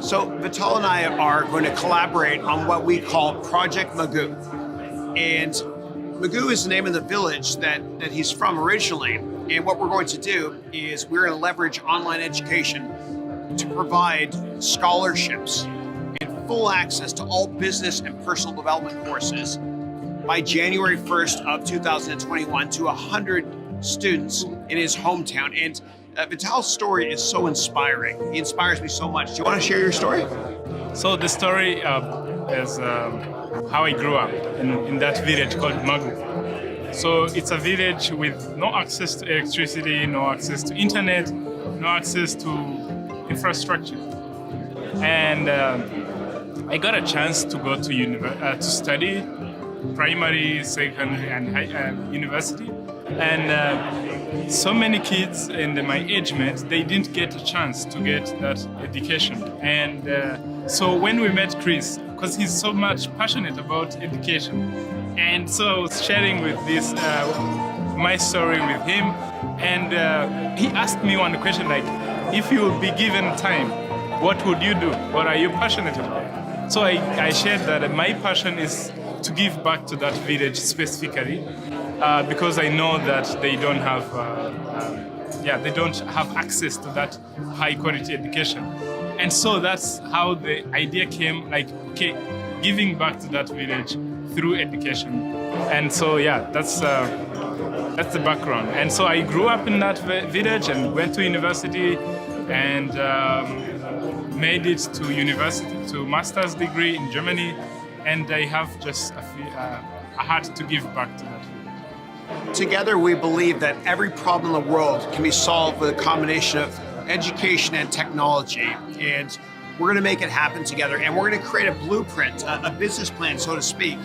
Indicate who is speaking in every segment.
Speaker 1: So Vital and I are going to collaborate on what we call Project Magoo. And Magoo is the name of the village that he's from originally. And what we're going to do is we're going to leverage online education to provide scholarships and full access to all business and personal development courses by January 1st of 2021 to 100 students in his hometown. And Vital's story is so inspiring. He inspires me so much. Do you want to share your story?
Speaker 2: So the story is how I grew up in that village called Magoo. So it's a village with no access to electricity, no access to internet, no access to infrastructure. And I got a chance to go to study primary, secondary, and university. And so many kids in my age mate, they didn't get a chance to get that education. And so when we met Chris, because he's so much passionate about education, and so I was sharing with this my story with him, and he asked me one question like, if you would be given time, what would you do? What are you passionate about? So I shared that my passion is to give back to that village specifically, because I know that they don't have, access to that high quality education, and so that's how the idea came. Like, okay, giving back to that village through education, and so that's the background. And so I grew up in that village and went to university, and made it to university to master's degree in Germany. And I have just a heart to give back to that.
Speaker 1: Together, we believe that every problem in the world can be solved with a combination of education and technology. And we're going to make it happen together. And we're going to create a blueprint, a business plan, so to speak,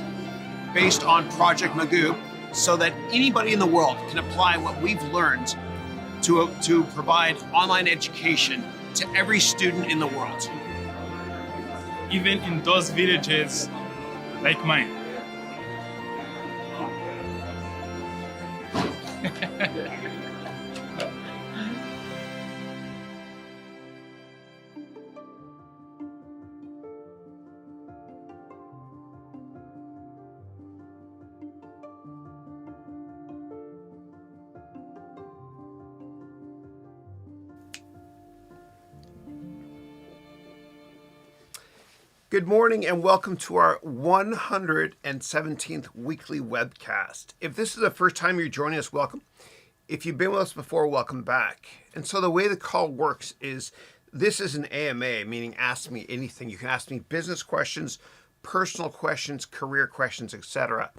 Speaker 1: based on Project Magoo, so that anybody in the world can apply what we've learned to provide online education to every student in the world.
Speaker 2: Even in those villages like mine.
Speaker 1: Good morning and welcome to our 117th weekly webcast. If this is the first time you're joining us, welcome. If you've been with us before, welcome back. And so the way the call works is this is an AMA, meaning ask me anything. You can ask me business questions, personal questions, career questions, etc.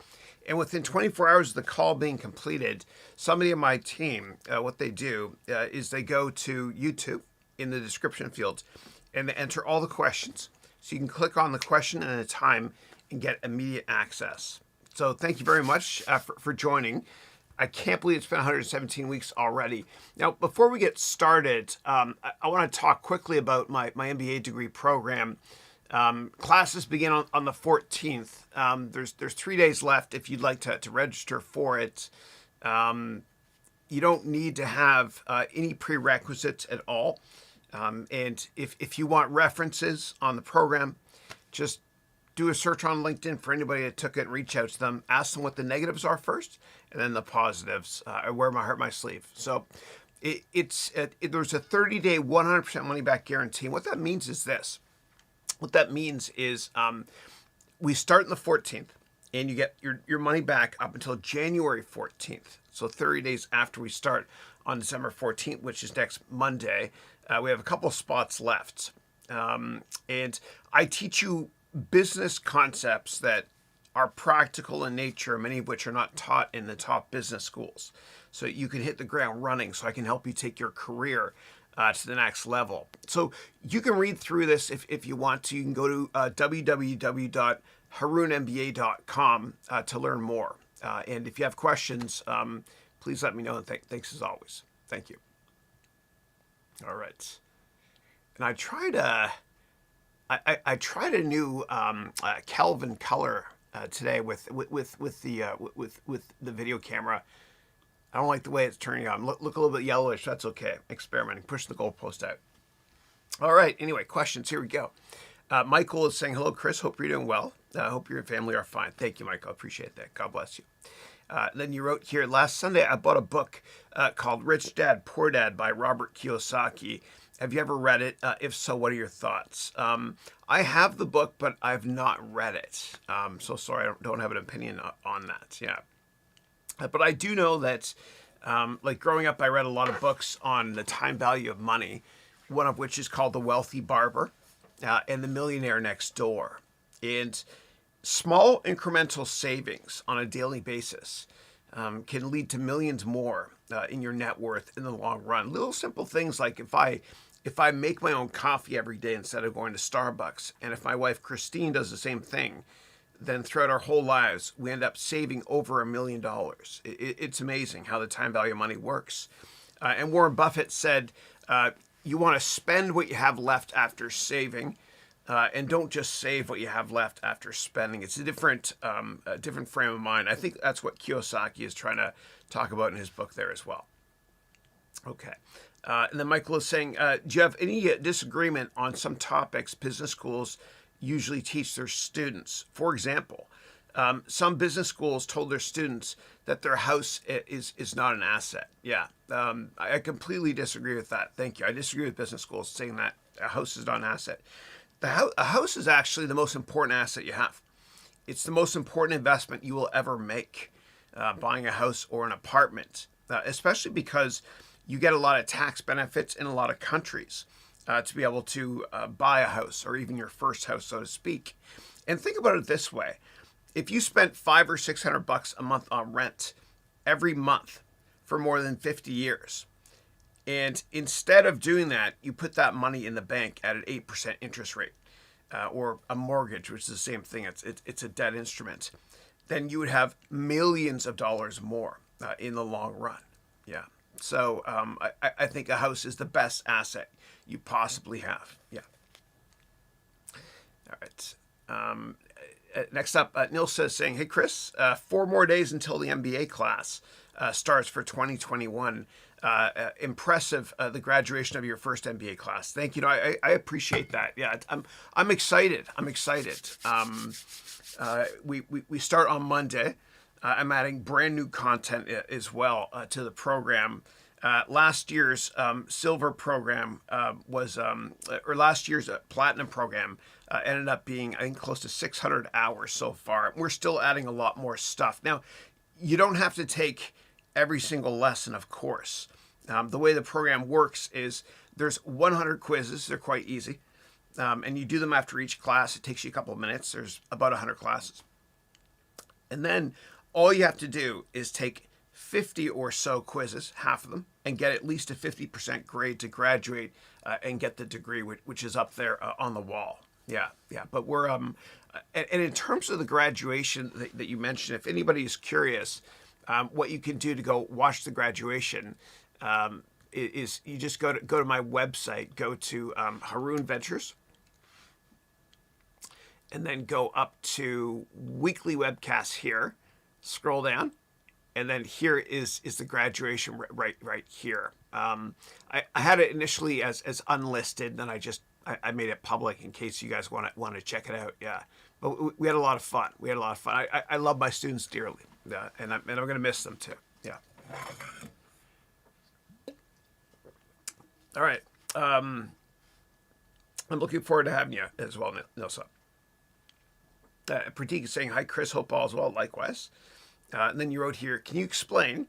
Speaker 1: And within 24 hours of the call being completed, somebody on my team, what they do is they go to YouTube in the description field and they enter all the questions. So you can click on the question and a time and get immediate access. So thank you very much for joining. I can't believe it's been 117 weeks already. Now, before we get started, I want to talk quickly about my MBA degree program. Classes begin on the 14th. There's 3 days left if you'd like to register for it. You don't need to have any prerequisites at all. And if you want references on the program, just do a search on LinkedIn for anybody that took it and reach out to them. Ask them what the negatives are first, and then the positives. I wear my heart on my sleeve. So there's a 30-day, 100% money-back guarantee. And what that means is this. What that means is we start on the 14th, and you get your money back up until January 14th. So 30 days after we start on December 14th, which is next Monday. We have a couple spots left. And I teach you business concepts that are practical in nature, many of which are not taught in the top business schools. So you can hit the ground running, so I can help you take your career to the next level. So you can read through this if you want to. You can go to www.harounmba.com to learn more. And if you have questions, please let me know. And thanks as always. Thank you. All right. And I tried a new Kelvin color today with the video camera. I don't like the way it's turning on. Look a little bit yellowish. That's okay. Experimenting. Push the goalpost out. All right. Anyway, questions. Here we go. Michael is saying, hello, Chris. Hope you're doing well. I hope your family are fine. Thank you, Michael. Appreciate that. God bless you. Then you wrote here, last Sunday I bought a book called Rich Dad, Poor Dad by Robert Kiyosaki. Have you ever read it? If so, what are your thoughts? I have the book, but I've not read it. So sorry, I don't have an opinion on that. Yeah. But I do know that, like growing up, I read a lot of books on the time value of money, one of which is called The Wealthy Barber and The Millionaire Next Door. And small incremental savings on a daily basis can lead to millions more in your net worth in the long run. Little simple things like if I make my own coffee every day instead of going to Starbucks, and if my wife Christine does the same thing, then throughout our whole lives, we end up saving over $1 million. It's amazing how the time value of money works. And Warren Buffett said, you want to spend what you have left after saving, and don't just save what you have left after spending. It's a different frame of mind. I think that's what Kiyosaki is trying to talk about in his book there as well. Okay. And then Michael is saying, do you have any disagreement on some topics business schools usually teach their students? For example, some business schools told their students that their house is not an asset. Yeah, I completely disagree with that. Thank you. I disagree with business schools saying that a house is not an asset. A house is actually the most important asset you have. It's the most important investment you will ever make, buying a house or an apartment, especially because you get a lot of tax benefits in a lot of countries to be able to buy a house or even your first house, so to speak. And think about it this way. If you spent $500 or $600 a month on rent every month for more than 50 years, and instead of doing that, you put that money in the bank at an 8% interest rate, or a mortgage, which is the same thing. It's a debt instrument. Then you would have millions of dollars more in the long run. Yeah. So I think a house is the best asset you possibly have. Yeah. All right. Next up, Neil says, saying, hey, Chris, 4 more days until the MBA class starts for 2021. Impressive, the graduation of your first MBA class. Thank you. I appreciate that. Yeah, I'm excited. We start on Monday. I'm adding brand new content as well to the program. Last year's silver program or last year's platinum program ended up being, I think, close to 600 hours so far. We're still adding a lot more stuff. Now, you don't have to take every single lesson, of course. The way the program works is there's 100 quizzes. They're quite easy. And you do them after each class. It takes you a couple of minutes. There's about 100 classes. And then all you have to do is take 50 or so quizzes, half of them, and get at least a 50% grade to graduate and get the degree, which is up there on the wall. Yeah. But we're, and in terms of the graduation that you mentioned, if anybody is curious, what you can do to go watch the graduation is you just go to my website, go to Haroun Ventures, and then go up to weekly webcasts here, scroll down, and then here is the graduation right here. I had it initially as unlisted, then I made it public in case you guys want to check it out. Yeah, but we had a lot of fun. I love my students dearly, and I'm going to miss them too. Yeah. All right. I'm looking forward to having you as well, Nilsa. Pratik is saying, hi, Chris. Hope all is well. Likewise. And then you wrote here, can you explain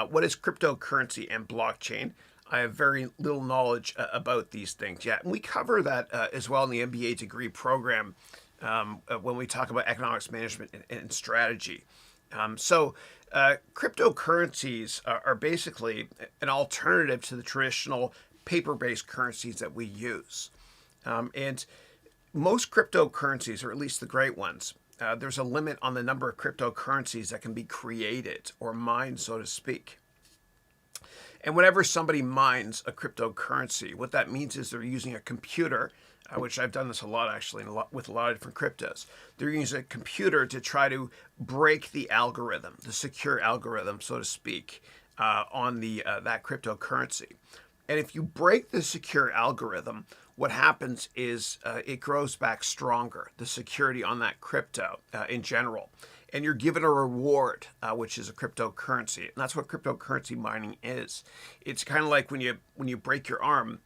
Speaker 1: what is cryptocurrency and blockchain? I have very little knowledge about these things. Yeah, and we cover that as well in the MBA degree program when we talk about economics management and strategy. So cryptocurrencies are basically an alternative to the traditional paper-based currencies that we use. And most cryptocurrencies, or at least the great ones, there's a limit on the number of cryptocurrencies that can be created or mined, so to speak. And whenever somebody mines a cryptocurrency, what that means is they're using a computer, which I've done this a lot actually with a lot of different cryptos. They're using a computer to try to break the algorithm, the secure algorithm, so to speak, on that cryptocurrency. And if you break the secure algorithm, what happens is it grows back stronger, the security on that crypto in general. And you're given a reward, which is a cryptocurrency. And that's what cryptocurrency mining is. It's kind of like when you break your arm,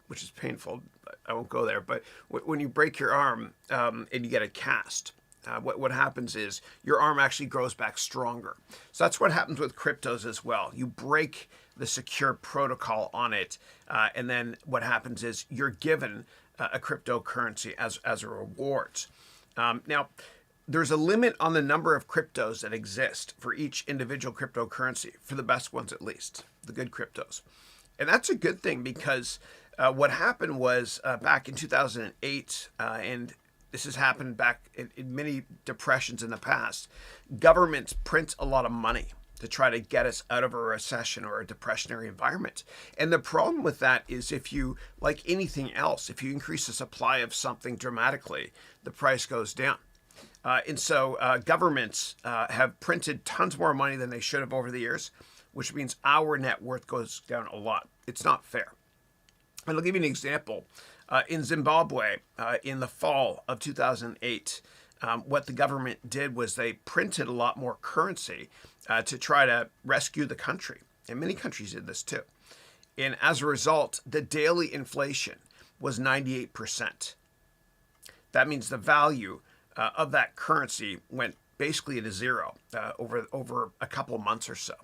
Speaker 1: which is painful. I won't go there. But when you break your arm and you get a cast, what happens is your arm actually grows back stronger. So that's what happens with cryptos as well. You break the secure protocol on it, and then what happens is you're given a cryptocurrency as a reward. Now, there's a limit on the number of cryptos that exist for each individual cryptocurrency, for the best ones at least, the good cryptos. And that's a good thing because what happened was back in 2008, and this has happened back in many depressions in the past, governments print a lot of money to try to get us out of a recession or a depressionary environment. And the problem with that is if you, like anything else, if you increase the supply of something dramatically, the price goes down. And so governments have printed tons more money than they should have over the years, which means our net worth goes down a lot. It's not fair. And I'll give you an example. In Zimbabwe, in the fall of 2008, what the government did was they printed a lot more currency to try to rescue the country. And many countries did this too. And as a result, the daily inflation was 98%. That means the value of that currency went basically to zero over a couple of months or so.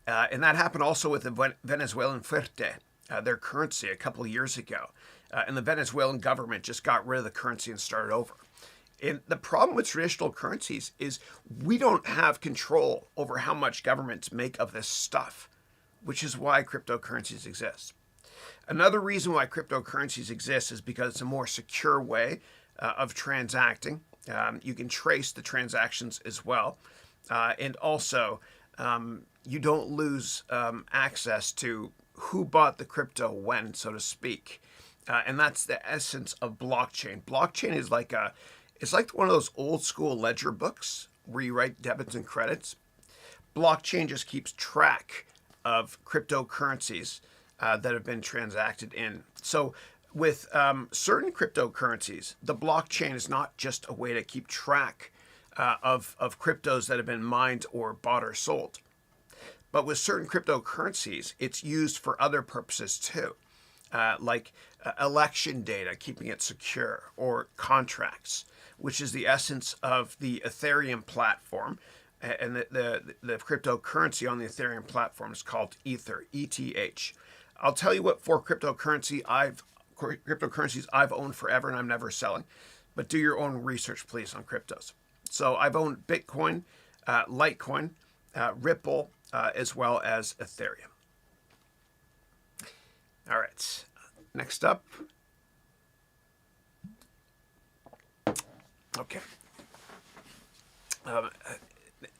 Speaker 1: And that happened also with the Venezuelan fuerte, their currency a couple of years ago. And the Venezuelan government just got rid of the currency and started over. And the problem with traditional currencies is we don't have control over how much governments make of this stuff, which is why cryptocurrencies exist. Another reason why cryptocurrencies exist is because it's a more secure way of transacting. You can trace the transactions as well. And also, you don't lose access to who bought the crypto when, so to speak. And that's the essence of blockchain. Blockchain is it's like one of those old school ledger books where you write debits and credits. Blockchain just keeps track of cryptocurrencies that have been transacted in. So with certain cryptocurrencies, the blockchain is not just a way to keep track of cryptos that have been mined or bought or sold. But with certain cryptocurrencies, it's used for other purposes too, like election data, keeping it secure, or contracts, which is the essence of the Ethereum platform. And the cryptocurrency on the Ethereum platform is called Ether, ETH. I'll tell you what cryptocurrencies I've owned forever and I'm never selling, but do your own research, please, on cryptos. So I've owned Bitcoin, Litecoin, Ripple, as well as Ethereum. All right, next up. Okay.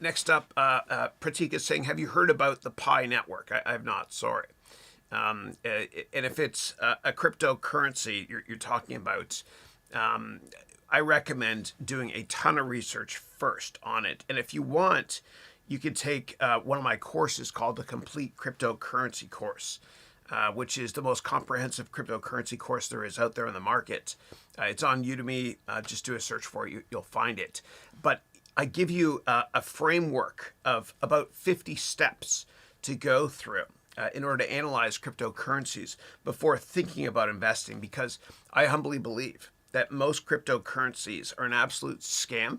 Speaker 1: Next up, Pratik is saying, have you heard about the Pi network? I have not, sorry. And if it's a cryptocurrency you're talking about, I recommend doing a ton of research first on it. And if you want, you could take one of my courses called the Complete Cryptocurrency Course, which is the most comprehensive cryptocurrency course there is out there in the market. It's on Udemy. Just do a search for it. You'll find it. But I give you a framework of about 50 steps to go through in order to analyze cryptocurrencies before thinking about investing, because I humbly believe that most cryptocurrencies are an absolute scam.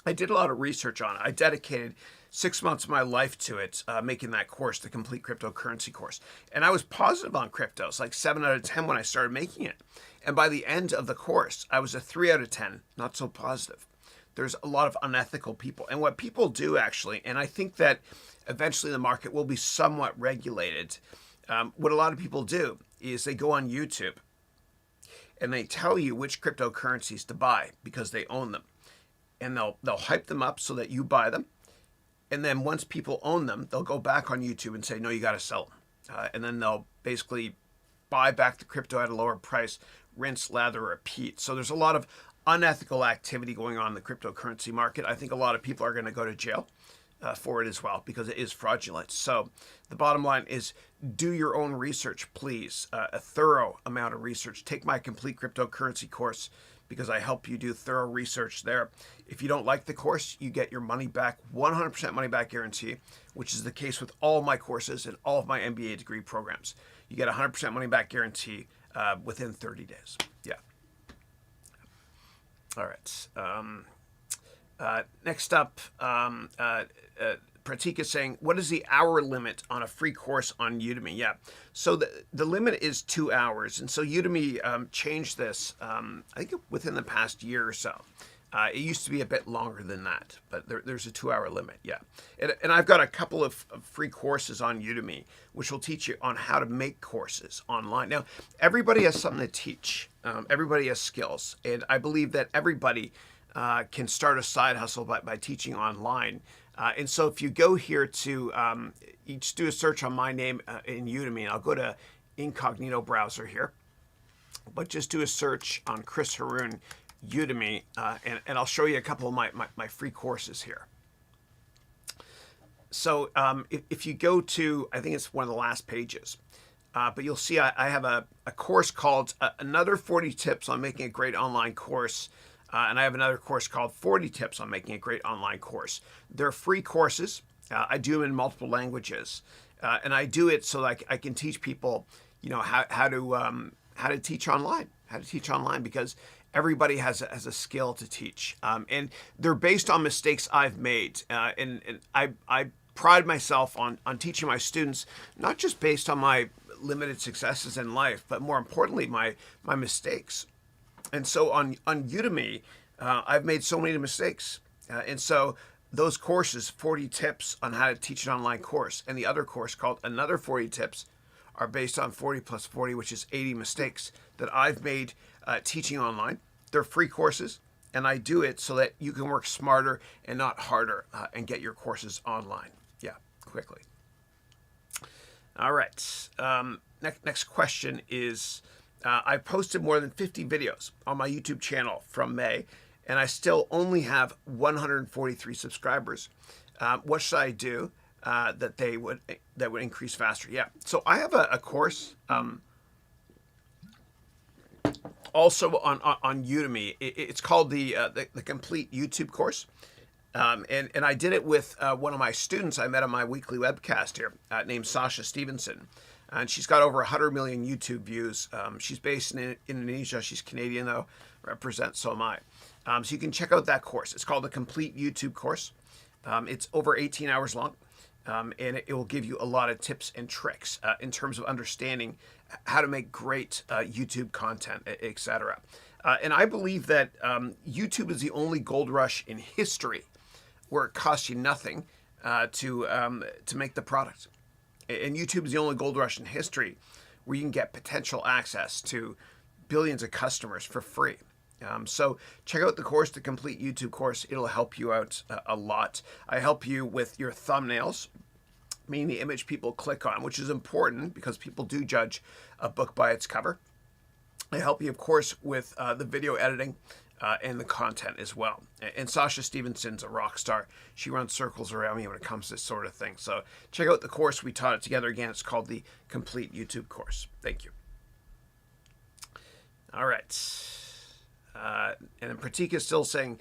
Speaker 1: I did a lot of research on it. I dedicated 6 months of my life to it, making that course, the Complete Cryptocurrency Course. And I was positive on cryptos, like 7 out of 10 when I started making it. And by the end of the course, I was a 3 out of 10, not so positive. There's a lot of unethical people. And what people do actually, and I think that eventually the market will be somewhat regulated, what a lot of people do is they go on YouTube and they tell you which cryptocurrencies to buy because they own them. And they'll hype them up so that you buy them. And then once people own them, they'll go back on YouTube and say, no, you got to sell them. And then they'll basically buy back the crypto at a lower price, rinse, lather, repeat. So there's a lot of unethical activity going on in the cryptocurrency market. I think a lot of people are going to go to jail for it as well, because it is fraudulent. So the bottom line is, do your own research, please. A thorough amount of research. Take my complete cryptocurrency course, because I help you do thorough research there. If you don't like the course, you get your money back, 100% money back guarantee, which is the case with all of my courses and all of my MBA degree programs. You get 100% money back guarantee within 30 days. Yeah. All right. Next up, Pratik is saying, what is the hour limit on a free course on Udemy? Yeah, so the limit is 2 hours. And so Udemy changed this, I think within the past year or so. It used to be a bit longer than that, but there's a 2 hour limit, yeah. And I've got a couple of free courses on Udemy, which will teach you on how to make courses online. Now, everybody has something to teach. Everybody has skills. And I believe that everybody can start a side hustle by teaching online. And so if you go here to, you just do a search on my name in Udemy, and I'll go to incognito browser here, but just do a search on Chris Haroun Udemy, and I'll show you a couple of my free courses here. So if you go to, I think it's one of the last pages, but you'll see I have a course called Another 40 Tips on Making a Great Online Course. And I have another course called 40 Tips on Making a Great Online Course. They're free courses. I do them in multiple languages. And I do it so that I can teach people, how to teach online, because everybody has a skill to teach. And they're based on mistakes I've made. And I pride myself on teaching my students, not just based on my limited successes in life, but more importantly, my mistakes. And so on Udemy, I've made so many mistakes. And so those courses, 40 Tips on How to Teach an Online Course, and the other course called Another 40 Tips, are based on 40 plus 40, which is 80 mistakes that I've made teaching online. They're free courses, and I do it so that you can work smarter and not harder and get your courses online. Yeah, quickly. All right. Next question is, I posted more than 50 videos on my YouTube channel from May, and I still only have 143 subscribers. What should I do that would increase faster? Yeah. So I have a course also on Udemy. It's called the Complete YouTube Course, and I did it with one of my students I met on my weekly webcast here, named Sasha Stevenson. And she's got over 100 million YouTube views. She's based in Indonesia. She's Canadian, though. Represents, so am I. So you can check out that course. It's called the Complete YouTube Course. It's over 18 hours long, and it will give you a lot of tips and tricks in terms of understanding how to make great YouTube content, etc. And I believe that YouTube is the only gold rush in history where it costs you nothing to make the product. And YouTube is the only gold rush in history where you can get potential access to billions of customers for free. So check out the course, the Complete YouTube Course. It'll help you out a lot. I help you with your thumbnails, meaning the image people click on, which is important because people do judge a book by its cover. I help you, of course, with the video editing and the content as well. And Sasha Stevenson's a rock star. She runs circles around me when it comes to this sort of thing. So check out the course. We taught it together again. It's called the Complete YouTube Course. Thank you. All right. And then Pratik is still saying,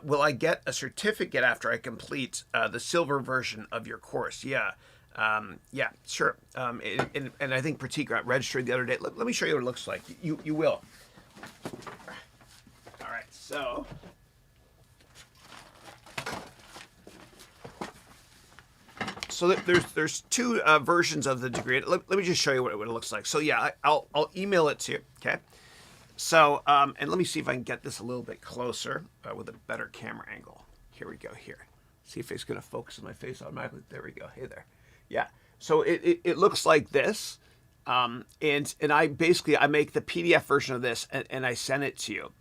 Speaker 1: will I get a certificate after I complete the silver version of your course? Yeah. Yeah, sure. And I think Pratik got registered the other day. Let me show you what it looks like. You will. All right, so there's two versions of the degree. Let me just show you what it looks like. So yeah, I'll email it to you. Okay. So and let me see if I can get this a little bit closer with a better camera angle. Here we go. Here. See if it's going to focus on my face automatically. There we go. Hey there. Yeah. So it looks like this. And I make the PDF version of this and I send it to you.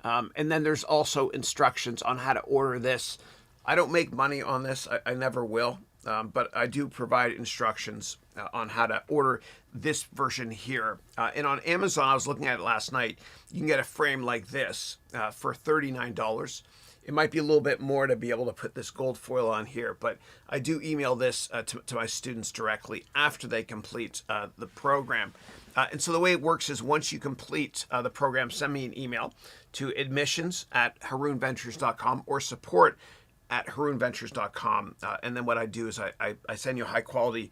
Speaker 1: And then there's also instructions on how to order this. I don't make money on this. I never will. But I do provide instructions on how to order this version here. And on Amazon, I was looking at it last night, you can get a frame like this for $39. It might be a little bit more to be able to put this gold foil on here, but I do email this to my students directly after they complete the program. And so the way it works is once you complete the program, send me an email to admissions@harounventures.com or support@harounventures.com. And then what I do is I send you a high quality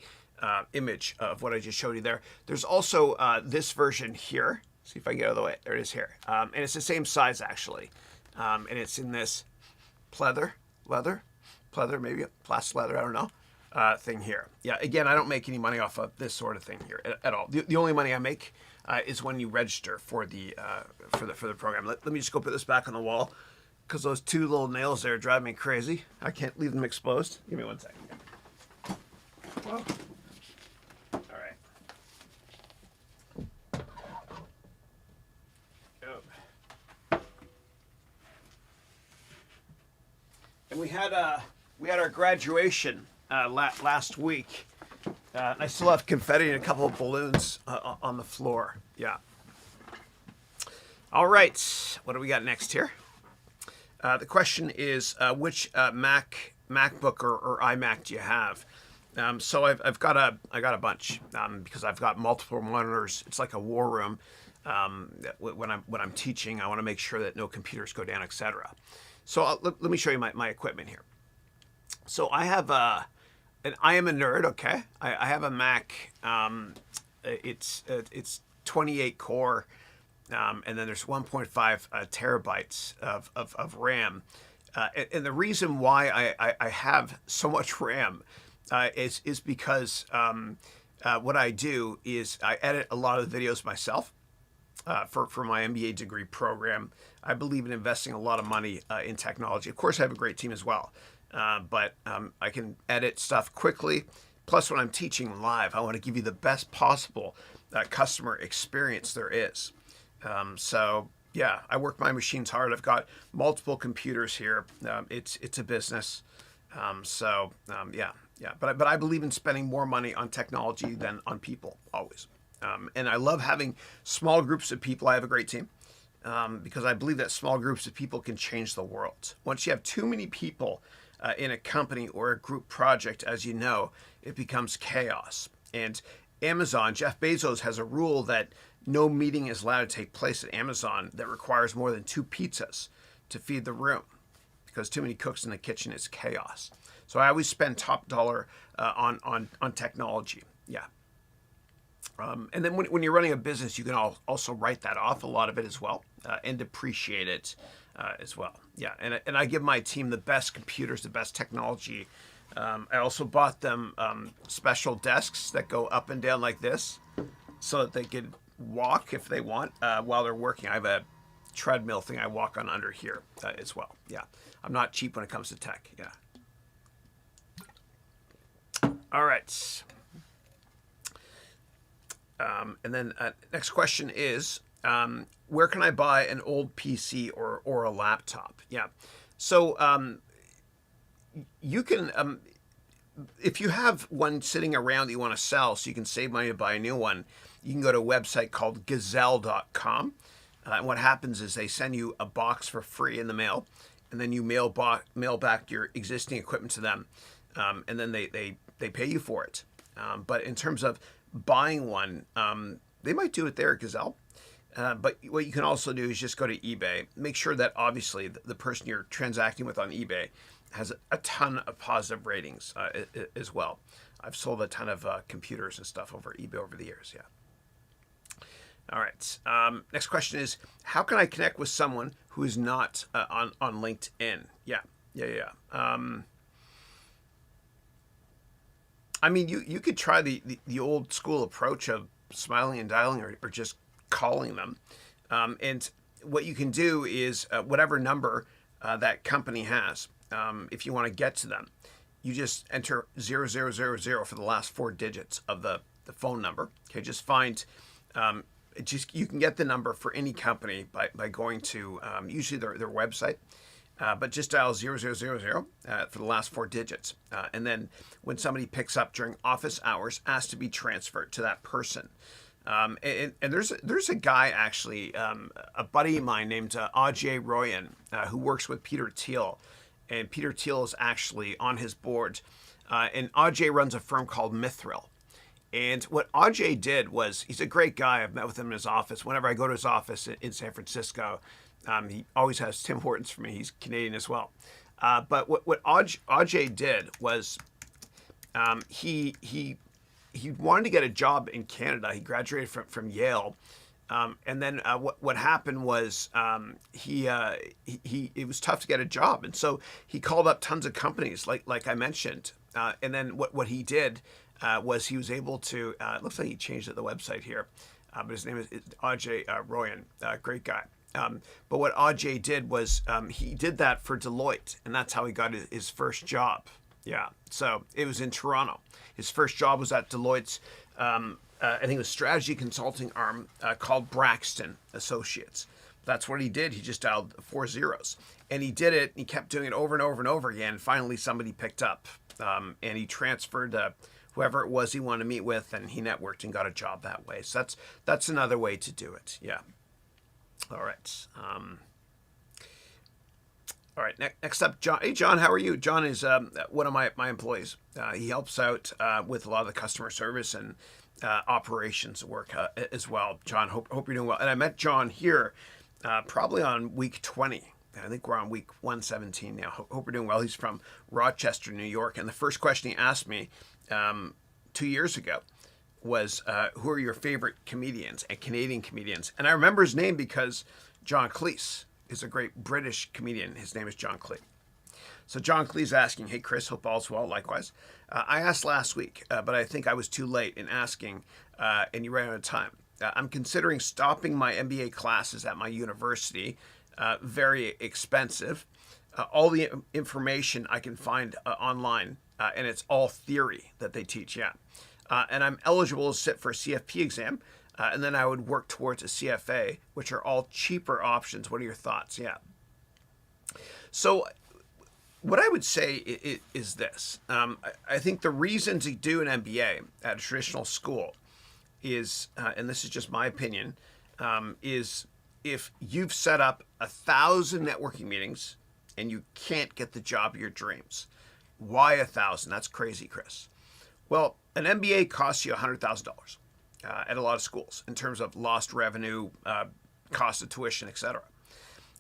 Speaker 1: image of what I just showed you there. There's also this version here. See if I can get out of the way. There it is here. And it's the same size actually. And it's in this pleather, maybe plastic leather, I don't know, thing here. Yeah, again, I don't make any money off of this sort of thing here at all. The only money I make is when you register for the program. Let me just go put this back on the wall because those two little nails there drive me crazy. I can't leave them exposed. Give me 1 second. Well, all right. And we had our graduation last week. I still have confetti and a couple of balloons on the floor. Yeah. All right. What do we got next here? The question is, which MacBook or iMac do you have? So I got a bunch because I've got multiple monitors. It's like a war room. When I'm teaching, I want to make sure that no computers go down, etc. So let me show you my equipment here. So I have and I am a nerd, okay? I have a Mac. It's 28 core, and then there's 1.5 terabytes of RAM. And the reason why I have so much RAM is because what I do is I edit a lot of the videos myself. For my MBA degree program. I believe in investing a lot of money in technology. Of course, I have a great team as well, but I can edit stuff quickly. Plus, when I'm teaching live, I want to give you the best possible customer experience there is. So, yeah, I work my machines hard. I've got multiple computers here. It's a business. Yeah. But I believe in spending more money on technology than on people, always. And I love having small groups of people. I have a great team because I believe that small groups of people can change the world. Once you have too many people in a company or a group project, as you know, it becomes chaos. And Amazon, Jeff Bezos has a rule that no meeting is allowed to take place at Amazon that requires more than 2 pizzas to feed the room because too many cooks in the kitchen is chaos. So I always spend top dollar on technology. Yeah. And then when you're running a business, you can also write that off, a lot of it as well, and depreciate it as well. Yeah, and I give my team the best computers, the best technology. I also bought them special desks that go up and down like this so that they could walk if they want while they're working. I have a treadmill thing I walk on under here as well. Yeah, I'm not cheap when it comes to tech. Yeah. All right. And then next question is, where can I buy an old PC or a laptop? Yeah. So you can, if you have one sitting around that you want to sell so you can save money to buy a new one, you can go to a website called gazelle.com. And what happens is they send you a box for free in the mail, and then you mail back your existing equipment to them, and then they pay you for it. But in terms of buying one, they might do it there at Gazelle. But what you can also do is just go to eBay. Make sure that obviously the person you're transacting with on eBay has a ton of positive ratings as well. I've sold a ton of computers and stuff over eBay over the years. Yeah. All right. Next question is, how can I connect with someone who is not on LinkedIn? Yeah. I mean, you could try the old school approach of smiling and dialing or just calling them. And what you can do is whatever number that company has, if you want to get to them, you just enter 0000 for the last 4 digits of the phone number. Okay, just find, you can get the number for any company by going to usually their website. But just dial 0000 for the last 4 digits. And then when somebody picks up during office hours, ask to be transferred to that person. And there's a guy actually, a buddy of mine named Ajay Royan, who works with Peter Thiel, and Peter Thiel is actually on his board. And Ajay runs a firm called Mithril. And what Ajay did was, he's a great guy. I've met with him in his office. Whenever I go to his office in San Francisco, he always has Tim Hortons for me. He's Canadian as well. But what Ajay did was he wanted to get a job in Canada. He graduated from Yale. And then what happened was it was tough to get a job. And so he called up tons of companies, like I mentioned. And then what he did was he was able to, it looks like he changed the website here, but his name is Ajay Royan, great guy. But what Ajay did was he did that for Deloitte, and that's how he got his first job. Yeah, so it was in Toronto. His first job was at Deloitte's, I think it was strategy consulting arm called Braxton Associates. That's what he did. He just dialed 4 zeros. And he did it, and he kept doing it over and over and over again. And finally, somebody picked up, and he transferred whoever it was he wanted to meet with, and he networked and got a job that way. So that's another way to do it. Yeah. All right. All right. Next up, John. Hey, John, how are you? John is one of my employees. He helps out with a lot of the customer service and operations work as well. John, hope you're doing well. And I met John here probably on week 20. I think we're on week 117 now. Hope you're doing well. He's from Rochester, New York. And the first question he asked me 2 years ago was, who are your favorite comedians and Canadian comedians? And I remember his name because John Cleese is a great British comedian. His name is John Cleese. So John Cleese is asking, hey, Chris, hope all's well. Likewise. I asked last week, but I think I was too late in asking, and you ran out of time. I'm considering stopping my MBA classes at my university. Very expensive. All the information I can find online, and it's all theory that they teach, yeah. And I'm eligible to sit for a CFP exam, and then I would work towards a CFA, which are all cheaper options. What are your thoughts? Yeah. So what I would say is this. I think the reason to do an MBA at a traditional school is, and this is just my opinion, is if you've set up 1,000 networking meetings and you can't get the job of your dreams. Why 1,000? That's crazy, Chris. Well, an MBA costs you $100,000 at a lot of schools in terms of lost revenue, cost of tuition, etc.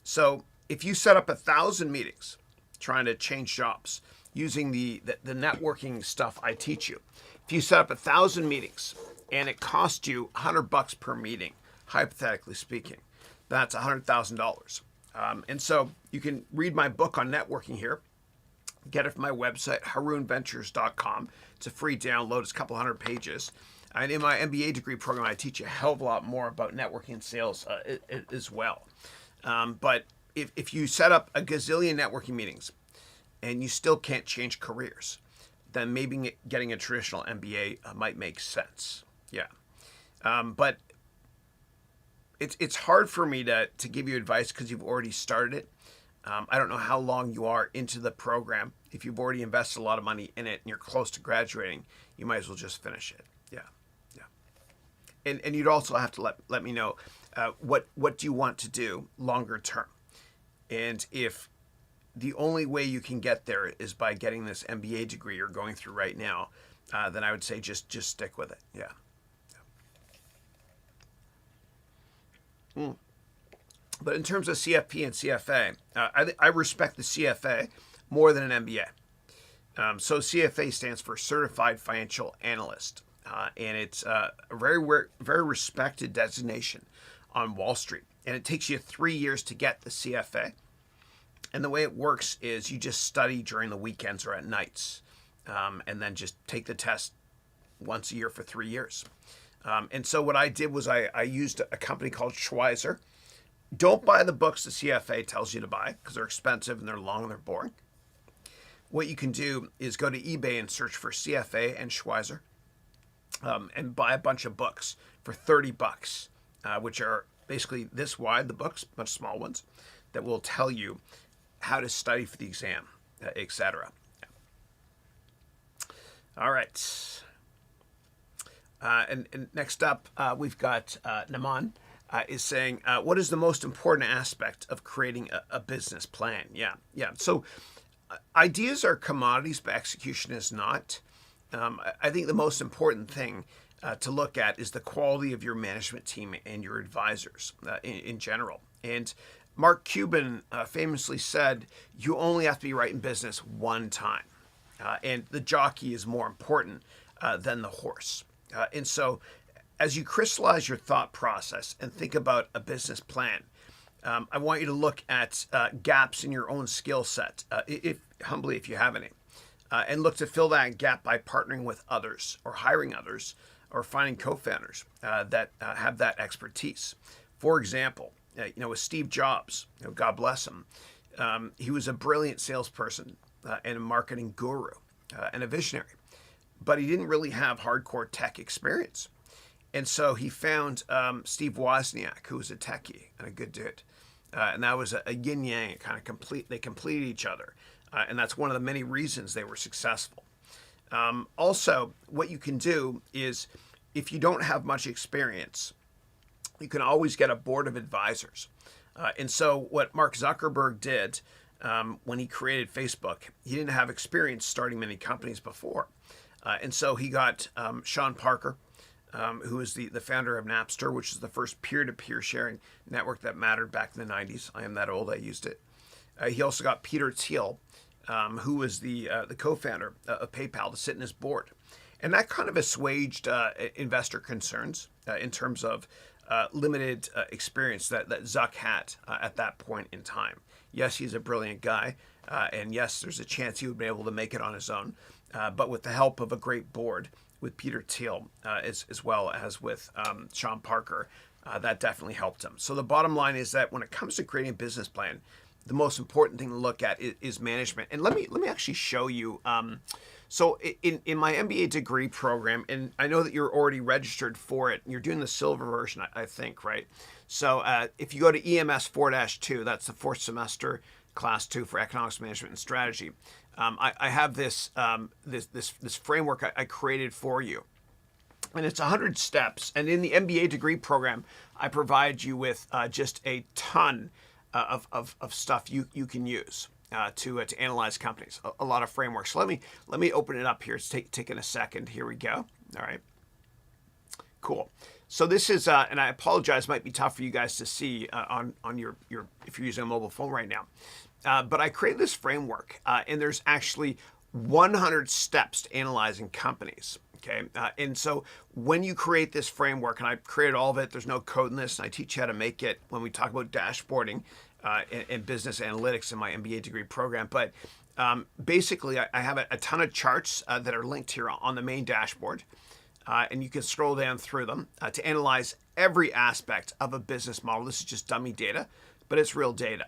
Speaker 1: So if you set up 1,000 meetings trying to change jobs using the networking stuff I teach you, if you set up 1,000 meetings and it costs you $100 per meeting, hypothetically speaking, that's $100,000. And so you can read my book on networking here. Get it from my website, harounventures.com. It's a free download. It's a couple hundred pages. And in my MBA degree program, I teach a hell of a lot more about networking and sales as well. But if you set up a gazillion networking meetings and you still can't change careers, then maybe getting a traditional MBA might make sense. Yeah. But it's hard for me to give you advice because you've already started it. I don't know how long you are into the program. If you've already invested a lot of money in it and you're close to graduating, you might as well just finish it. Yeah. And you'd also have to let me know what do you want to do longer term. And if the only way you can get there is by getting this MBA degree you're going through right now, then I would say just stick with it. Yeah. But in terms of CFP and CFA, I respect the CFA more than an MBA. So CFA stands for Certified Financial Analyst, and it's a very respected designation on Wall Street. And it takes you 3 years to get the CFA. And the way it works is you just study during the weekends or at nights, and then just take the test once a year for 3 years. And so what I did was I used a company called Schweizer. Don't buy the books the CFA tells you to buy because they're expensive and they're long and they're boring. What you can do is go to eBay and search for CFA and Schweizer, and buy a bunch of books for $30, which are basically this wide, the books, much small ones, that will tell you how to study for the exam, etc. All right. And next up, we've got Naman is saying, what is the most important aspect of creating a business plan? Yeah. So ideas are commodities, but execution is not. I think the most important thing to look at is the quality of your management team and your advisors in general. And Mark Cuban famously said, you only have to be right in business one time. And the jockey is more important than the horse. And so as you crystallize your thought process and think about a business plan, I want you to look at gaps in your own skill set, if you have any, and look to fill that gap by partnering with others or hiring others or finding co-founders that have that expertise. For example, with Steve Jobs, God bless him, he was a brilliant salesperson and a marketing guru and a visionary, but he didn't really have hardcore tech experience. And so he found Steve Wozniak, who was a techie and a good dude. And that was a yin-yang, they completed each other. And that's one of the many reasons they were successful. Also, what you can do is, if you don't have much experience, you can always get a board of advisors. And so what Mark Zuckerberg did when he created Facebook, he didn't have experience starting many companies before. And so he got Sean Parker, who is the founder of Napster, which is the first peer-to-peer sharing network that mattered back in the 90s. I am that old, I used it. He also got Peter Thiel, who was the co-founder of PayPal, to sit in his board. And that kind of assuaged investor concerns in terms of limited experience that Zuck had at that point in time. Yes, he's a brilliant guy, and yes, there's a chance he would be able to make it on his own, but with the help of a great board, with Peter Thiel, as well as with Sean Parker, that definitely helped him. So the bottom line is that when it comes to creating a business plan, the most important thing to look at is management. And let me actually show you. So in my MBA degree program, and I know that you're already registered for it, and you're doing the silver version, I think, right? So if you go to EMS 4-2, that's the fourth semester, class 2 for economics management and strategy. I have this framework I created for you, and it's 100 steps. And in the MBA degree program, I provide you with just a ton of stuff you can use to analyze companies. A lot of frameworks. So let me open it up here. It's taking a second. Here we go. All right. Cool. So this is, and I apologize, might be tough for you guys to see on your if you're using a mobile phone right now. But I created this framework, and there's actually 100 steps to analyzing companies. Okay, and so when you create this framework, and I created all of it, there's no code in this, and I teach you how to make it when we talk about dashboarding and business analytics in my MBA degree program. But basically, I have a ton of charts that are linked here on the main dashboard, and you can scroll down through them to analyze every aspect of a business model. This is just dummy data, but it's real data.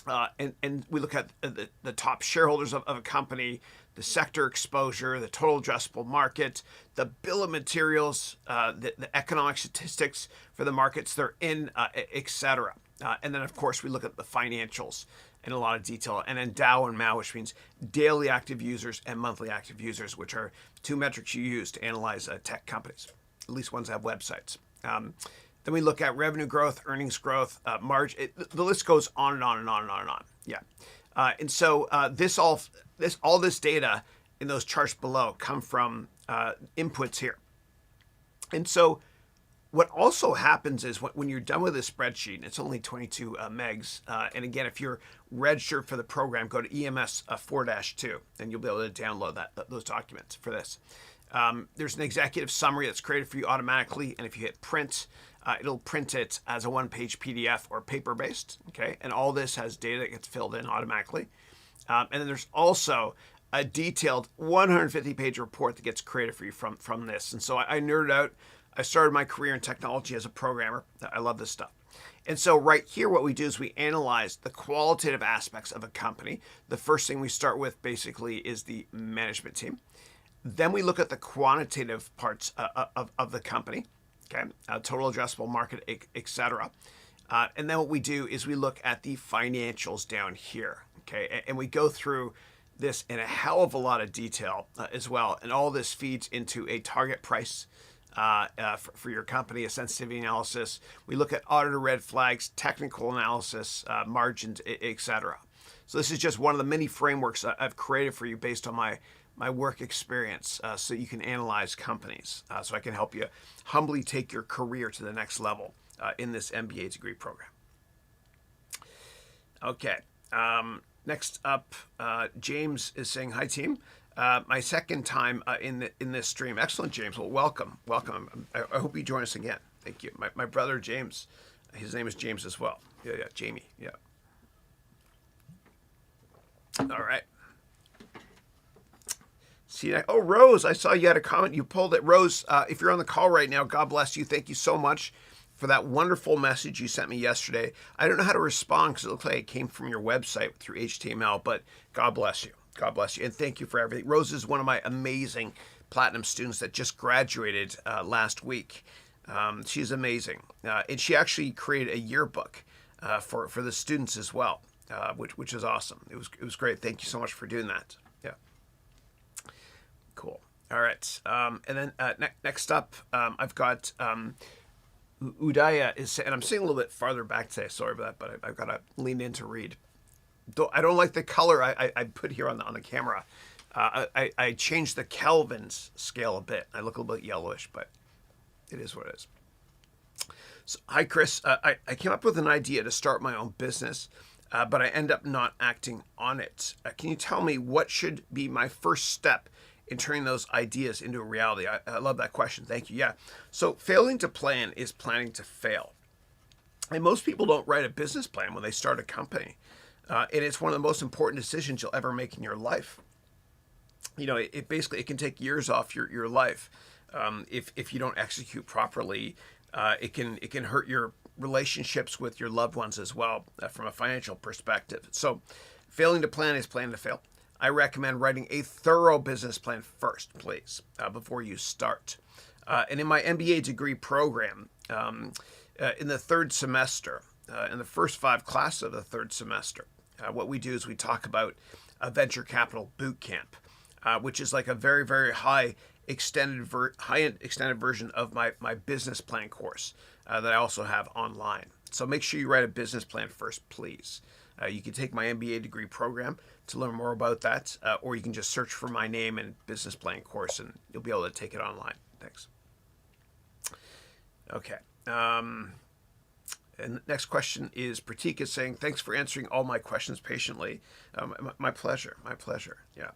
Speaker 1: And we look at the top shareholders of a company, the sector exposure, the total addressable market, the bill of materials, the economic statistics for the markets they're in, etc. And then, of course, we look at the financials in a lot of detail. And then DAO and MAO, which means daily active users and monthly active users, which are two metrics you use to analyze tech companies, at least ones that have websites. Then we look at revenue growth, earnings growth, margin. The list goes on and on and on and on and on. Yeah, and so all this data in those charts below come from inputs here. And so what also happens is when you're done with this spreadsheet, and it's only 22 megs. And again, if you're registered for the program, go to EMS 4-2, and you'll be able to download those documents for this. There's an executive summary that's created for you automatically, and if you hit print, it'll print it as a one-page PDF or paper-based, okay? And all this has data that gets filled in automatically. And then there's also a detailed 150-page report that gets created for you from this. And so I nerded out. I started my career in technology as a programmer. I love this stuff. And so right here, what we do is we analyze the qualitative aspects of a company. The first thing we start with basically is the management team. Then we look at the quantitative parts of the company, okay, total addressable market, etc. And then what we do is we look at the financials down here, okay, and we go through this in a hell of a lot of detail as well. And all this feeds into a target price for your company, a sensitivity analysis. We look at auditor red flags, technical analysis, margins, etc. So this is just one of the many frameworks I've created for you based on my work experience, so you can analyze companies. So I can help you humbly take your career to the next level in this MBA degree program. Okay. Next up, James is saying, "Hi team. My second time in this stream." Excellent, James. Well, welcome. I hope you join us again. Thank you. My brother James, his name is James as well. Yeah, Jamie. Yeah. All right. See, oh, Rose, I saw you had a comment. You pulled it. Rose, if you're on the call right now, God bless you. Thank you so much for that wonderful message you sent me yesterday. I don't know how to respond because it looks like it came from your website through HTML, but God bless you. God bless you. And thank you for everything. Rose is one of my amazing Platinum students that just graduated last week. She's amazing. And she actually created a yearbook for the students as well, which is awesome. It was great. Thank you so much for doing that. Yeah. Cool. All right. And then next up, I've got Udaya is, and I'm sitting a little bit farther back today. Sorry about that, but I've got to lean in to read. I don't like the color I put here on the camera. I changed the Kelvin's scale a bit. I look a little bit yellowish, but it is what it is. So, hi, Chris. I came up with an idea to start my own business, but I end up not acting on it. Can you tell me what should be my first step in turning those ideas into a reality? I love that question. Thank you. Yeah. So failing to plan is planning to fail. And most people don't write a business plan when they start a company. And it's one of the most important decisions you'll ever make in your life. You know, it basically, it can take years off your life if you don't execute properly. It can hurt your relationships with your loved ones as well from a financial perspective. So failing to plan is planning to fail. I recommend writing a thorough business plan first, please, before you start. And in my MBA degree program, in the third semester, in the first 5 classes of the third semester, what we do is we talk about a venture capital boot camp, which is like a very, very high extended version of my business plan course that I also have online. So make sure you write a business plan first, please. You can take my MBA degree program to learn more about that, or you can just search for my name and business plan course, and you'll be able to take it online. Thanks. Okay. And the next question is Pratik is saying, "Thanks for answering all my questions patiently." My pleasure. My pleasure. Yeah.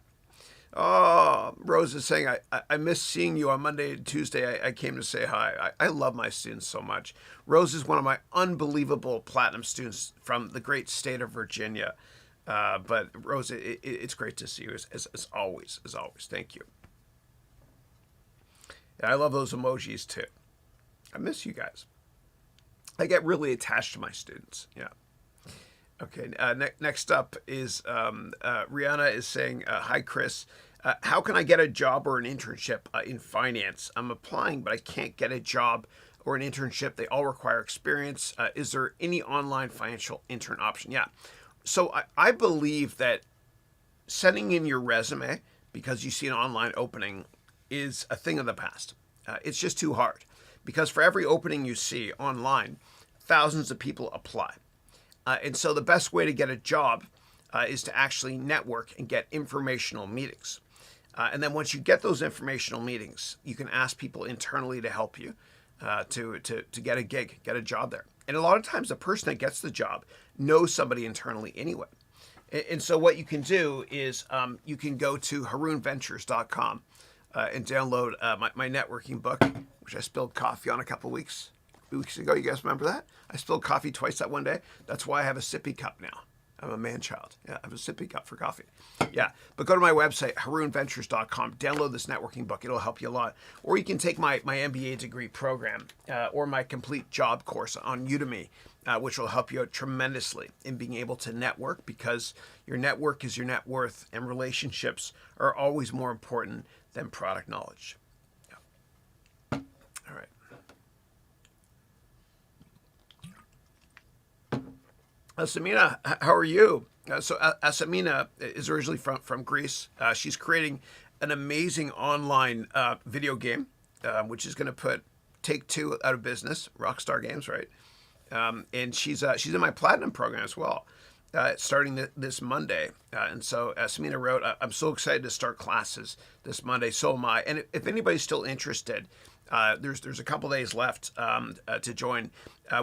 Speaker 1: Oh, Rose is saying, I miss seeing you on Monday and Tuesday. I came to say hi. I love my students so much. Rose is one of my unbelievable Platinum students from the great state of Virginia. But Rose, it's great to see you as always. As always. Thank you. And I love those emojis too. I miss you guys. I get really attached to my students. Yeah. Okay. Next up is Rihanna is saying, "Hi, Chris. How can I get a job or an internship in finance? I'm applying, but I can't get a job or an internship. They all require experience. Is there any online financial intern option?" Yeah. So I believe that sending in your resume because you see an online opening is a thing of the past. It's just too hard because for every opening you see online, thousands of people apply. And so the best way to get a job is to actually network and get informational meetings. And then once you get those informational meetings, you can ask people internally to help you to get a gig, get a job there. And a lot of times the person that gets the job knows somebody internally anyway. And so what you can do is you can go to harounventures.com and download my networking book, which I spilled coffee on a couple weeks ago. You guys remember that? I spilled coffee twice that one day. That's why I have a sippy cup now. I'm a man-child. Yeah, I have a sippy cup for coffee. Yeah, but go to my website, harounventures.com. Download this networking book. It'll help you a lot. Or you can take my MBA degree program or my complete job course on Udemy, which will help you out tremendously in being able to network because your network is your net worth and relationships are always more important than product knowledge. Yeah. All right. Samina, how are you? Samina is originally from Greece. She's creating an amazing online video game which is going to put Take-Two out of business. Rockstar Games, right? And she's in my platinum program as well, starting this Monday. And so Samina wrote, I'm so excited to start classes this Monday. So am I. And if anybody's still interested, there's a couple days left to join.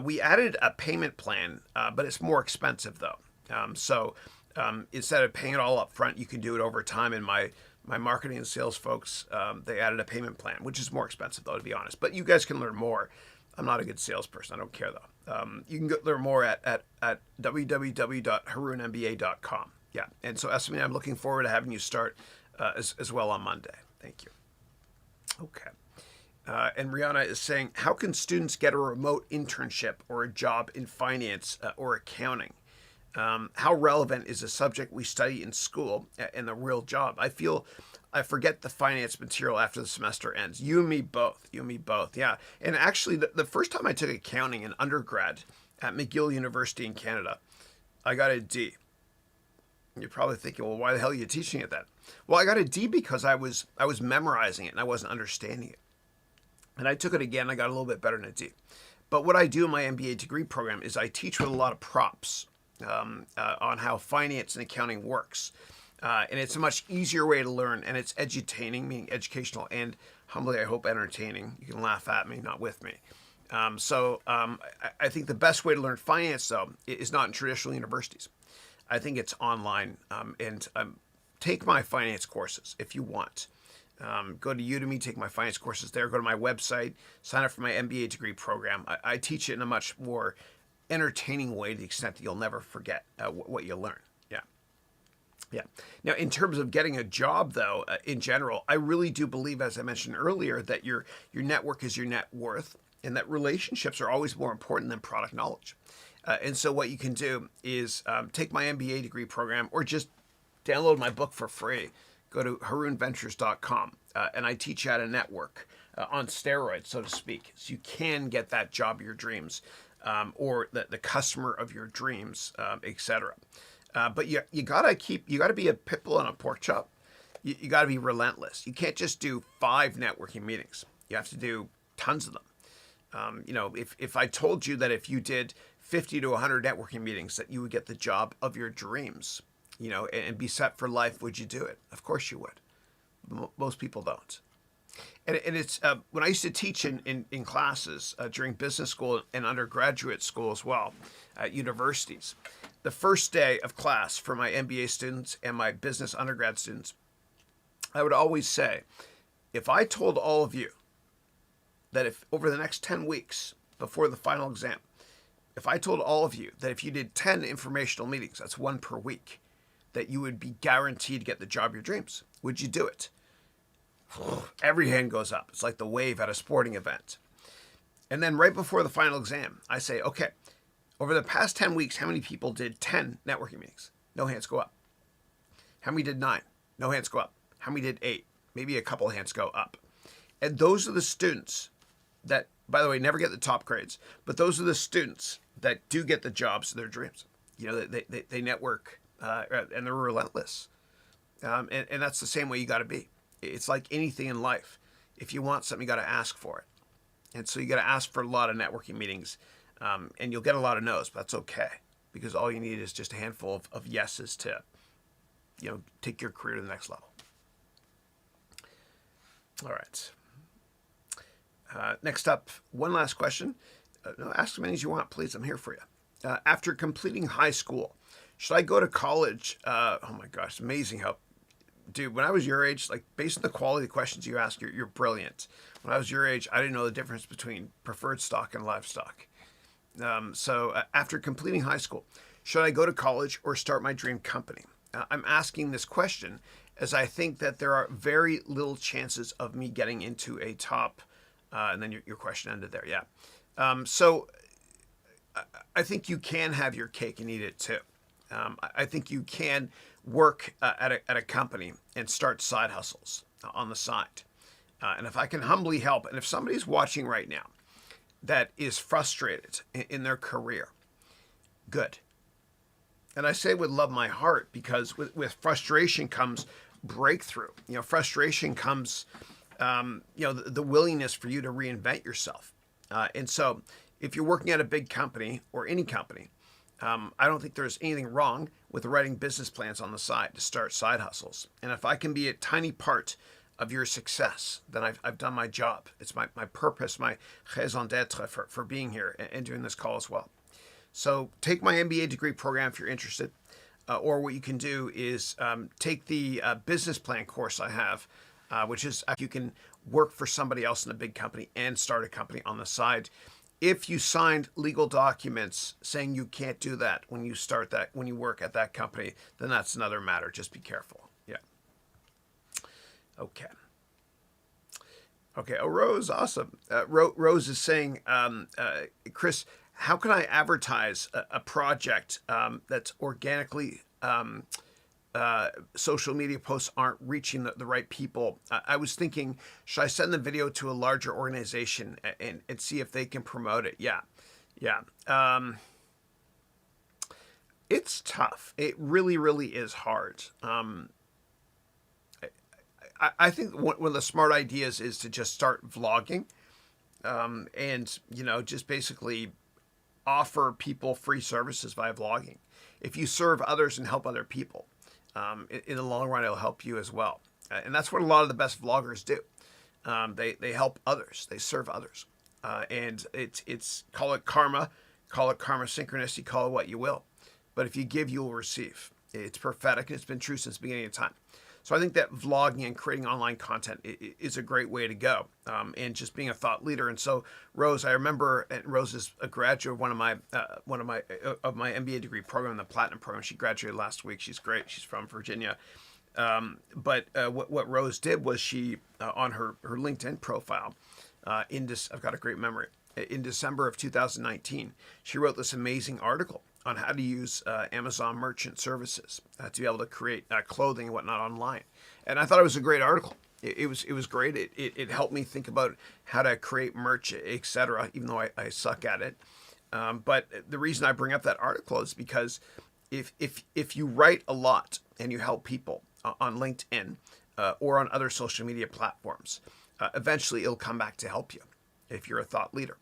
Speaker 1: We added a payment plan, but it's more expensive though. So instead of paying it all up front, you can do it over time. And my marketing and sales folks, they added a payment plan, which is more expensive though, to be honest. But you guys can learn more. I'm not a good salesperson. I don't care though. You can learn more at www.harounmba.com. Yeah. And so Esme, I'm looking forward to having you start as well on Monday. Thank you. Okay. And Rihanna is saying, how can students get a remote internship or a job in finance or accounting? How relevant is a subject we study in school and the real job? I feel I forget the finance material after the semester ends. You and me both. Yeah. And actually, the first time I took accounting in undergrad at McGill University in Canada, I got a D. You're probably thinking, well, why the hell are you teaching it then? Well, I got a D because I was memorizing it and I wasn't understanding it. And I took it again. I got a little bit better than a D. But what I do in my MBA degree program is I teach with a lot of props on how finance and accounting works. And it's a much easier way to learn, and it's edutaining, meaning educational, and humbly, I hope, entertaining. You can laugh at me, not with me. I think the best way to learn finance, though, is not in traditional universities. I think it's online. Take my finance courses if you want. Go to Udemy, take my finance courses there. Go to my website, sign up for my MBA degree program. I teach it in a much more entertaining way to the extent that you'll never forget what you learn. Yeah. Now, in terms of getting a job, though, in general, I really do believe, as I mentioned earlier, that your network is your net worth, and that relationships are always more important than product knowledge. And so what you can do is take my MBA degree program or just download my book for free. Go to harounventures.com, and I teach you how to network on steroids, so to speak, so you can get that job of your dreams or the customer of your dreams, etc. But you gotta be a pit bull and a pork chop. You gotta be relentless. You can't just do 5 networking meetings. You have to do tons of them. If I told you that if you did 50 to 100 networking meetings that you would get the job of your dreams, and be set for life, would you do it? Of course you would. Most people don't. And it's when I used to teach in classes during business school and undergraduate school as well at universities, the first day of class for my MBA students and my business undergrad students, I would always say, if I told all of you that if over the next 10 weeks before the final exam, if I told all of you that if you did 10 informational meetings, that's 1 per week, that you would be guaranteed to get the job of your dreams, would you do it? Every hand goes up. It's like the wave at a sporting event. And then right before the final exam, I say, okay, over the past 10 weeks, how many people did 10 networking meetings? No hands go up. How many did 9? No hands go up. How many did 8? Maybe a couple hands go up. And those are the students that, by the way, never get the top grades, but those are the students that do get the jobs of their dreams. They network and they're relentless. And that's the same way you got to be. It's like anything in life. If you want something, you got to ask for it. And so you got to ask for a lot of networking meetings. And you'll get a lot of no's, but that's okay. Because all you need is just a handful of yeses to, take your career to the next level. All right. Next up, one last question. Ask as many as you want, please. I'm here for you. After completing high school, should I go to college? Oh my gosh, amazing how, dude, when I was your age, like based on the quality of the questions you ask, you're brilliant. When I was your age, I didn't know the difference between preferred stock and livestock. So after completing high school, should I go to college or start my dream company? I'm asking this question as I think that there are very little chances of me getting into a top, and then your question ended there. Yeah. So I think you can have your cake and eat it too. I think you can work at a company and start side hustles on the side. And if I can humbly help, and if somebody's watching right now that is frustrated in their career, good. And I say with love my heart because with frustration comes breakthrough. Frustration comes the willingness for you to reinvent yourself. And so if you're working at a big company or any company, I don't think there's anything wrong with writing business plans on the side to start side hustles. And if I can be a tiny part of your success, then I've done my job. It's my purpose, my raison d'etre for being here and doing this call as well. So take my MBA degree program if you're interested. Or what you can do is take the business plan course I have, which is you can work for somebody else in a big company and start a company on the side. If you signed legal documents saying you can't do that when you work at that company, then that's another matter. Just be careful. Yeah. Okay. Oh, Rose, awesome. Rose is saying, Chris, how can I advertise a project that's organically social media posts aren't reaching the right people? I was thinking, should I send the video to a larger organization and see if they can promote it? Yeah. It's tough. It really, really is hard. I think one of the smart ideas is to just start vlogging, and just basically offer people free services via vlogging. If you serve others and help other people, in the long run, it'll help you as well. And that's what a lot of the best vloggers do. They help others. They serve others. And it's call it karma synchronicity, call it what you will. But if you give, you will receive. It's prophetic, and it's been true since the beginning of time. So I think that vlogging and creating online content is a great way to go, and just being a thought leader. And so Rose, I remember, and Rose is a graduate of my MBA degree program, the Platinum program. She graduated last week. She's great. She's from Virginia. But what Rose did was she on her LinkedIn profile, I've got a great memory. In December of 2019, she wrote this amazing article on how to use Amazon Merchant Services to be able to create clothing and whatnot online. And I thought it was a great article. It was great. It helped me think about how to create merch, etc., even though I suck at it. But the reason I bring up that article is because if you write a lot and you help people on LinkedIn or on other social media platforms, eventually it'll come back to help you if you're a thought leader.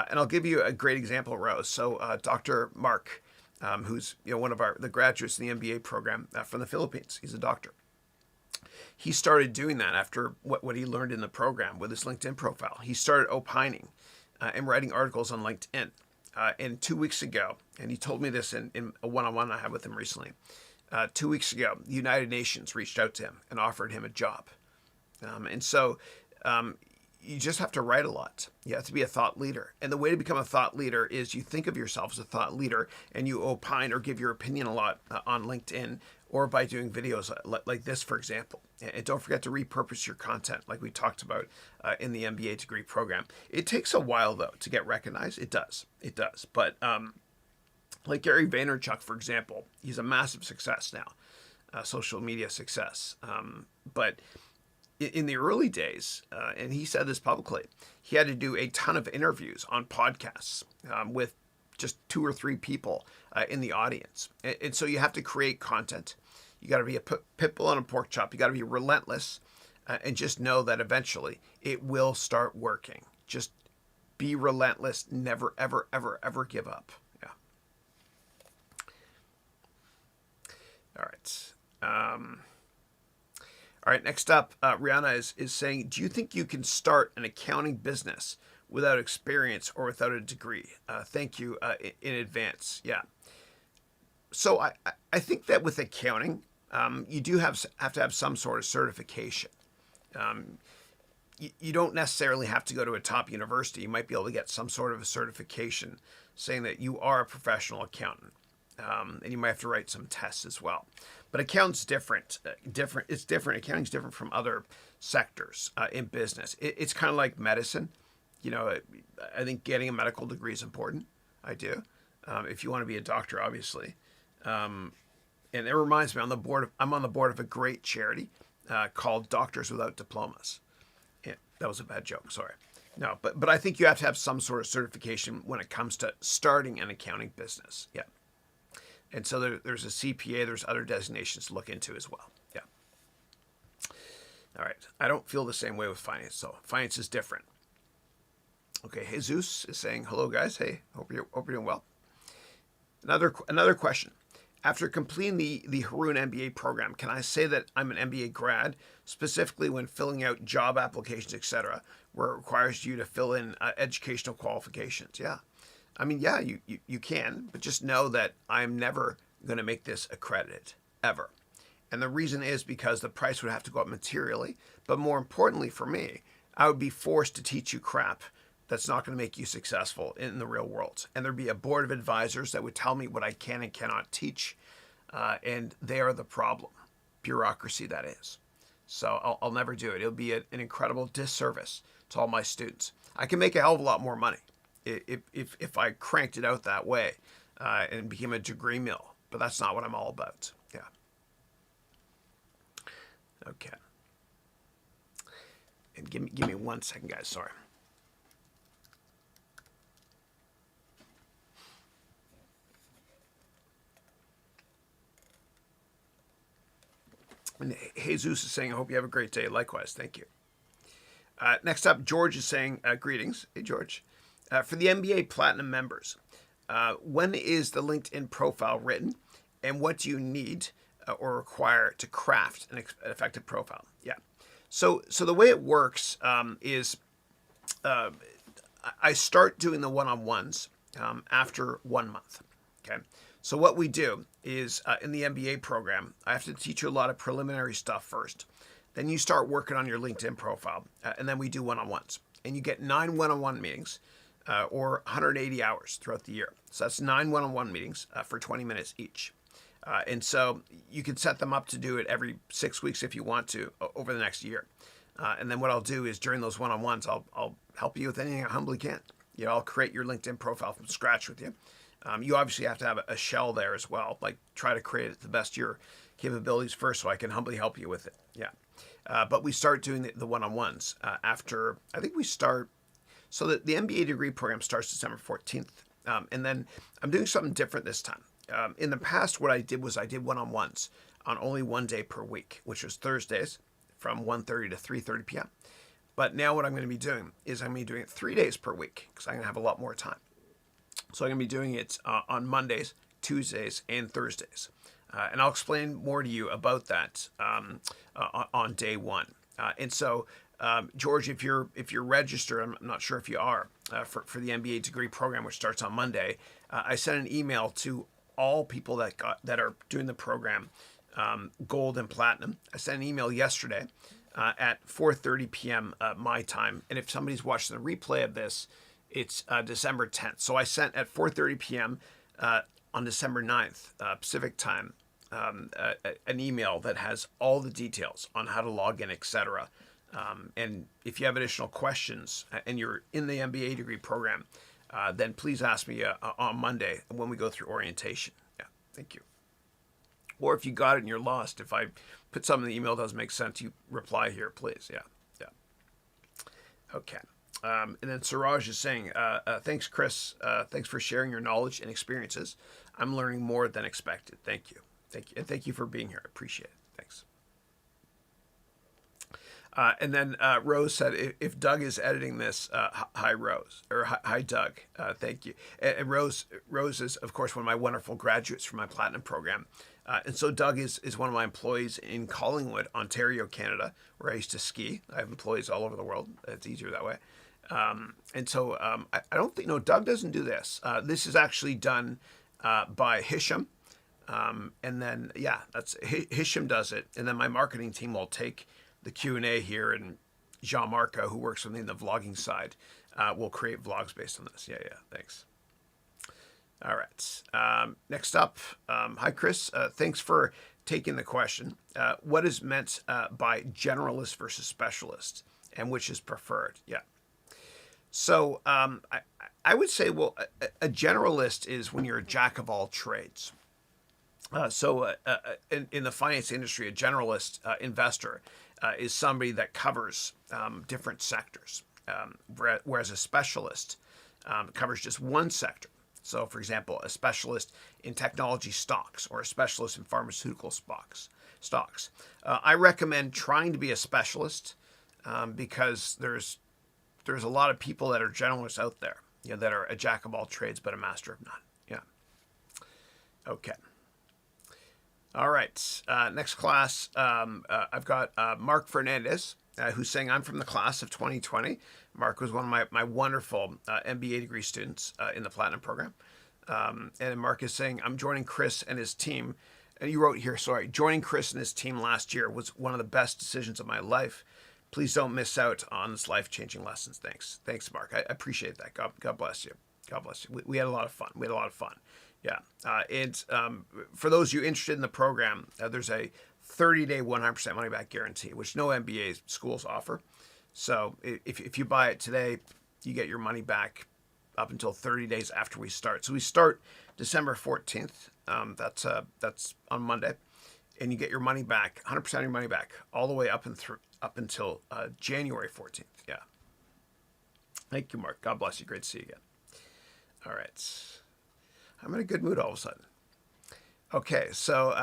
Speaker 1: And I'll give you a great example, Rose. So Dr. Mark, who's one of the graduates in the MBA program from the Philippines, he's a doctor. He started doing that after what he learned in the program with his LinkedIn profile. He started opining and writing articles on LinkedIn. And 2 weeks ago, and he told me this in a one-on-one I had with him recently, 2 weeks ago, the United Nations reached out to him and offered him a job. And so you just have to write a lot. You have to be a thought leader. And the way to become a thought leader is you think of yourself as a thought leader and you opine or give your opinion a lot on LinkedIn or by doing videos like this, for example. And don't forget to repurpose your content like we talked about in the MBA degree program. It takes a while, though, to get recognized. It does. But like Gary Vaynerchuk, for example, he's a massive success now, social media success. But in the early days, and he said this publicly, he had to do a ton of interviews on podcasts with just 2 or 3 people in the audience. And so you have to create content. You got to be a pit bull on a pork chop. You got to be relentless and just know that eventually it will start working. Just be relentless. Never, ever, ever, ever give up. Yeah. All right. All right, next up, Rihanna is saying, do you think you can start an accounting business without experience or without a degree? Thank you in advance. Yeah. So I think that with accounting, you do have to have some sort of certification. You don't necessarily have to go to a top university. You might be able to get some sort of a certification saying that you are a professional accountant. And you might have to write some tests as well. But account's different. It's different. Accounting's different from other sectors in business. It's kind of like medicine. I think getting a medical degree is important. I do. If you want to be a doctor, obviously. And it reminds me, I'm on the board of a great charity called Doctors Without Diplomas. Yeah, that was a bad joke. Sorry. No, but I think you have to have some sort of certification when it comes to starting an accounting business. Yeah. And so there's a CPA, there's other designations to look into as well. Yeah. All right. I don't feel the same way with finance. So finance is different. Okay. Jesus is saying, hello, guys. Hey, hope you're doing well. Another question. After completing the Haroun MBA program, can I say that I'm an MBA grad, specifically when filling out job applications, etc., where it requires you to fill in educational qualifications? Yeah. I mean, yeah, you can, but just know that I'm never going to make this accredited, ever. And the reason is because the price would have to go up materially, but more importantly for me, I would be forced to teach you crap that's not going to make you successful in the real world. And there'd be a board of advisors that would tell me what I can and cannot teach, and they are the problem. Bureaucracy, that is. So I'll never do it. It'll be an incredible disservice to all my students. I can make a hell of a lot more money if I cranked it out that way and became a degree mill, but that's not what I'm all about. Yeah. Okay. And give me 1 second, guys. Sorry. And Jesus is saying, I hope you have a great day. Likewise, thank you. Next up, George is saying, greetings. Hey, George. For the MBA Platinum members, when is the LinkedIn profile written, and what do you need or require to craft an effective profile? Yeah. So the way it works is I start doing the one-on-ones after 1 month. Okay. So what we do is in the MBA program, I have to teach you a lot of preliminary stuff first. Then you start working on your LinkedIn profile, and then we do one-on-ones. And you get 9 one-on-one meetings or 180 hours throughout the year. So that's 9 one-on-one meetings for 20 minutes each. And so you can set them up to do it every 6 weeks if you want to over the next year. And then what I'll do is during those one-on-ones, I'll help you with anything I humbly can. You know, I'll create your LinkedIn profile from scratch with you. You obviously have to have a shell there as well. Like try to create it to the best of your capabilities first so I can humbly help you with it. Yeah. But we start doing the one-on-ones after, I think we start, so the MBA degree program starts December 14th. And then I'm doing something different this time. In the past, what I did was I did one-on-ones on only 1 day per week, which was Thursdays from 1:30 to 3:30 p.m. But now what I'm going to be doing is I'm going to be doing it 3 days per week because I'm going to have a lot more time. So I'm going to be doing it on Mondays, Tuesdays, and Thursdays. And I'll explain more to you about that on day one. And so, George, if you're registered, I'm not sure if you are, for the MBA degree program, which starts on Monday, I sent an email to all people that are doing the program, gold and platinum. I sent an email yesterday at 4:30 p.m. My time. And if somebody's watching the replay of this, it's December 10th. So I sent at 4:30 p.m. On December 9th, Pacific time, an email that has all the details on how to log in, etc. And if you have additional questions and you're in the MBA degree program, then please ask me on Monday when we go through orientation. Yeah, thank you. Or if you got it and you're lost, if I put something in the email that doesn't make sense, you reply here, please. Yeah. Okay. And then Siraj is saying, thanks, Chris. Thanks for sharing your knowledge and experiences. I'm learning more than expected. Thank you. And thank you for being here. I appreciate it. Thanks. And then Rose said, if Doug is editing this, hi, Rose. Or hi, Doug. Thank you. And Rose is, of course, one of my wonderful graduates from my Platinum program. And so Doug is one of my employees in Collingwood, Ontario, Canada, where I used to ski. I have employees all over the world. It's easier that way. And so I don't think, no, Doug doesn't do this. This is actually done by Hisham. And then, yeah, Hisham does it. And then my marketing team will take the Q&A here, and Jean-Marco, who works with me in the vlogging side, will create vlogs based on this. Yeah, thanks. All right. Next up, hi, Chris. Thanks for taking the question. What is meant by generalist versus specialist, and which is preferred? Yeah. So I would say, well, a generalist is when you're a jack of all trades. So in the finance industry, a generalist investor is somebody that covers different sectors, whereas a specialist covers just one sector. So, for example, a specialist in technology stocks or a specialist in pharmaceutical stocks. stocks. I recommend trying to be a specialist because there's a lot of people that are generalists out there, that are a jack of all trades but a master of none. Yeah. Okay. All right. Next class, I've got Mark Fernandez, who's saying, I'm from the class of 2020. Mark was one of my wonderful MBA degree students in the Platinum program. And Mark is saying, I'm joining Chris and his team. And you wrote here, sorry, joining Chris and his team last year was one of the best decisions of my life. Please don't miss out on this life-changing lessons. Thanks. Thanks, Mark. I appreciate that. God bless you. God bless you. We had a lot of fun. Yeah. And for those of you interested in the program, there's a 30-day 100% money-back guarantee, which no MBA schools offer. So if you buy it today, you get your money back up until 30 days after we start. So we start December 14th. That's on Monday. And you get your money back, 100% of your money back, all the way up until January 14th. Yeah. Thank you, Mark. God bless you. Great to see you again. All right. I'm in a good mood all of a sudden. Okay, so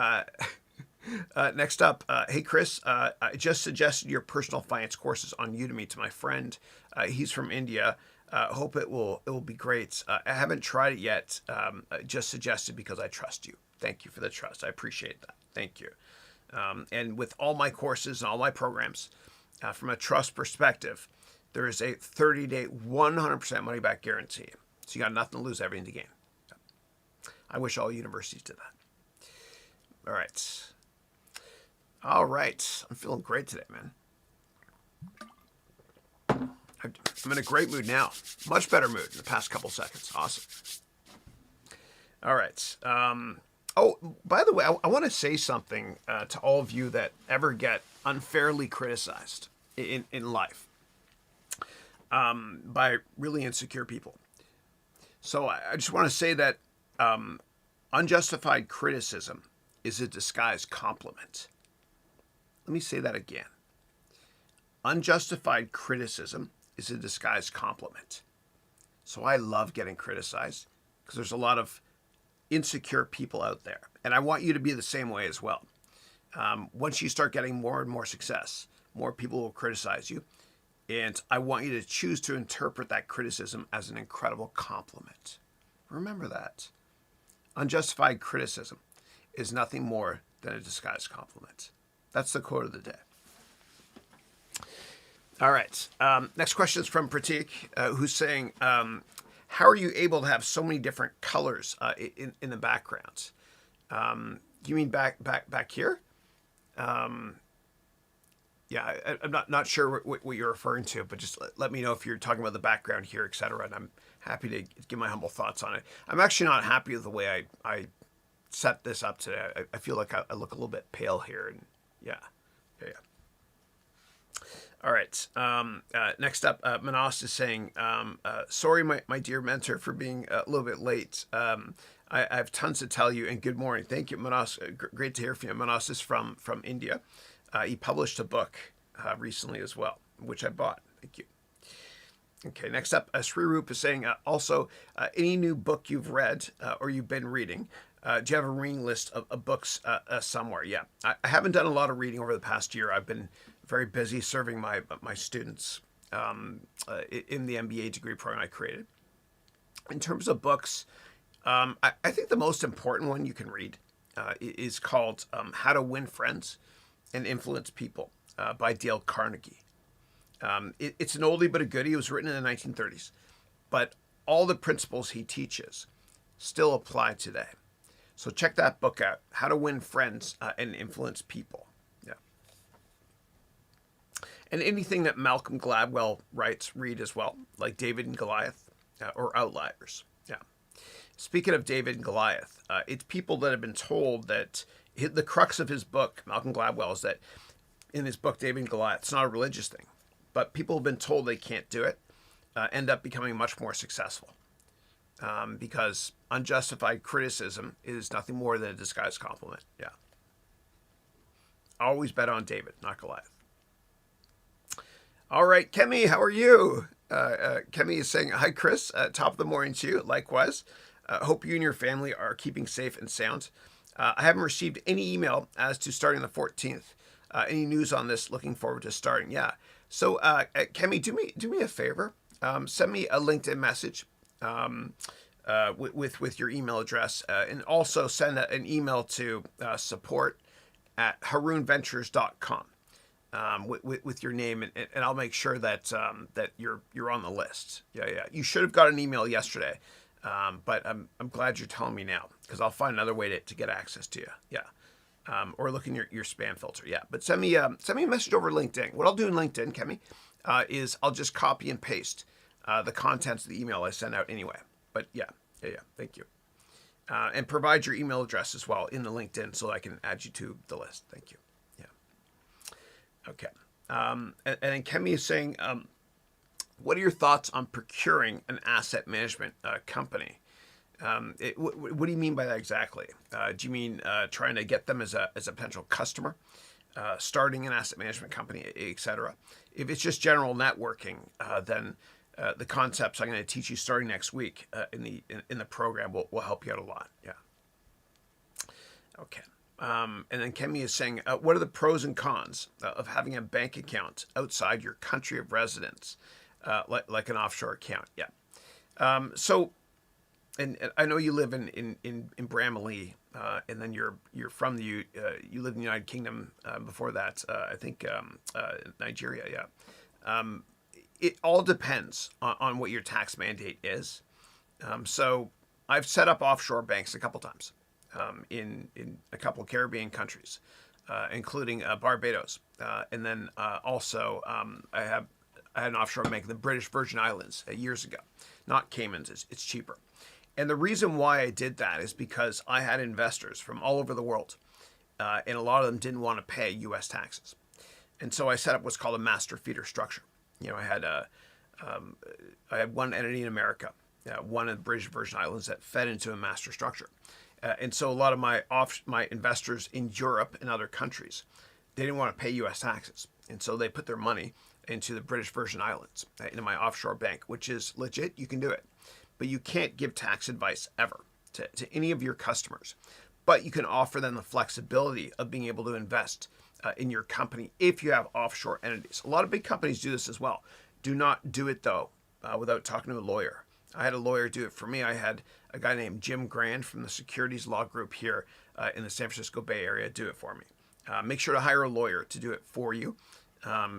Speaker 1: next up, hey Chris, I just suggested your personal finance courses on Udemy to my friend. He's from India. Hope it will be great. I haven't tried it yet. Just suggested because I trust you. Thank you for the trust. I appreciate that. Thank you. And with all my courses and all my programs, from a trust perspective, there is a 30-day 100% money back guarantee. So you got nothing to lose, everything to gain. I wish all universities did that. All right. I'm feeling great today, man. I'm in a great mood now. Much better mood in the past couple seconds. Awesome. All right. Oh, by the way, I want to say something to all of you that ever get unfairly criticized in life by really insecure people. So I just want to say that unjustified criticism is a disguised compliment. Let me say that again. Unjustified criticism is a disguised compliment. So I love getting criticized because there's a lot of insecure people out there. And I want you to be the same way as well. Once you start getting more and more success, more people will criticize you. And I want you to choose to interpret that criticism as an incredible compliment. Remember that. Unjustified criticism is nothing more than a disguised compliment. That's the quote of the day. All right. Next question is from Pratik, who's saying, how are you able to have so many different colors in the backgrounds? You mean back here? Yeah, I'm not sure what you're referring to, but just let me know if you're talking about the background here, etc. And I'm happy to give my humble thoughts on it. I'm actually not happy with the way I set this up today. I feel like I look a little bit pale here, and yeah. All right. Next up, Manas is saying, sorry, my dear mentor, for being a little bit late. I have tons to tell you, and good morning. Thank you, Manas. Great to hear from you. Manas is from India. He published a book recently as well, which I bought. Thank you. Okay, next up, Sri Roop is saying, also, any new book you've read or you've been reading, do you have a reading list of books somewhere? Yeah, I haven't done a lot of reading over the past year. I've been very busy serving my students in the MBA degree program I created. In terms of books, I think the most important one you can read is called How to Win Friends and Influence People by Dale Carnegie. It's an oldie but a goodie. It was written in the 1930s, but all the principles he teaches still apply today. So check that book out, How to Win Friends and Influence People. Yeah. And anything that Malcolm Gladwell writes, read as well, like David and Goliath or Outliers. Yeah. Speaking of David and Goliath, it's people that have been told that the crux of his book, Malcolm Gladwell, is that in his book, David and Goliath, it's not a religious thing, but people have been told they can't do it, end up becoming much more successful. Because unjustified criticism is nothing more than a disguised compliment. Yeah. Always bet on David, not Goliath. All right, Kemi, how are you? Kemi is saying, hi, Chris. Top of the morning to you. Likewise. Hope you and your family are keeping safe and sound. I haven't received any email as to starting the 14th. Any news on this? Looking forward to starting. Yeah. So, Kemi, do me a favor. Send me a LinkedIn message with your email address, and also send an email to support@harounventures.com with your name, and I'll make sure that that you're on the list. Yeah. You should have got an email yesterday, but I'm glad you're telling me now, because I'll find another way to get access to you. Yeah. Or look in your spam filter. Yeah. But send me a message over LinkedIn. What I'll do in LinkedIn, Kemi, is I'll just copy and paste the contents of the email I send out anyway. But yeah. Thank you. And provide your email address as well in the LinkedIn so I can add you to the list. Thank you. Yeah. Okay. And then Kemi is saying, what are your thoughts on procuring an asset management company? What do you mean by that exactly? Do you mean trying to get them as a potential customer, starting an asset management company, etc.? If it's just general networking, then the concepts I'm going to teach you starting next week in the program will help you out a lot. Yeah. Okay. And then Kemi is saying, what are the pros and cons of having a bank account outside your country of residence, like an offshore account? Yeah. So. And I know you live in Bramalea, and then you're from you live in the United Kingdom before that. I think Nigeria. Yeah. It all depends on what your tax mandate is. So I've set up offshore banks a couple times in a couple Caribbean countries, including Barbados, and then also I had an offshore bank in the British Virgin Islands years ago. Not Caymans. It's cheaper. And the reason why I did that is because I had investors from all over the world, and a lot of them didn't want to pay U.S. taxes. And so I set up what's called a master feeder structure. I had one entity in America, one in the British Virgin Islands that fed into a master structure. And so a lot of my investors in Europe and other countries, they didn't want to pay U.S. taxes. And so they put their money into the British Virgin Islands, into my offshore bank, which is legit. You can do it. But you can't give tax advice ever to any of your customers. But you can offer them the flexibility of being able to invest in your company if you have offshore entities. A lot of big companies do this as well. Do not do it, though, without talking to a lawyer. I had a lawyer do it for me. I had a guy named Jim Grand from the securities law group here in the San Francisco Bay Area do it for me. Make sure to hire a lawyer to do it for you,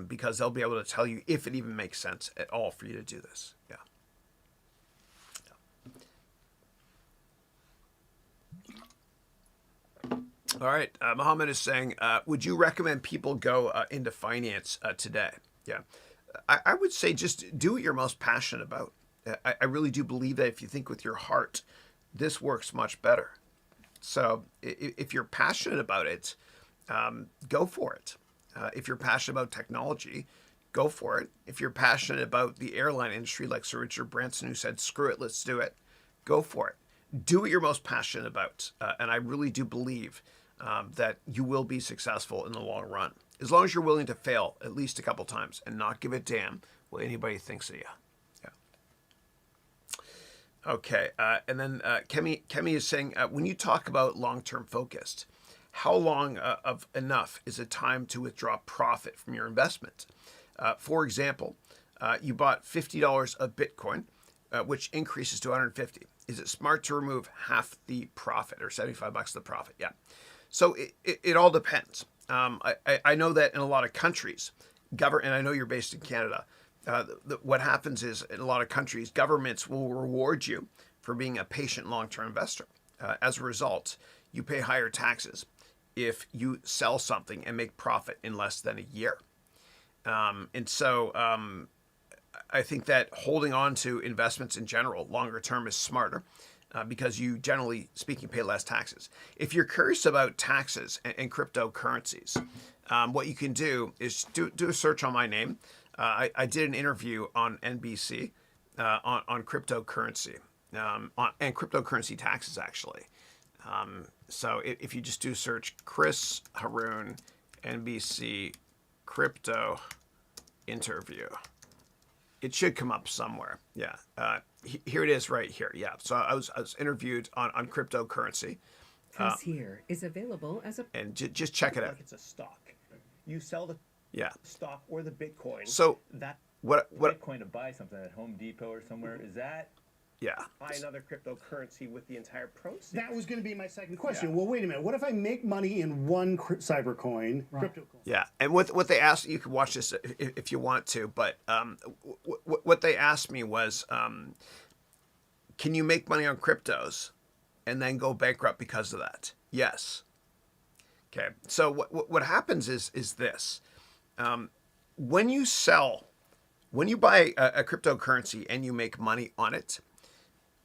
Speaker 1: because they'll be able to tell you if it even makes sense at all for you to do this. Yeah. All right. Mohammed is saying, would you recommend people go into finance today? Yeah. I would say just do what you're most passionate about. I really do believe that if you think with your heart, this works much better. So if you're passionate about it, go for it. If you're passionate about technology, go for it. If you're passionate about the airline industry, like Sir Richard Branson, who said, screw it, let's do it, go for it. Do what you're most passionate about. And I really do believe that you will be successful in the long run, as long as you're willing to fail at least a couple times and not give a damn what anybody thinks of you. Yeah. Okay. And then Kemi is saying, when you talk about long-term focused, how long of enough is a time to withdraw profit from your investment? For example, you bought $50 of Bitcoin, which increases to 150. Is it smart to remove half the profit, or $75 of the profit? Yeah. So it all depends. I know that in a lot of countries, and I know you're based in Canada, what happens is in a lot of countries, governments will reward you for being a patient long-term investor. As a result, you pay higher taxes if you sell something and make profit in less than a year. And so I think that holding on to investments in general, longer term, is smarter. Because you, generally speaking, pay less taxes. If you're curious about taxes and cryptocurrencies, what you can do is do a search on my name. I did an interview on NBC on cryptocurrency and cryptocurrency taxes, actually. So if you just do search Chris Haroun NBC crypto interview, it should come up somewhere. Yeah. Here it is right here. Yeah. So I was interviewed on cryptocurrency.
Speaker 3: This here is available as a...
Speaker 1: And just check it out.
Speaker 4: Like it's a stock. You sell the
Speaker 1: Yeah.
Speaker 4: stock or the Bitcoin.
Speaker 1: So
Speaker 4: that
Speaker 1: what?
Speaker 5: Bitcoin to buy something at Home Depot or somewhere, is that?
Speaker 1: Yeah.
Speaker 4: buy another cryptocurrency with the entire proceeds.
Speaker 6: That was going to be my second question.
Speaker 4: Yeah.
Speaker 6: Well, wait a minute. What if I make money in one cyber coin, crypto coin?
Speaker 1: Yeah, and what they asked, you can watch this if you want to, but what they asked me was, can you make money on cryptos and then go bankrupt because of that? Yes. Okay, so what happens is this. When you buy a cryptocurrency and you make money on it,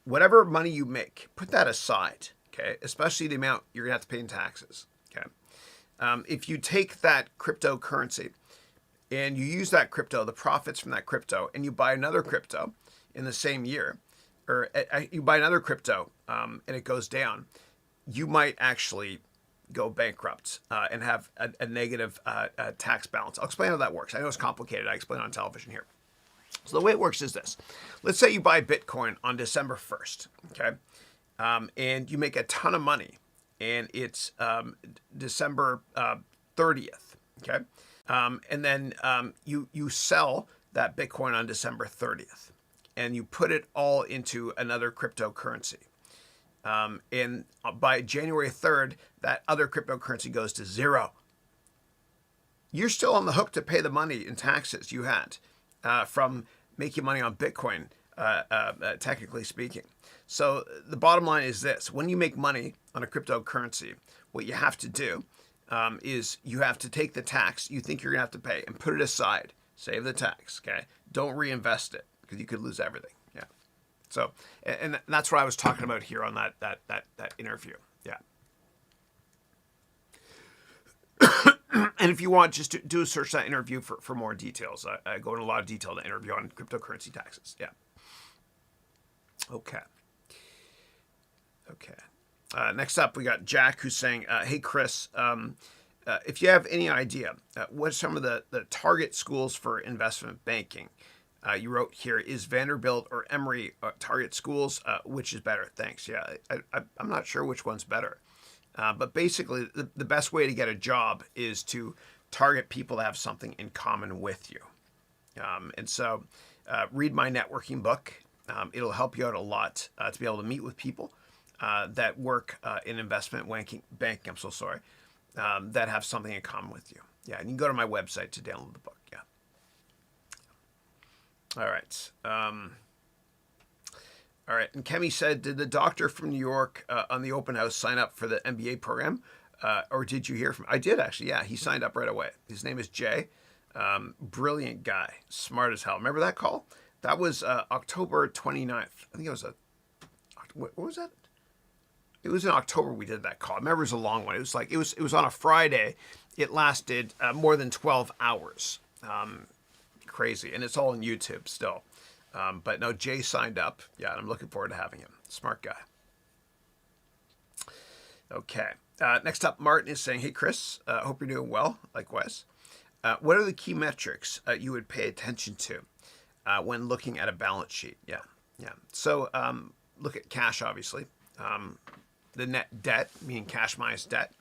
Speaker 1: whatever money you make, put that aside, okay? Especially the amount you're gonna have to pay in taxes, okay? If you take that cryptocurrency and you use that crypto, the profits from that crypto, and you buy another crypto in the same year, or you buy another crypto and it goes down, you might actually go bankrupt and have a negative tax balance. I'll explain how that works. I know it's complicated. I explain it on television here. So the way it works is this. Let's say you buy Bitcoin on December 1st, okay? And you make a ton of money, and it's December 30th, okay? And then you sell that Bitcoin on December 30th, and you put it all into another cryptocurrency. And by January 3rd, that other cryptocurrency goes to zero. You're still on the hook to pay the money in taxes you had from making money on Bitcoin, technically speaking. So the bottom line is this. When you make money on a cryptocurrency, what you have to do is you have to take the tax you think you're going to have to pay and put it aside. Save the tax, okay? Don't reinvest it because you could lose everything. Yeah. So, and that's what I was talking about here on that interview. Yeah. And if you want, just to do a search that interview for more details. I go into a lot of detail in the interview on cryptocurrency taxes. Yeah. Okay. Next up, we got Jack, who's saying, hey, Chris, if you have any idea, what are some of the target schools for investment banking? You wrote here, is Vanderbilt or Emory target schools? Which is better? Thanks. Yeah, I'm not sure which one's better. But basically, the best way to get a job is to target people that have something in common with you. And so read my networking book. It'll help you out a lot to be able to meet with people that work in investment banking, I'm so sorry, that have something in common with you. Yeah, and you can go to my website to download the book. Yeah. All right. All right. And Kemi said, did the doctor from New York on the open house sign up for the MBA program? Or did you hear from him? I did, actually. Yeah, he signed up right away. His name is Jay. Brilliant guy. Smart as hell. Remember that call? That was October 29th. I think it was what was that? It was in October we did that call. I remember it was a long one. It was like, it was on a Friday. It lasted more than 12 hours. Crazy. And it's all on YouTube still. But no, Jay signed up. Yeah, and I'm looking forward to having him. Smart guy. Okay. Next up, Martin is saying, hey, Chris, hope you're doing well. Likewise. What are the key metrics you would pay attention to when looking at a balance sheet? Yeah. So look at cash, obviously. The net debt, meaning cash minus debt.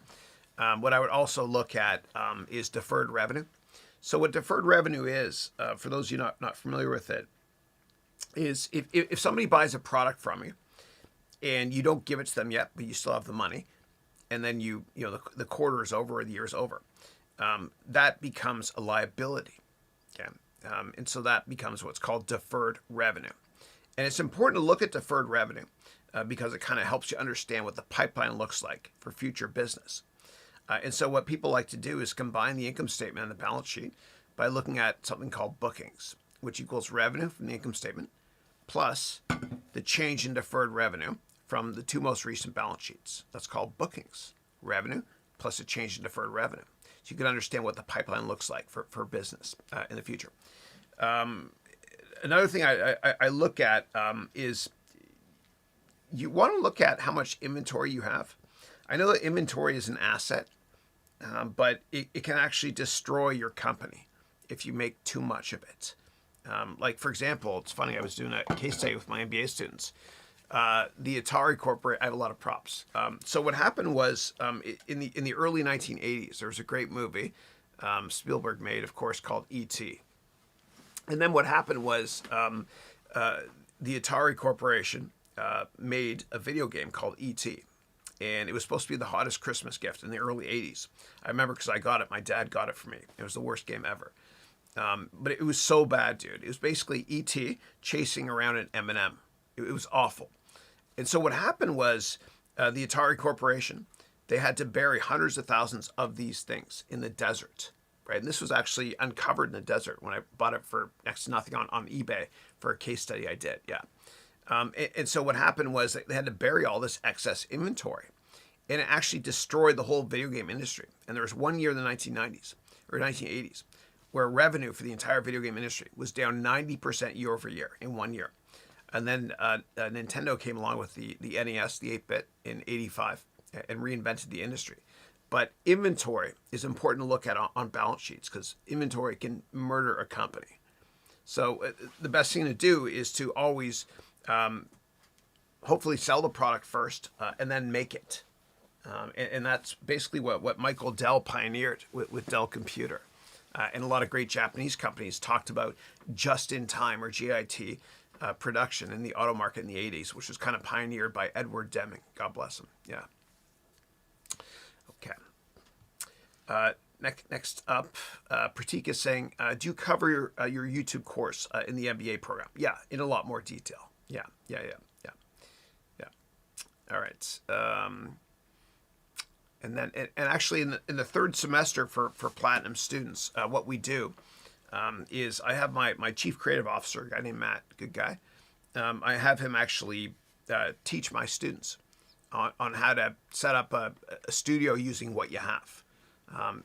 Speaker 1: What I would also look at is deferred revenue. So what deferred revenue is, for those of you not familiar with it, is if somebody buys a product from you and you don't give it to them yet, but you still have the money, and then the quarter is over or the year is over, that becomes a liability. Okay, and so that becomes what's called deferred revenue. And it's important to look at deferred revenue because it kind of helps you understand what the pipeline looks like for future business. And so what people like to do is combine the income statement and the balance sheet by looking at something called bookings, which equals revenue from the income statement plus the change in deferred revenue from the two most recent balance sheets. That's called bookings. Revenue plus a change in deferred revenue. So you can understand what the pipeline looks like for business in the future. Another thing I look at is you want to look at how much inventory you have. I know that inventory is an asset, but it can actually destroy your company if you make too much of it. Like, for example, it's funny, I was doing a case study with my MBA students. the Atari Corporation. I have a lot of props. So what happened was in the early 1980s, there was a great movie Spielberg made, of course, called E.T. And then what happened was the Atari Corporation made a video game called E.T. And it was supposed to be the hottest Christmas gift in the early 80s. I remember because I got it. My dad got it for me. It was the worst game ever. But it was so bad, dude. It was basically E.T. chasing around an M&M. It was awful. And so what happened was the Atari Corporation, they had to bury hundreds of thousands of these things in the desert, right? And this was actually uncovered in the desert when I bought it for next to nothing on eBay for a case study I did, yeah. And so what happened was they had to bury all this excess inventory. And it actually destroyed the whole video game industry. And there was one year in the 1990s or 1980s where revenue for the entire video game industry was down 90% year over year in 1 year. And then Nintendo came along with the NES, the 8-bit, in 85 and reinvented the industry. But inventory is important to look at on balance sheets because inventory can murder a company. So the best thing to do is to always hopefully sell the product first and then make it. And that's basically what Michael Dell pioneered with Dell Computer. And a lot of great Japanese companies talked about just-in-time or JIT production in the auto market in the 80s, which was kind of pioneered by Edward Deming. God bless him. Yeah. Okay. Next up, Pratik is saying, do you cover your YouTube course in the MBA program? Yeah, in a lot more detail. Yeah. All right. And then, and actually, in the third semester for Platinum students, what we do is I have my chief creative officer, a guy named Matt, good guy. I have him actually teach my students on how to set up a studio using what you have.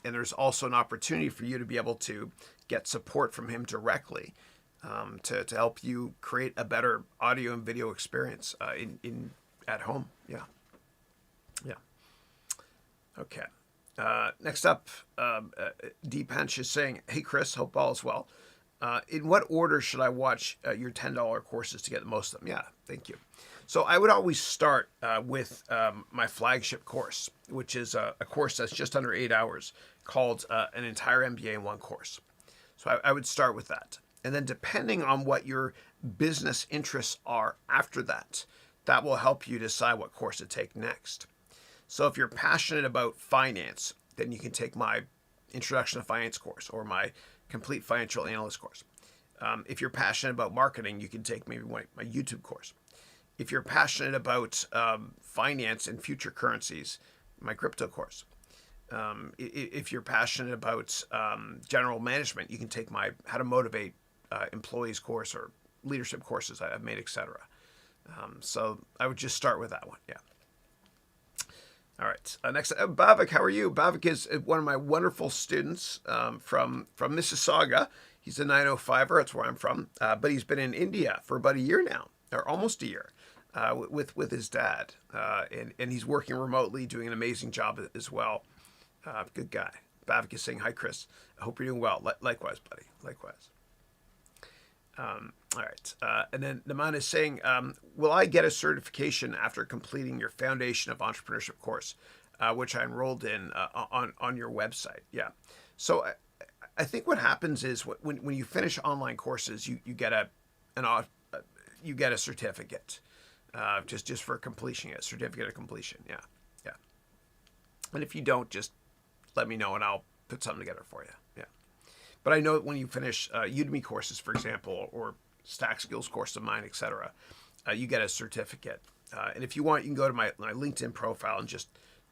Speaker 1: And there's also an opportunity for you to be able to get support from him directly to help you create a better audio and video experience at home. Yeah. Okay. Next up, Deepansh is saying, hey, Chris, hope all is well. In what order should I watch your $10 courses to get the most of them? Yeah, thank you. So I would always start with my flagship course, which is a course that's just under 8 hours called an entire MBA in one course. So I would start with that. And then depending on what your business interests are after that, that will help you decide what course to take next. So if you're passionate about finance, then you can take my Introduction to Finance course or my Complete Financial Analyst course. If you're passionate about marketing, you can take maybe my YouTube course. If you're passionate about finance and future currencies, my crypto course. If you're passionate about general management, you can take my How to Motivate Employees course or leadership courses I've made, etc. So I would just start with that one. Yeah. All right. Next, Bhavik, how are you? Bhavik is one of my wonderful students from Mississauga. He's a 905er. That's where I'm from. But he's been in India for about a year now, or almost a year, with his dad. And he's working remotely, doing an amazing job as well. Good guy. Bhavik is saying, hi, Chris. I hope you're doing well. Likewise, buddy. Likewise. All right. And then Naman is saying, will I get a certification after completing your Foundation of Entrepreneurship course, which I enrolled in on your website? Yeah. So I think what happens is when you finish online courses, you get a certificate, just for completing it, certificate of completion. Yeah. And if you don't, just let me know and I'll put something together for you. Yeah. But I know that when you finish Udemy courses, for example, or Stack Skills course of mine, etc., you get a certificate. And if you want, you can go to my LinkedIn profile and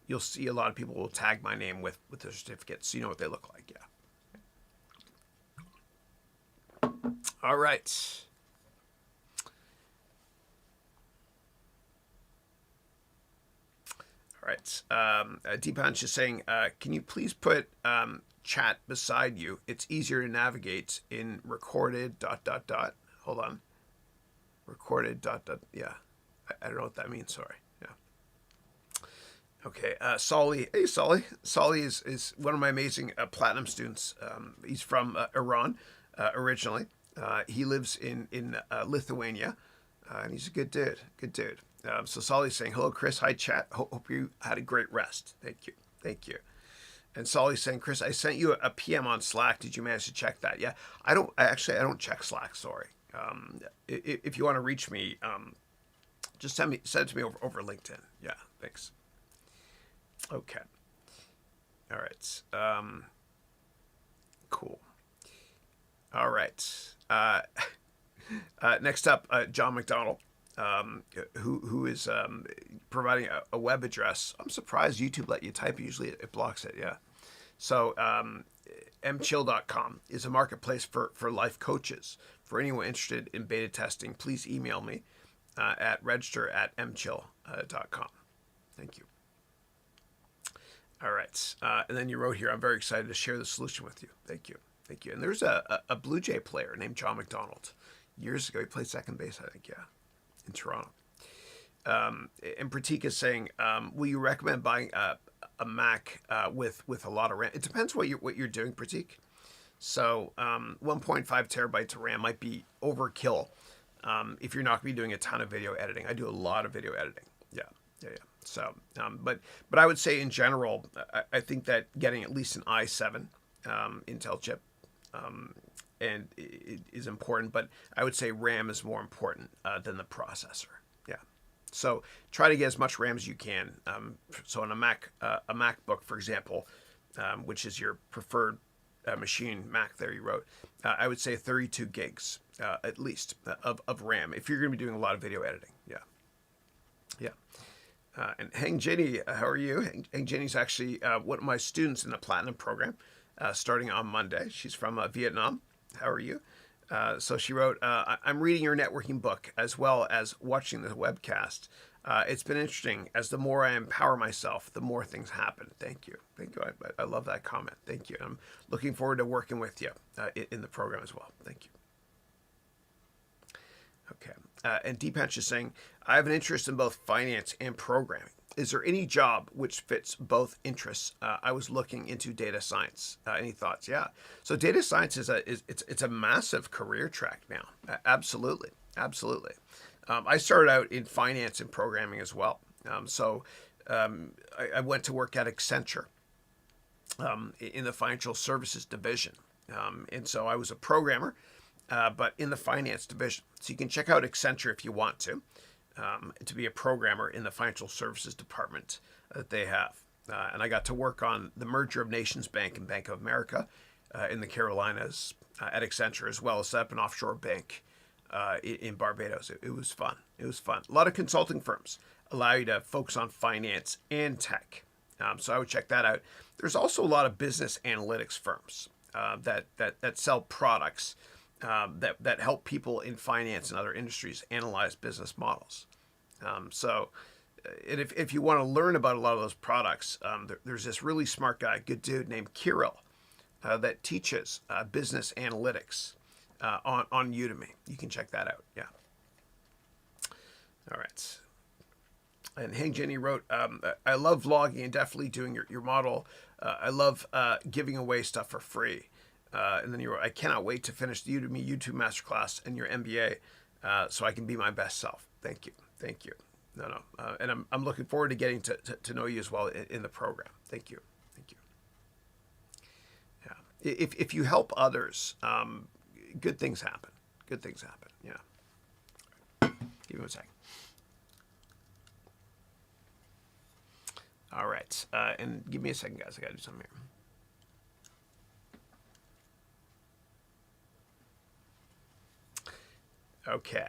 Speaker 1: you'll see a lot of people will tag my name with the certificates, so you know what they look like. Yeah. All right. All right. Deepansh is saying, can you please put chat beside you? It's easier to navigate in recorded ... Hold on. Recorded ... Yeah. I don't know what that means. Sorry. Yeah. Okay. Solly. Hey, Solly. Solly is one of my amazing Platinum students. He's from Iran originally. He lives in Lithuania. And he's a good dude. Good dude. So Solly's saying, hello, Chris. Hi, chat. Hope you had a great rest. Thank you. Thank you. And Solly's saying, Chris, I sent you a PM on Slack. Did you manage to check that? Yeah. I don't check Slack. Sorry. If you want to reach me, just send it to me over LinkedIn. Yeah. Thanks. Okay. All right. Cool. All right. Next up, John McDonald, who is providing a web address. I'm surprised YouTube let you type. Usually it blocks it. Yeah. So mchill.com is a marketplace for life coaches. For anyone interested in beta testing, please email me at register@mchill.com. Thank you. All right. And then you wrote here, I'm very excited to share the solution with you. Thank you. Thank you. And there's a Blue Jay player named John McDonald. Years ago, he played second base, I think, yeah, in Toronto. And Pratik is saying, will you recommend buying a Mac with a lot of RAM? It depends what you're doing, Pratik. So 1.5 terabytes of RAM might be overkill if you're not going to be doing a ton of video editing. I do a lot of video editing. Yeah. So, but I would say in general, I think that getting at least an i7 Intel chip and it is important, but I would say RAM is more important than the processor. Yeah. So try to get as much RAM as you can. So on a MacBook, for example, which is your preferred machine, Mac there you wrote, I would say 32 gigs at least of RAM if you're going to be doing a lot of video editing. Yeah. And Heng Jenny, how are you? Heng Jenny's actually one of my students in the Platinum program, starting on Monday. She's from Vietnam. How are you? So she wrote, I'm reading your networking book as well as watching the webcast. It's been interesting. As the more I empower myself, the more things happen. Thank you. Thank you. I love that comment. Thank you. I'm looking forward to working with you in the program as well. Thank you. Okay. And Deepansh is saying, I have an interest in both finance and programming. Is there any job which fits both interests? I was looking into data science. Any thoughts? Yeah. So data science it's a massive career track now. Absolutely. I started out in finance and programming as well. I went to work at Accenture in the financial services division. And so I was a programmer, but in the finance division. So you can check out Accenture if you want to be a programmer in the financial services department that they have. And I got to work on the merger of Nations Bank and Bank of America in the Carolinas at Accenture, as well as set up an offshore bank in Barbados. It was fun. A lot of consulting firms allow you to focus on finance and tech. So I would check that out. There's also a lot of business analytics firms that sell products that help people in finance and other industries analyze business models. And if you want to learn about a lot of those products, there's this really smart guy, good dude named Kirill, that teaches business analytics on Udemy. You can check that out. Yeah. All right. And Heng Jenny wrote, I love vlogging and definitely doing your model. I love giving away stuff for free. And then you wrote, I cannot wait to finish the Udemy YouTube Masterclass and your MBA so I can be my best self. Thank you. No. And I'm looking forward to getting to know you as well in the program. Thank you. Yeah. If you help others, good things happen. Yeah. Give me 1 second. All right. And give me a second, guys. I got to do something here. Okay.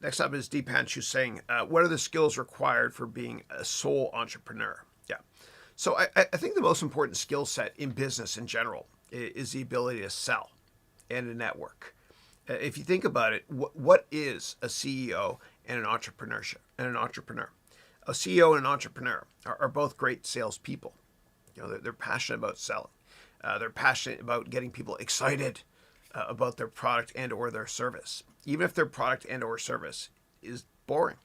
Speaker 1: Next up is Deepansh, who's saying, what are the skills required for being a sole entrepreneur? Yeah. So I think the most important skill set in business in general is the ability to sell and to network. If you think about it, what is a CEO and an entrepreneur? A CEO and an entrepreneur are both great salespeople. They're passionate about selling. They're passionate about getting people excited about their product and or their service, even if their product and or service is boring.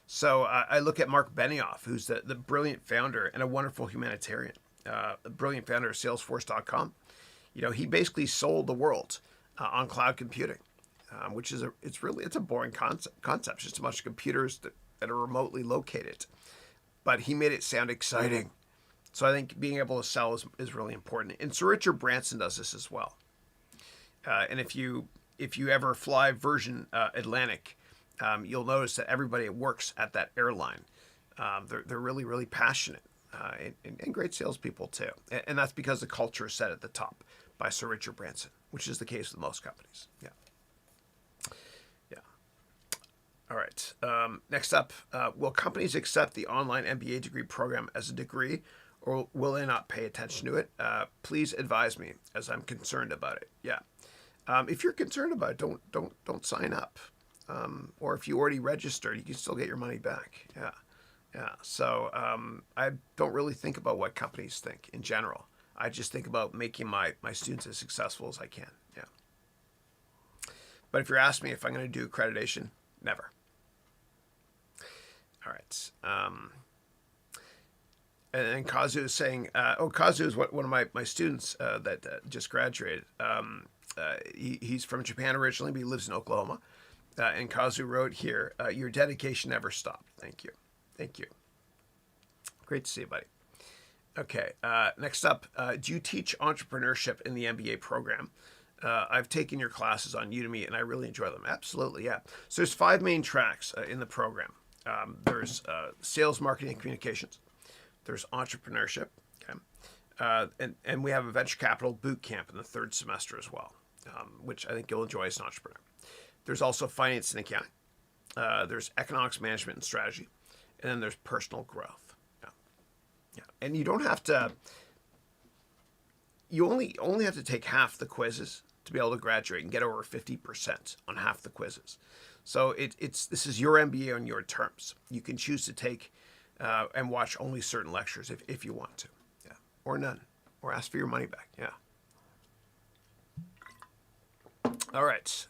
Speaker 1: So I look at Mark Benioff, who's the brilliant founder and a wonderful humanitarian, the brilliant founder of Salesforce.com. He basically sold the world on cloud computing. which is it's a boring concept. It's just a bunch of computers that are remotely located. But he made it sound exciting. So I think being able to sell is really important. And Sir Richard Branson does this as well. And if you ever fly Virgin Atlantic, you'll notice that everybody that works at that airline, they're really, really passionate and great salespeople too. And that's because the culture is set at the top by Sir Richard Branson, which is the case with most companies. Yeah. All right. Next up, will companies accept the online MBA degree program as a degree, or will they not pay attention to it? Please advise me, as I'm concerned about it. Yeah. If you're concerned about it, don't sign up. Or if you already registered, you can still get your money back. Yeah. So I don't really think about what companies think in general. I just think about making my students as successful as I can. Yeah. But if you're asking me if I'm going to do accreditation, never. All right. And Kazu is saying, Kazu is one of my students that just graduated. He's from Japan originally, but he lives in Oklahoma. And Kazu wrote here, your dedication never stopped. Thank you. Thank you. Great to see you, buddy. Okay. Next up, do you teach entrepreneurship in the MBA program? I've taken your classes on Udemy and I really enjoy them. Absolutely, yeah. So there's 5 main tracks in the program. There's sales, marketing, and communications. There's entrepreneurship, okay? And we have a venture capital boot camp in the 3rd semester as well, which I think you'll enjoy as an entrepreneur. There's also finance and accounting. There's economics management and strategy. And then there's personal growth. Yeah. And you don't have to, you only have to take half the quizzes to be able to graduate and get over 50% on half the quizzes. So this is your MBA on your terms. You can choose to take and watch only certain lectures if you want to. Yeah. Or none. Or ask for your money back. Yeah. All right.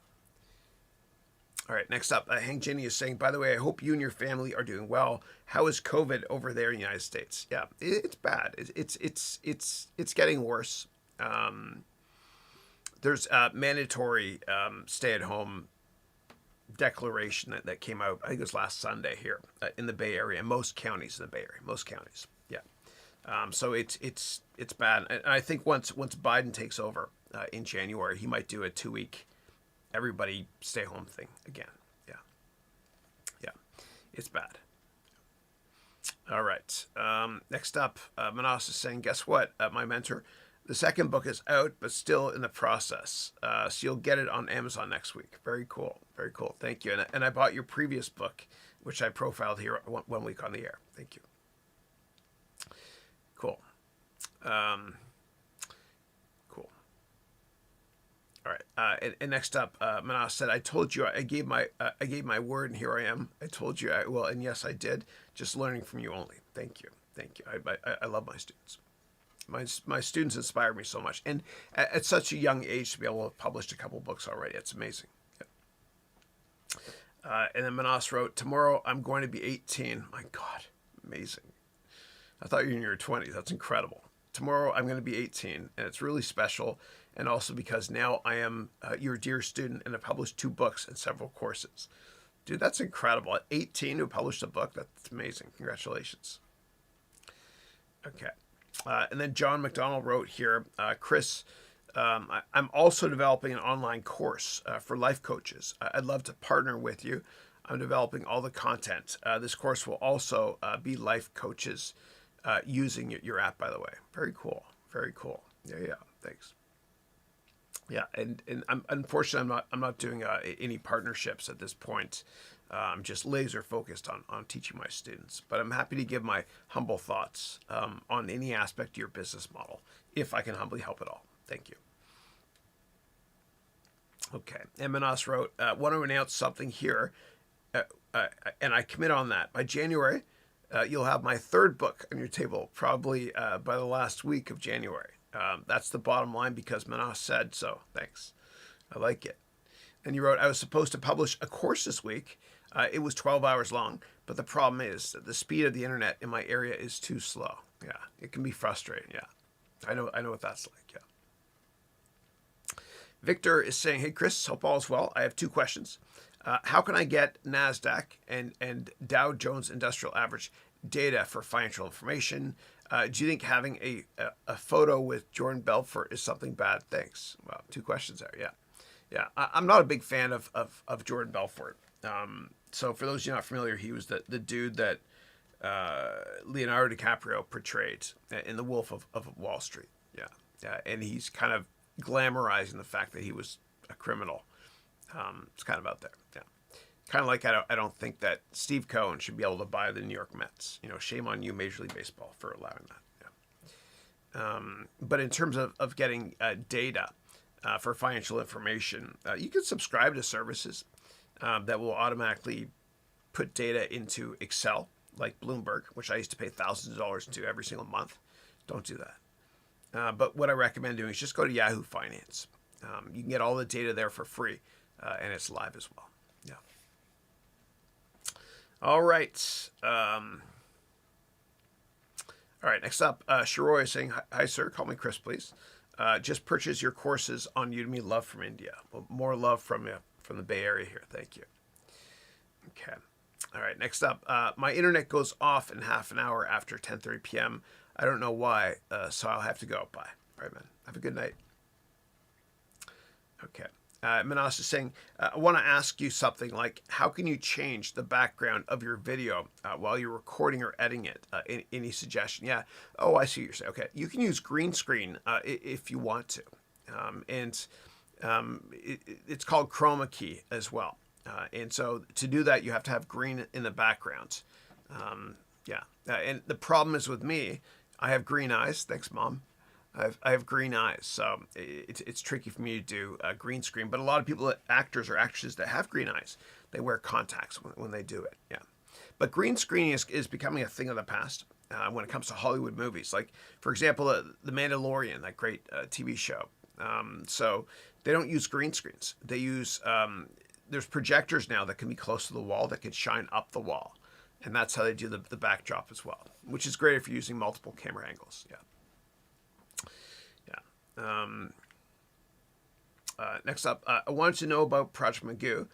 Speaker 1: Next up, Hank Jenny is saying, by the way, I hope you and your family are doing well. How is COVID over there in the United States? Yeah, it's bad. It's getting worse. There's a mandatory stay-at-home declaration that came out, I think it was last Sunday here in the Bay Area, most counties in the Bay Area, most counties. Yeah. So it's bad. And I think once Biden takes over in January, he might do a 2-week everybody stay home thing again. Yeah. It's bad. All right. Next up, Manas is saying, guess what? My mentor, the second book is out, but still in the process. So you'll get it on Amazon next week. Very cool. Very cool. Thank you. And I bought your previous book, which I profiled here 1 week on the air. Thank you. Cool. Cool. All right. And next up, Manas said, I told you I gave my word, and here I am. I told you I will, and yes, I did. Just learning from you only. Thank you. Thank you. I love my students. My students inspire me so much, and at such a young age to be able to have published a couple books already, it's amazing. Yeah. And then Manas wrote, tomorrow I'm going to be 18. My God, amazing. I thought you were in your 20s. That's incredible. Tomorrow I'm going to be 18, and it's really special. And also because now I am your dear student and have published 2 books and several courses. Dude, that's incredible. At 18 to publish a book, that's amazing. Congratulations. Okay. And then John McDonald wrote here, Chris, I'm also developing an online course for life coaches. I'd love to partner with you. I'm developing all the content. This course will also be life coaches using your app, by the way. Very cool. Very cool. Yeah. Thanks. Yeah, and unfortunately, I'm not doing any partnerships at this point. I'm just laser focused on teaching my students. But I'm happy to give my humble thoughts on any aspect of your business model, if I can humbly help at all. Thank you. Okay, and Manas wrote, want to announce something here, and I commit on that. By January, you'll have my 3rd book on your table, probably by the last week of January. That's the bottom line because Manas said so. Thanks. I like it. And you wrote, I was supposed to publish a course this week. It was 12 hours long, but the problem is that the speed of the internet in my area is too slow. Yeah, it can be frustrating. Yeah, I know what that's like. Yeah. Victor is saying, hey, Chris, hope all is well. I have two questions. How can I get NASDAQ and Dow Jones Industrial Average data for financial information? Do you think having a photo with Jordan Belfort is something bad? Thanks. Well, two questions there. Yeah. Yeah. I'm not a big fan of Jordan Belfort. So for those of you not familiar, he was the dude that Leonardo DiCaprio portrayed in The Wolf of Wall Street. Yeah. Yeah. And he's kind of glamorizing the fact that he was a criminal. It's kind of out there. Yeah. Kind of like I don't think that Steve Cohen should be able to buy the New York Mets. Shame on you, Major League Baseball, for allowing that. Yeah. But in terms of getting data for financial information, you can subscribe to services that will automatically put data into Excel, like Bloomberg, which I used to pay thousands of dollars to every single month. Don't do that. But what I recommend doing is just go to Yahoo Finance. You can get all the data there for free, and it's live as well. Yeah. All right. All right. Next up, Sharoy is saying, "Hi, sir. Call me Chris, please. Just purchase your courses on Udemy. Love from India. Well, more love from the Bay Area here. Thank you." Okay. All right. Next up, my internet goes off in half an hour after 10:30 p.m. I don't know why, so I'll have to go. Bye. All right, man. Have a good night. Okay. Manas is saying, I want to ask you something like, how can you change the background of your video while you're recording or editing it? Any suggestion? Yeah. Oh, I see what you're saying. Okay. You can use green screen if you want to. It's called chroma key as well. And so to do that, you have to have green in the background. Yeah. And the problem is with me, I have green eyes. Thanks, Mom. I have green eyes, so it's tricky for me to do green screen. But a lot of people, actors or actresses that have green eyes, they wear contacts when they do it. Yeah, but green screen is becoming a thing of the past when it comes to Hollywood movies. Like, for example, The Mandalorian, that great TV show. So they don't use green screens. They use there's projectors now that can be close to the wall that can shine up the wall, and that's how they do the backdrop as well, which is great if you're using multiple camera angles. Yeah. Next up, I wanted to know about Project Magoo.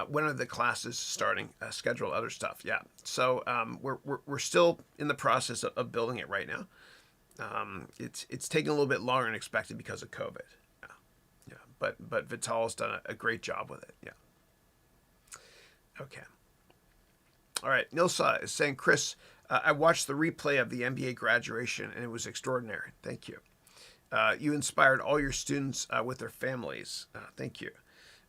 Speaker 1: When are the classes starting? Schedule, other stuff. Yeah. So we're still in the process of building it right now. It's taking a little bit longer than expected because of COVID. Yeah. Yeah. But Vital's done a great job with it. Yeah. Okay. All right. Nilsa is saying, Chris, I watched the replay of the MBA graduation and it was extraordinary. Thank you. You inspired all your students with their families. Thank you.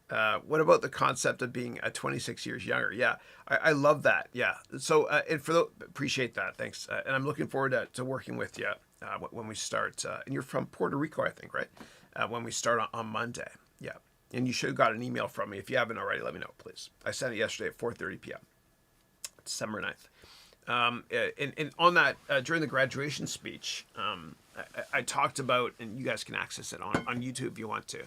Speaker 1: What about the concept of being 26 years younger? Yeah, I love that. Yeah. So, and appreciate that. Thanks. And I'm looking forward to working with you when we start. And you're from Puerto Rico, I think, right? When we start on Monday. Yeah. And you should have got an email from me. If you haven't already, let me know, please. I sent it yesterday at 4:30 p.m. December 9th. And on that, during the graduation speech, I talked about, and you guys can access it on YouTube if you want to.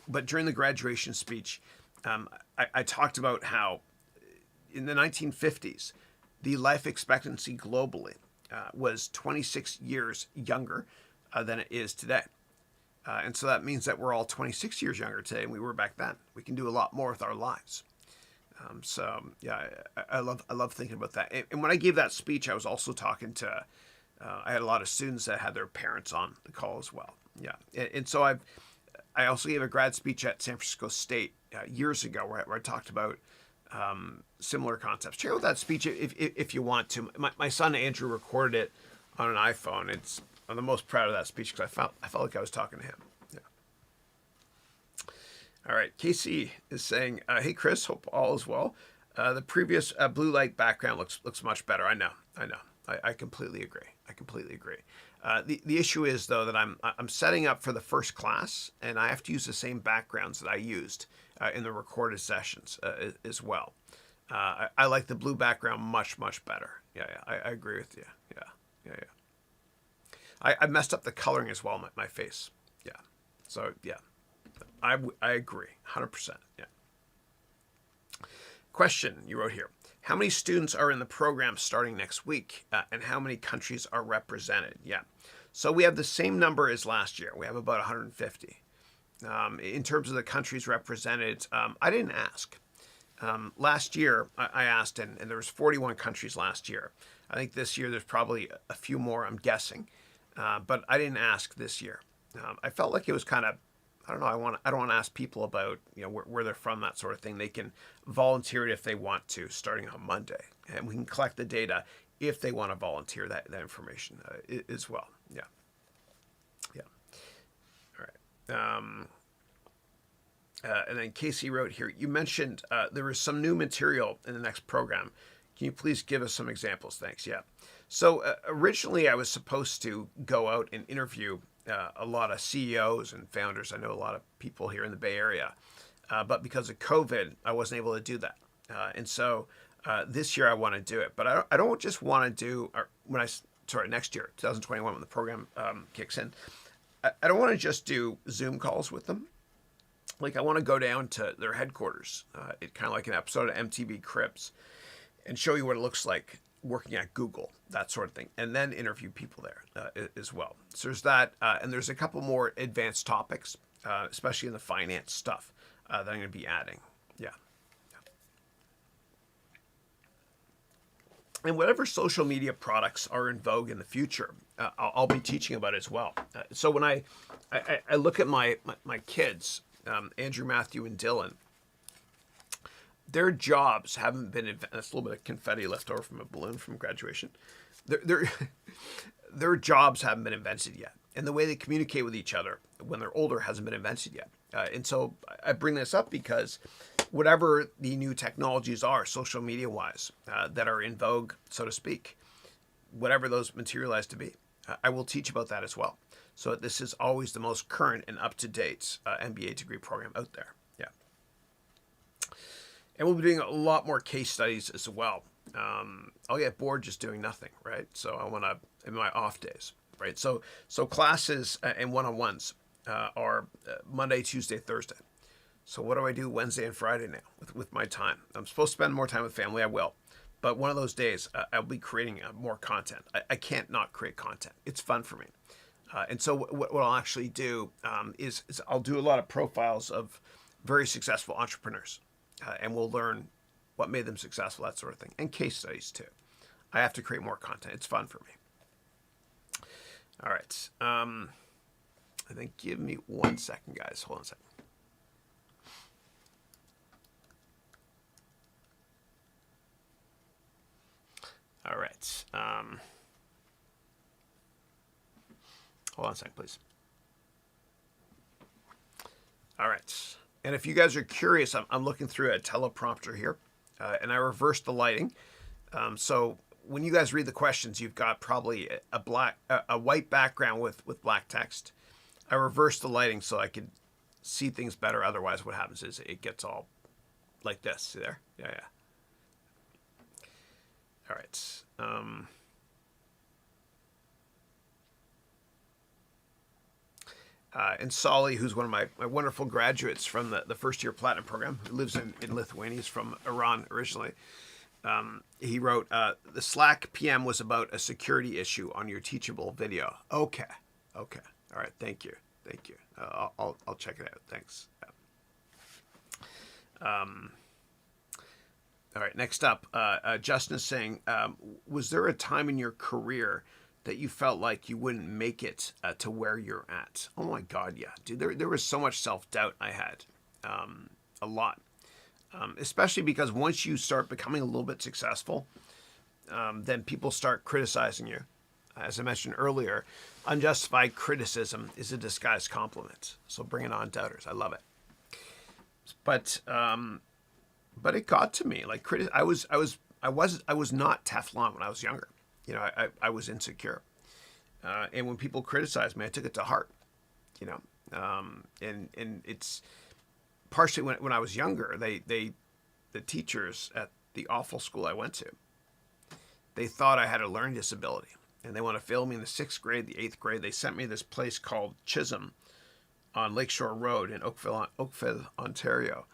Speaker 1: But during the graduation speech, I talked about how in the 1950s, the life expectancy globally was 26 years younger than it is today. And so that means that we're all 26 years younger today than we were back then. We can do a lot more with our lives. So yeah, I love thinking about that. And when I gave that speech, I was also talking to, I had a lot of students that had their parents on the call as well. Yeah. And so I also gave a grad speech at San Francisco State years ago where I talked about similar concepts. Check out that speech if you want to. My son Andrew recorded it on an iPhone. I'm the most proud of that speech because I felt like I was talking to him. Yeah. All right. Casey is saying, "Hey Chris, hope all is well. The previous blue light background looks much better. I know. I completely agree. The issue is though that I'm setting up for the first class and I have to use the same backgrounds that I used in the recorded sessions as well. I like the blue background much better. Yeah. I agree with you. Yeah. I messed up the coloring as well, my face. Yeah. So yeah, I agree 100%. Yeah. Question you wrote here. How many students are in the program starting next week and how many countries are represented? Yeah. So we have the same number as last year. We have about 150. In terms of the countries represented, I didn't ask. Last year, I asked, and there was 41 countries last year. I think this year there's probably a few more, I'm guessing. But I didn't ask this year. I felt like it was kind of, I don't know, I don't want to ask people about, where they're from, that sort of thing. They can volunteer it if they want to, starting on Monday. And we can collect the data if they want to volunteer that information as well. Yeah. Yeah. All right. And then Casey wrote here, you mentioned there is some new material in the next program. Can you please give us some examples? Thanks. Yeah. So originally I was supposed to go out and interview a lot of CEOs and founders. I know a lot of people here in the Bay Area. But because of COVID, I wasn't able to do that. And so this year I want to do it. But I don't just want to do, next year, 2021, when the program kicks in, I don't want to just do Zoom calls with them. Like, I want to go down to their headquarters, kind of like an episode of MTV Cribs, and show you what it looks like working at Google, that sort of thing, and then interview people there as well. So there's that, and there's a couple more advanced topics, especially in the finance stuff, that I'm going to be adding. Yeah. And whatever social media products are in vogue in the future, I'll be teaching about it as well. So when I look at my kids, Andrew, Matthew, and Dylan, their jobs haven't been, that's a little bit of confetti left over from a balloon from graduation. Their jobs haven't been invented yet. And the way they communicate with each other when they're older hasn't been invented yet. And so I bring this up because whatever the new technologies are, social media wise, that are in vogue, so to speak, whatever those materialize to be, I will teach about that as well. So this is always the most current and up-to-date MBA degree program out there. Yeah. And we'll be doing a lot more case studies as well. I'll get bored just doing nothing, right? So I want to, in my off days, right? So classes and one-on-ones are Monday, Tuesday, Thursday. So what do I do Wednesday and Friday now with my time? I'm supposed to spend more time with family. I will. But one of those days, I'll be creating more content. I can't not create content. It's fun for me. And so what I'll actually do is I'll do a lot of profiles of very successful entrepreneurs. And we'll learn what made them successful, that sort of thing. And case studies, too. I have to create more content. It's fun for me. All right. I think give me 1 second, guys. Hold on a second. All right. Hold on a second, please. All right. And if you guys are curious, I'm looking through a teleprompter here, and I reversed the lighting. So when you guys read the questions, you've got probably a white background with black text. I reversed the lighting so I could see things better. Otherwise, what happens is it gets all like this. See there? Yeah. All right. And Solly, who's one of my wonderful graduates from the first year Platinum program, who lives in Lithuania, he's from Iran originally. He wrote, the Slack PM was about a security issue on your Teachable video. Okay. All right. Thank you. I'll check it out. Thanks. All right. Next up, Justin is saying, was there a time in your career that you felt like you wouldn't make it to where you're at? Oh my God, yeah, dude. There was so much self-doubt I had, a lot, especially because once you start becoming a little bit successful, then people start criticizing you. As I mentioned earlier, unjustified criticism is a disguised compliment. So bring it on, doubters. I love it. But it got to me. Like I was not Teflon when I was younger. I was insecure. And when people criticized me, I took it to heart, and it's partially when I was younger, the teachers at the awful school I went to, they thought I had a learning disability and they want to fail me in the 6th grade, the 8th grade. They sent me to this place called Chisholm on Lakeshore Road in Oakville, Ontario,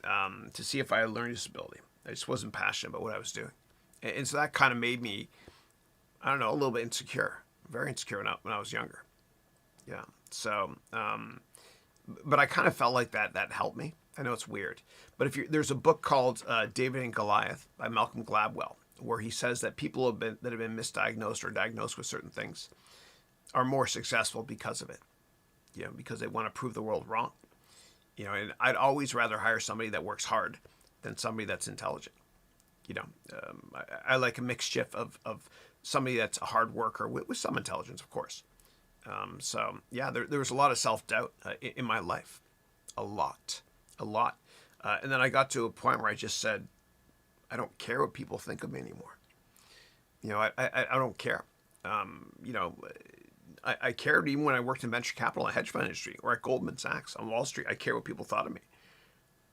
Speaker 1: to see if I had a learning disability. I just wasn't passionate about what I was doing. And so that kind of made me, I don't know, a little bit insecure, very insecure when I was younger. Yeah. So, but I kind of felt like that helped me. I know it's weird, but there's a book called David and Goliath by Malcolm Gladwell, where he says that people that have been misdiagnosed or diagnosed with certain things are more successful because of it. Because they want to prove the world wrong. And I'd always rather hire somebody that works hard than somebody that's intelligent. I like a mixture of somebody that's a hard worker with some intelligence, of course. So yeah, there was a lot of self-doubt in my life, a lot. And then I got to a point where I just said, I don't care what people think of me anymore. I don't care. I cared even when I worked in venture capital and hedge fund industry or at Goldman Sachs on Wall Street. I cared what people thought of me.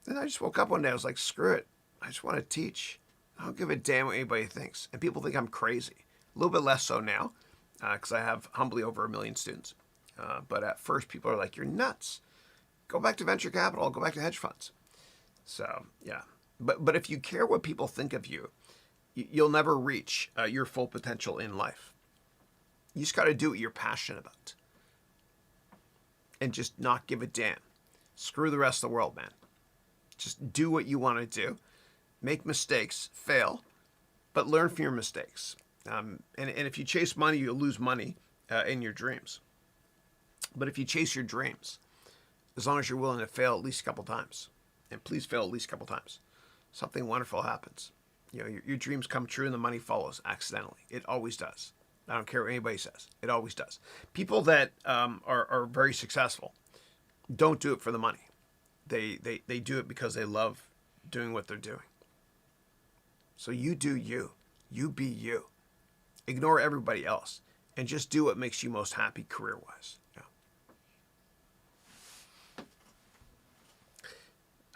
Speaker 1: Then I just woke up one day. I was like, screw it. I just want to teach. I don't give a damn what anybody thinks. And people think I'm crazy. A little bit less so now because I have humbly over 1 million students. But at first, people are like, you're nuts. Go back to venture capital. Go back to hedge funds. So, yeah. But if you care what people think of you, you'll never reach your full potential in life. You just got to do what you're passionate about. And just not give a damn. Screw the rest of the world, man. Just do what you want to do. Make mistakes, fail, but learn from your mistakes. And if you chase money, you'll lose money in your dreams. But if you chase your dreams, as long as you're willing to fail at least a couple times, and please fail at least a couple times, something wonderful happens. Your dreams come true and the money follows accidentally. It always does. I don't care what anybody says. It always does. People that are very successful don't do it for the money. They do it because they love doing what they're doing. So you do you. You be you. Ignore everybody else and just do what makes you most happy career-wise. Yeah.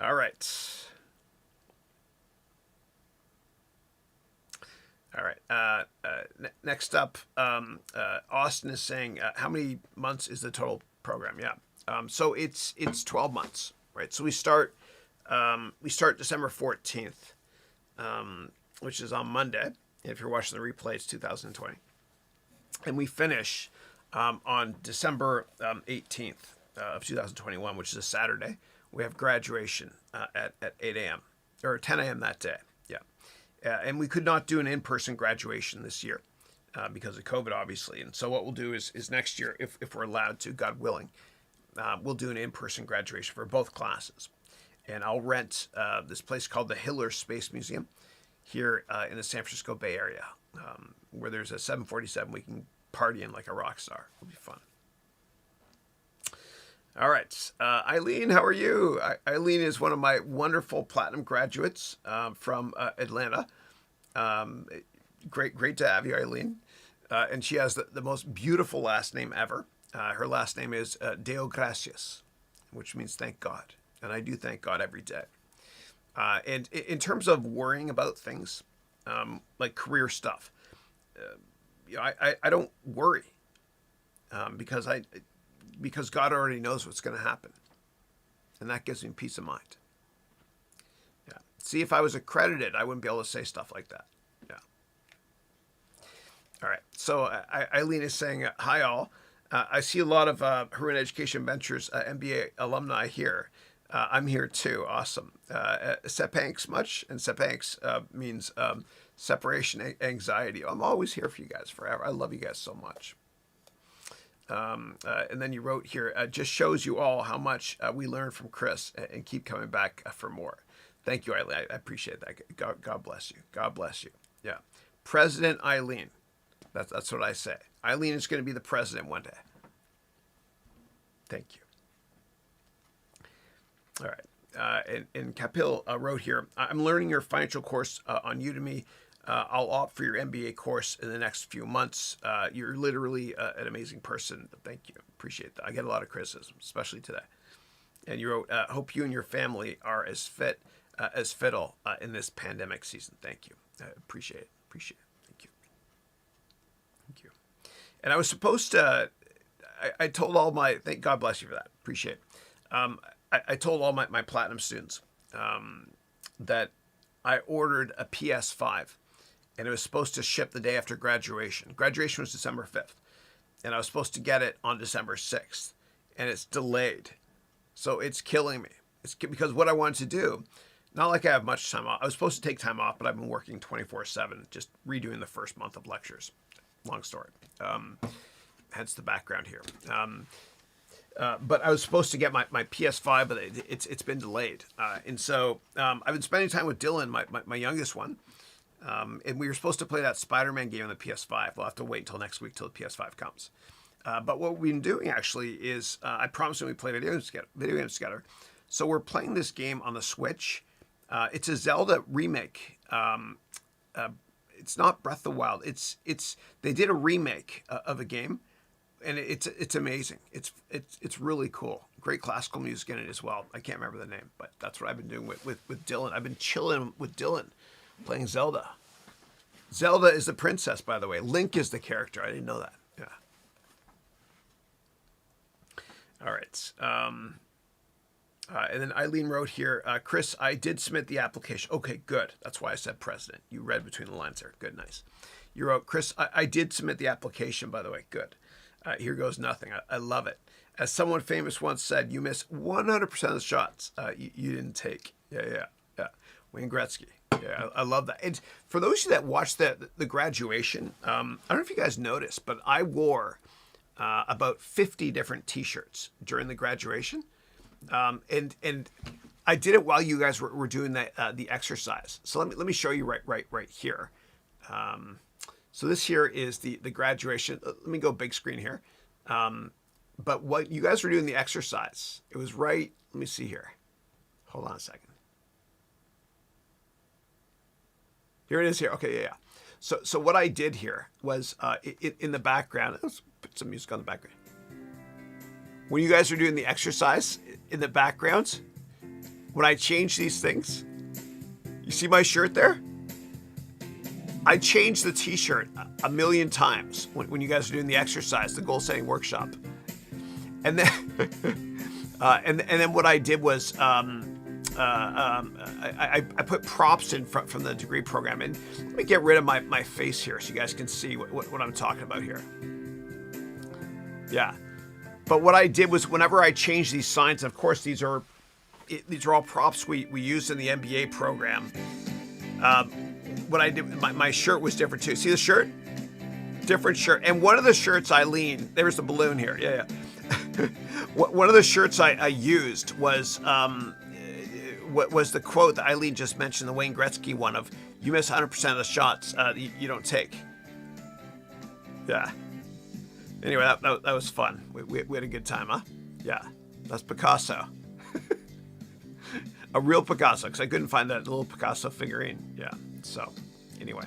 Speaker 1: All right. All right. Next up, Austin is saying, how many months is the total program? Yeah. So it's 12 months, right? So we start December 14th, which is on Monday. If you're watching the replay, it's 2020, and we finish on December 18th of 2021, which is a Saturday. We have graduation at 8 a.m. or 10 a.m. that day. And we could not do an in-person graduation this year because of COVID, obviously. And so what we'll do is next year, if we're allowed to, God willing, we'll do an in-person graduation for both classes. And I'll rent this place called the Hiller Space Museum here in the San Francisco Bay Area, where there's a 747 we can party in like a rock star. It'll be fun. All right. Eileen, how are you? Eileen is one of my wonderful platinum graduates from Atlanta. Great to have you, Eileen. And she has the most beautiful last name ever. Her last name is Deo Gracias, which means thank God. And I do thank God every day. And in terms of worrying about things, like career stuff, I don't worry because God already knows what's going to happen. And that gives me peace of mind. Yeah. See, if I was accredited, I wouldn't be able to say stuff like that. Yeah. All right. So Eileen is saying, hi, all. I see a lot of Haroun Education Ventures MBA alumni here. I'm here too. Awesome. Sepanks much? And Sepanks means separation anxiety. I'm always here for you guys forever. I love you guys so much. And then you wrote here, just shows you all how much we learn from Chris and keep coming back for more. Thank you, Eileen. I appreciate that. God bless you. God bless you. Yeah. President Eileen. That's what I say. Eileen is going to be the president one day. Thank you. All right. And Kapil wrote here, I'm learning your financial course on Udemy. I'll opt for your MBA course in the next few months. You're literally an amazing person. Thank you. Appreciate that. I get a lot of criticism, especially today. And you wrote, hope you and your family are as fit as fiddle in this pandemic season. Thank you. I appreciate it. Appreciate it. Thank you. Thank you. And I was supposed to, I told all my, thank God bless you for that. Appreciate it. I told all my platinum students that I ordered a PS5. And it was supposed to ship the day after graduation. Graduation was December 5th. and I was supposed to get it on December 6th, and it's delayed. So it's killing me. It's because what I wanted to do, not like I have much time off. I was supposed to take time off, but I've been working 24/7, just redoing the first month of lectures. Long story. Hence the background here. But I was supposed to get my PS5, but it's been delayed. And so I've been spending time with Dylan, my youngest one. And we were supposed to play that Spider-Man game on the PS5. We'll have to wait until next week till the PS5 comes. But what we've been doing actually is I promised him we play video games together. So we're playing this game on the Switch. It's a Zelda remake. It's not Breath of the Wild. They did a remake of a game, and it's amazing. It's really cool. Great classical music in it as well. I can't remember the name, but that's what I've been doing with Dylan. I've been chilling with Dylan, playing Zelda. Zelda is the princess, by the way. Link is the character. I didn't know that. Yeah. All right. And then Eileen wrote here, Chris, I did submit the application. Okay, good. That's why I said president. You read between the lines there. Good, nice. You wrote, Chris, I did submit the application, by the way. Good. Here goes nothing. I love it. As someone famous once said, you miss 100% of the shots you didn't take. Yeah. Wayne Gretzky. Yeah, I love that. And for those of you that watched the graduation, I don't know if you guys noticed, but I wore about 50 different T-shirts during the graduation. And I did it while you guys were doing the exercise. So let me show you right here. So this here is the graduation. Let me go big screen here. But what you guys were doing the exercise, it was right. Let me see here. Hold on a second. Here it is here. Okay, yeah. So what I did here was in the background, let's put some music on the background. When you guys are doing the exercise in the background, when I change these things, you see my shirt there? I changed the T-shirt a million times when you guys are doing the exercise, the goal setting workshop. And then, and then what I did was I put props in from the degree program. And let me get rid of my face here so you guys can see what I'm talking about here. Yeah. But what I did was whenever I changed these signs, of course, these are all props we used in the MBA program. What I did, my shirt was different too. See the shirt? Different shirt. And one of the shirts, Eileen, there's the balloon here. Yeah. One of the shirts I used was what was the quote that Eileen just mentioned, the Wayne Gretzky one of, you miss 100% of the shots you don't take. Yeah. Anyway, that was fun. We had a good time, huh? Yeah. That's Picasso. A real Picasso, because I couldn't find that little Picasso figurine. Yeah. So, anyway.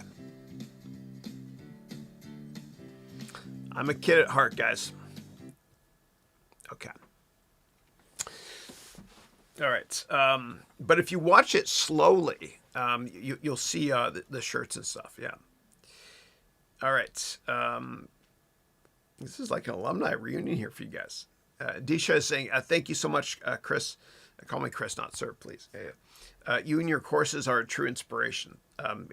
Speaker 1: I'm a kid at heart, guys. Okay. All right. But if you watch it slowly, you'll see the shirts and stuff. Yeah. All right. This is like an alumni reunion here for you guys. Disha is saying, thank you so much, Chris. Call me Chris, not sir, please. You and your courses are a true inspiration.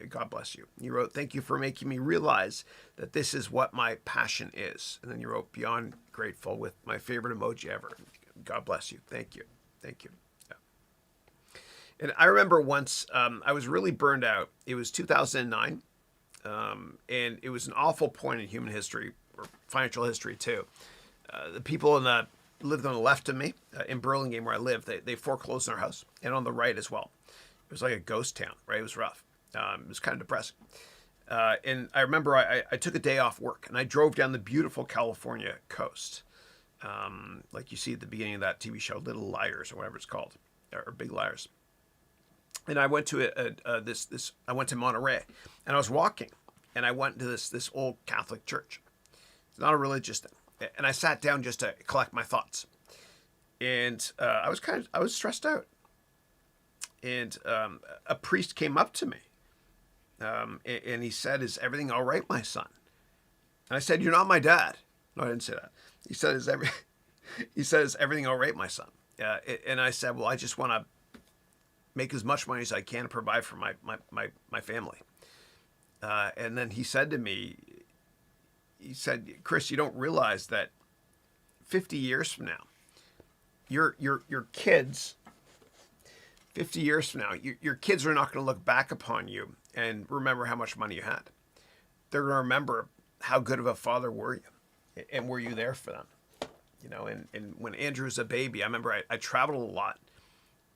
Speaker 1: God bless you. You wrote, thank you for making me realize that this is what my passion is. And then you wrote, beyond grateful with my favorite emoji ever. God bless you. Thank you. Thank you. Yeah. And I remember once I was really burned out. It was 2009. And it was an awful point in human history, or financial history too. The people lived on the left of me in Burlingame where I live. They foreclosed on our house, and on the right as well. It was like a ghost town, right? It was rough. It was kind of depressing. And I remember I took a day off work, and I drove down the beautiful California coast, like you see at the beginning of that TV show, Little Liars or whatever it's called, or Big Liars. And I went to I went to Monterey, and I was walking, and I went to this old Catholic church. It's not a religious thing. And I sat down just to collect my thoughts. And I was stressed out. And a priest came up to me. And he said, is everything all right, my son? And I said, you're not my dad. No, I didn't say that. He said, is everything all right, my son? And I said, well, I just want to make as much money as I can to provide for my family. And then he said to me, he said, Chris, you don't realize that 50 years from now, your kids, 50 years from now, your kids are not going to look back upon you and remember how much money you had. They're going to remember how good of a father were you, and were you there for them? You know, and when Andrew was a baby, I remember I traveled a lot,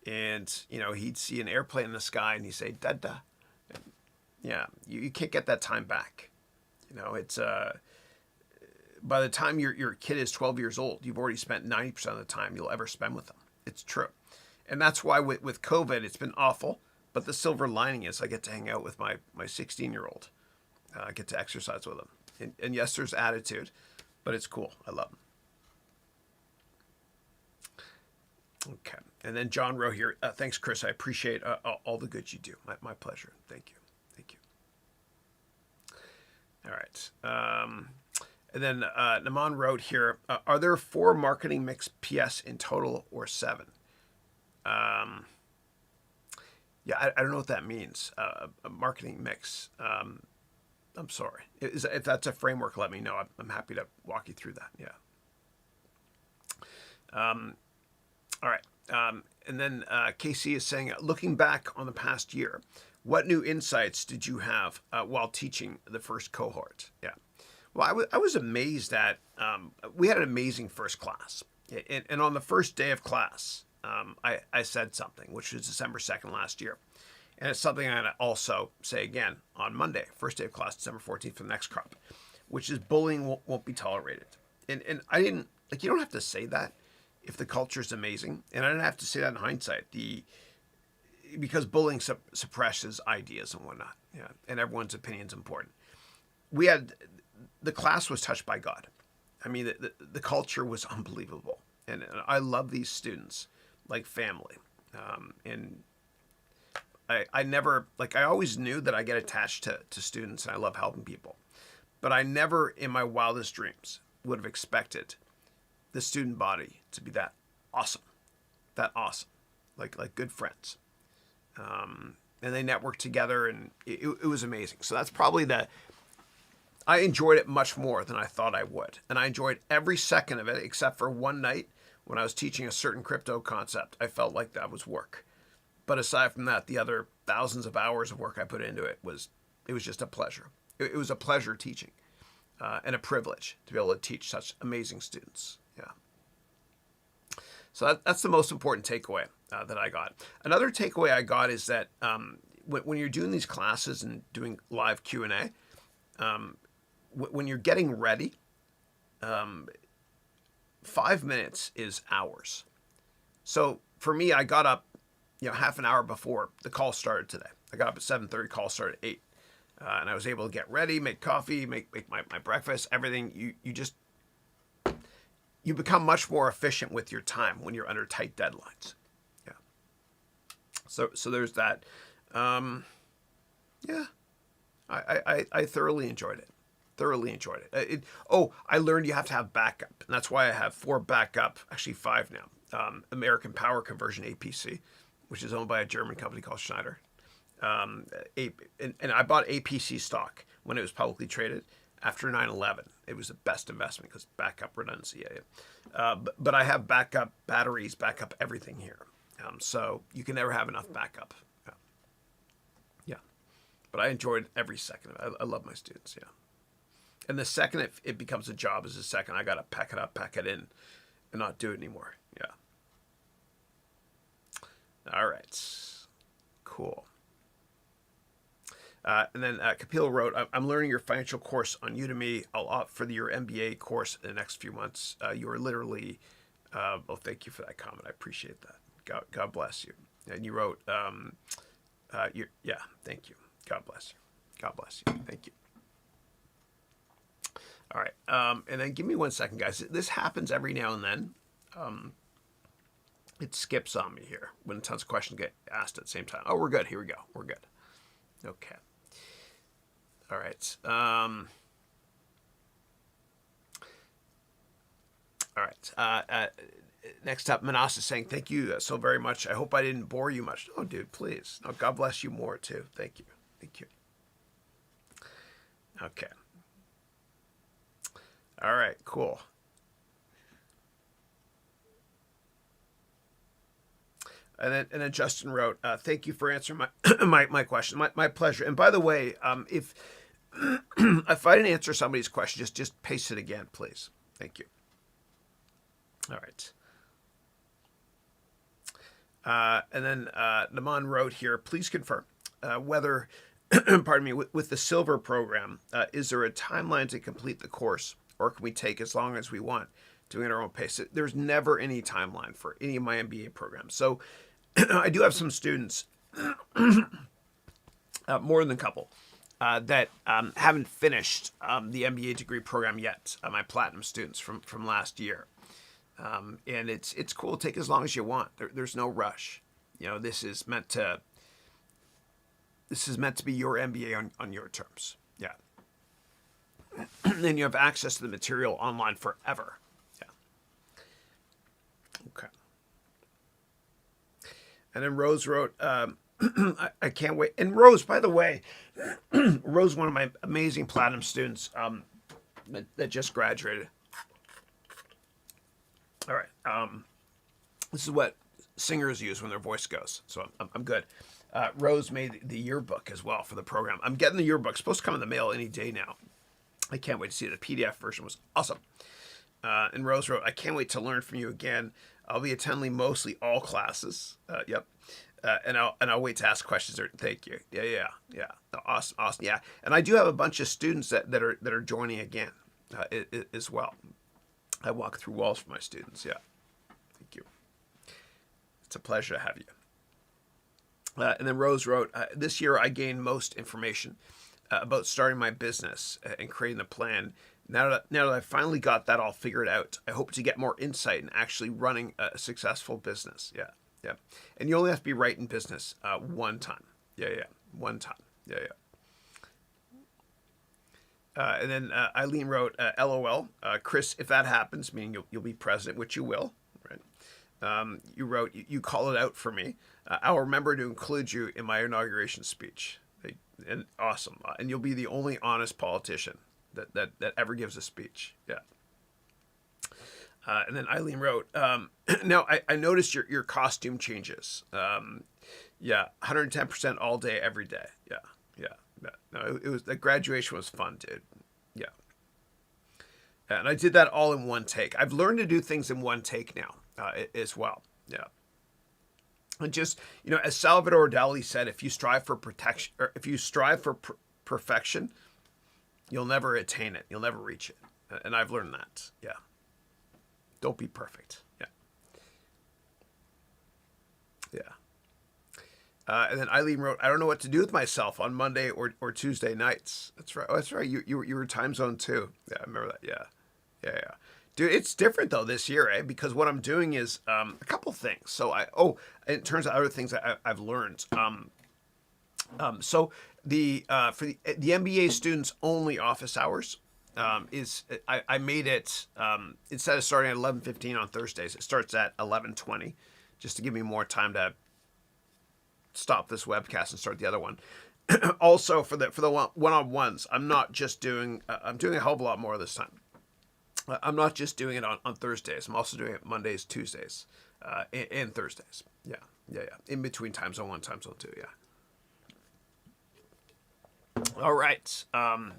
Speaker 1: and, you know, he'd see an airplane in the sky and he'd say, Dada. And, yeah, you can't get that time back. You know, it's, by the time your kid is 12 years old, you've already spent 90% of the time you'll ever spend with them. It's true. And that's why with COVID, it's been awful. But the silver lining is I get to hang out with my 16-year-old. I get to exercise with him. And yes, there's attitude, but it's cool. I love him. Okay. And then John wrote here, thanks, Chris. I appreciate all the good you do. My pleasure. Thank you. Thank you. All right. And then Naman wrote here, are there 4 marketing mix PS in total or 7? Yeah, I don't know what that means. A marketing mix. I'm sorry. If that's a framework, let me know. I'm happy to walk you through that. Yeah. All right. And then KC is saying, looking back on the past year, what new insights did you have while teaching the first cohort? Yeah. Well, I was amazed at, we had an amazing first class. And on the first day of class, I said something, which was December 2nd last year. And it's something I'm going to also say again on Monday, first day of class, December 14th for the next crop, which is bullying won't be tolerated. And I didn't, like, you don't have to say that if the culture is amazing. And I didn't have to say that in hindsight, because bullying suppresses ideas and whatnot. Yeah. And everyone's opinion is important. The class was touched by God. I mean, the culture was unbelievable. And I love these students like family. And I never, like, I always knew that I get attached to students and I love helping people. But I never in my wildest dreams would have expected the student body to be that awesome, like good friends. And they networked together and it was amazing. So that's probably I enjoyed it much more than I thought I would. And I enjoyed every second of it, except for one night when I was teaching a certain crypto concept. I felt like that was work. But aside from that, the other thousands of hours of work I put into it was just a pleasure. It was a pleasure teaching and a privilege to be able to teach such amazing students. Yeah. So that's the most important takeaway that I got. Another takeaway I got is that when you're doing these classes and doing live Q&A, when you're getting ready, 5 minutes is hours. So for me, I got up, half an hour before the call started today. I got up at 7:30, call started at 8. And I was able to get ready, make coffee, make my breakfast, everything. You become much more efficient with your time when you're under tight deadlines. Yeah. So there's that. Yeah. I thoroughly enjoyed it. I learned you have to have backup. And that's why I have 4 backup, actually 5 now. American Power Conversion, APC, which is owned by a German company called Schneider. And I bought APC stock when it was publicly traded after 9/11. It was the best investment because backup redundancy. But I have backup batteries, backup everything here. So you can never have enough backup. Yeah. But I enjoyed every second of it. I love my students. Yeah. And the second it becomes a job is the second I got to pack it up, pack it in, and not do it anymore. Yeah. All right. Cool. And then Kapil wrote, I'm learning your financial course on Udemy. I'll opt for your MBA course in the next few months. You are literally, well, thank you for that comment. I appreciate that. God bless you. And you wrote, yeah, thank you. God bless you. God bless you. Thank you. All right. And then give me 1 second, guys. This happens every now and then. It skips on me here when tons of questions get asked at the same time. Oh, we're good. Here we go. We're good. Okay. All right. All right. Next up, Manas is saying, thank you so very much. I hope I didn't bore you much. Oh, dude, please. No, God bless you more, too. Thank you. Thank you. Okay. All right, cool. And then Justin wrote, "Thank you for answering my question. My pleasure. And by the way, if if I didn't answer somebody's question, just paste it again, please. Thank you. All right." And then Naman wrote here, "Please confirm whether, pardon me, with the silver program, is there a timeline to complete the course, or can we take as long as we want, doing it at our own pace?" There's never any timeline for any of my MBA programs. So I do have some students, more than a couple, that haven't finished the MBA degree program yet. My platinum students from last year. And it's cool. Take as long as you want. There's no rush. You know, this is meant to be your MBA on your terms. Yeah. And you have access to the material online forever. Yeah. Okay. And then Rose wrote, I can't wait. And Rose, by the way, Rose, one of my amazing platinum students that just graduated. All right. This is what singers use when their voice goes. So I'm good. Rose made the yearbook as well for the program. I'm getting the yearbook. It's supposed to come in the mail any day now. I can't wait to see it. The PDF version was awesome. And Rose wrote, "I can't wait to learn from you again. I'll be attending mostly all classes." Yep. And I'll wait to ask questions. Thank you. Yeah. Awesome. Yeah. And I do have a bunch of students that are joining again as well. I walk through walls for my students. Yeah. Thank you. It's a pleasure to have you. And then Rose wrote, "This year I gained most information about starting my business and creating the plan. Now that I finally got that all figured out, I hope to get more insight in actually running a successful business." Yeah. And you only have to be right in business one time. Yeah. One time. Yeah. And then Eileen wrote, "LOL, Chris, if that happens, meaning you'll be president, which you will, right?" You wrote, "You call it out for me. I'll remember to include you in my inauguration speech." And awesome. And you'll be the only honest politician that ever gives a speech. Yeah. And then Eileen wrote, "Now I noticed your costume changes. Yeah, 110% all day, every day. Yeah. No, it was, the graduation was fun, dude. Yeah. And I did that all in one take. I've learned to do things in one take now as well. Yeah. And just, as Salvador Dali said, if you strive for protection, or if you strive for perfection, you'll never attain it. You'll never reach it. And I've learned that. Yeah. Don't be perfect. Yeah. And then Eileen wrote, "I don't know what to do with myself on Monday or Tuesday nights." That's right. Oh, that's right. You were time zone too. Yeah, I remember that. Yeah. Dude, it's different though this year, because what I'm doing is a couple things. So in terms of other things I've learned. So for the MBA students only office hours is I made it instead of starting at 11:15 on Thursdays, it starts at 11:20, just to give me more time to stop this webcast and start the other one. Also for the one-on-ones, I'm not just doing I'm doing a hell of a lot more this time. I'm not just doing it on Thursdays. I'm also doing it Mondays, Tuesdays, and Thursdays. Yeah. In between time zone 1, time zone 2. Yeah. All right. All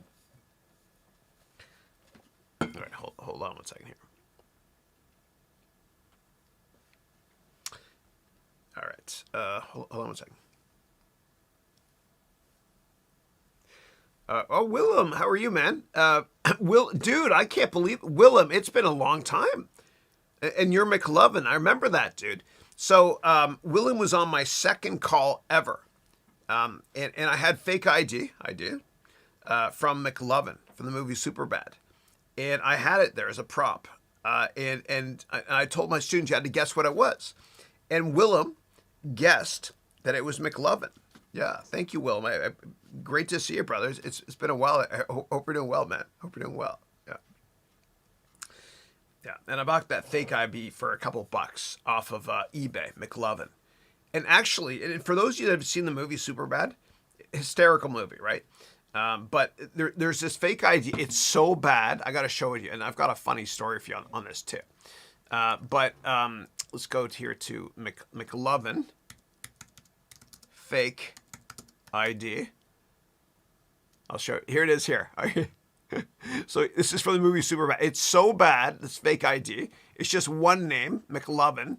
Speaker 1: right. Hold on one second here. All right. Hold on one second. Willem, how are you, man? Dude, I can't believe Willem. It's been a long time. And you're McLovin. I remember that, dude. So Willem was on my second call ever, and I had fake ID. I did from McLovin from the movie Superbad, and I had it there as a prop. And I told my students you had to guess what it was, and Willem guessed that it was McLovin. Yeah, thank you, Willem. Great to see you, brothers. It's been a while. I hope you're doing well, man. Hope you're doing well. Yeah. And I bought that fake IB for a couple bucks off of eBay, McLovin. And actually, and for those of you that have seen the movie Superbad, hysterical movie, right? But there's this fake ID. It's so bad. I got to show it you. And I've got a funny story for you on this too. But let's go here to McLovin. Fake ID. I'll show you. Here it is here. So this is from the movie Superbad. It's so bad, this fake ID. It's just one name, McLovin.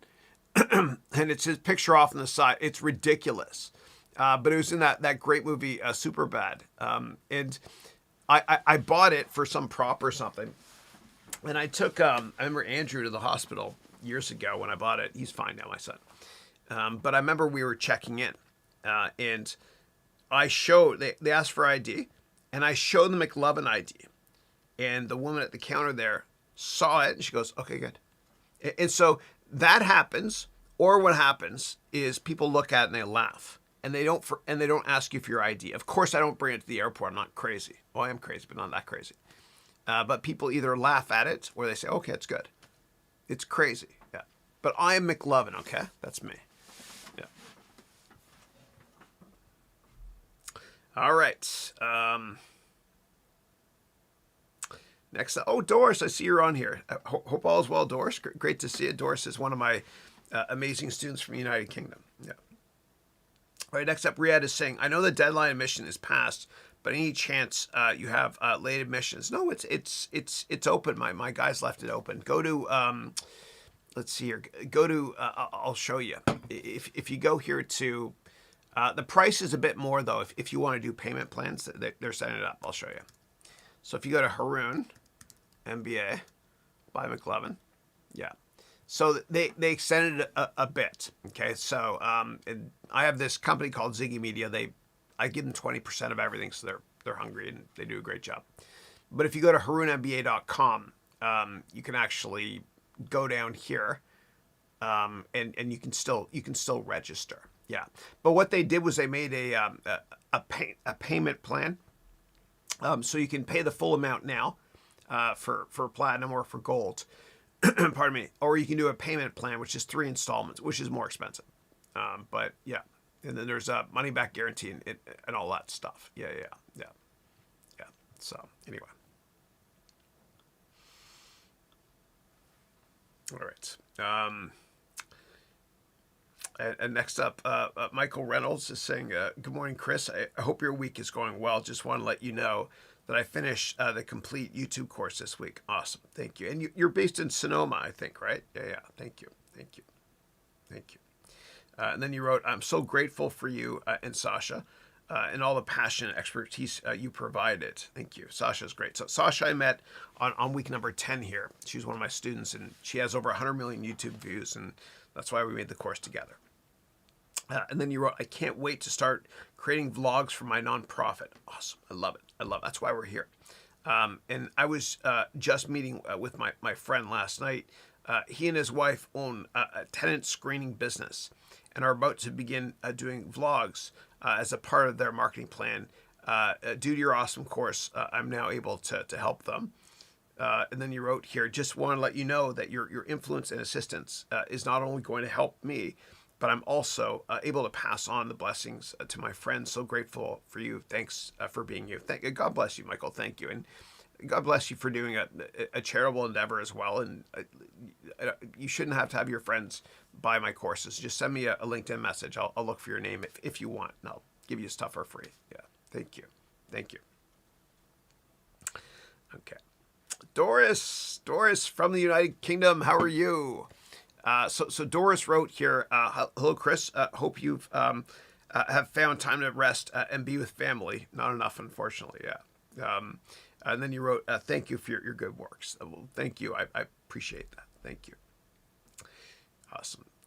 Speaker 1: And it's his picture off on the side. It's ridiculous. But it was in that great movie, Superbad. And I bought it for some prop or something. And I took, I remember Andrew to the hospital years ago when I bought it. He's fine now, my son. But I remember we were checking in. And I showed, they asked for ID. And I showed the McLovin ID. And the woman at the counter there saw it. And she goes, okay, good. And so that happens. Or what happens is people look at it and they laugh. And they don't ask you for your ID. Of course, I don't bring it to the airport. I'm not crazy. Well, I am crazy, but not that crazy. But people either laugh at it or they say, okay, it's good. It's crazy. Yeah. But I am McLovin, okay? That's me. Yeah. All right. Next up. Oh, Doris, I see you're on here. Hope all is well, Doris. Great to see you. Doris is one of my amazing students from the United Kingdom. Yeah. All right, next up, Riyadh is saying, I know the deadline admission is passed, but any chance you have late admissions? No, it's open. My guys left it open. Go to, let's see here. Go to, I'll show you. If you go here to, the price is a bit more though. If you want to do payment plans, they're setting it up. I'll show you. So if you go to Haroun, MBA by McLovin, yeah. So they extended it a bit. Okay, so and I have this company called Ziggy Media. I give them 20% of everything, so they're hungry and they do a great job. But if you go to harounmba.com, you can actually go down here, and you can still register. Yeah, but what they did was they made a payment plan, so you can pay the full amount now for platinum or for gold. Pardon me. Or you can do a payment plan, which is 3 installments, which is more expensive. But yeah. And then there's a money back guarantee and all that stuff. Yeah. So anyway. All right. And next up, Michael Reynolds is saying, good morning, Chris. I hope your week is going well. Just want to let you know that I finished the complete YouTube course this week. Awesome. Thank you. And you're based in Sonoma, I think, right? Yeah. Thank you. And then you wrote, I'm so grateful for you and Sasha and all the passion and expertise you provided. Thank you. Sasha's great. So Sasha I met on week number 10 here. She's one of my students, and she has over 100 million YouTube views, and that's why we made the course together. And then you wrote, I can't wait to start creating vlogs for my nonprofit. Awesome. I love it. That's why we're here. And I was just meeting with my friend last night. He and his wife own a tenant screening business and are about to begin doing vlogs as a part of their marketing plan. Due to your awesome course, I'm now able to help them. And then you wrote here, just want to let you know that your influence and assistance is not only going to help me, but I'm also able to pass on the blessings to my friends. So grateful for you. Thanks for being you. God bless you, Michael. Thank you. And God bless you for doing a charitable endeavor as well. And you shouldn't have to have your friends buy my courses. Just send me a LinkedIn message. I'll look for your name if you want, and I'll give you stuff for free. Yeah. Thank you. Okay. Doris from the United Kingdom. How are you? So Doris wrote here, hello, Chris. Hope you've have found time to rest and be with family. Not enough, unfortunately. Yeah. And then you wrote, thank you for your good works. Well, thank you. I appreciate that. Thank you.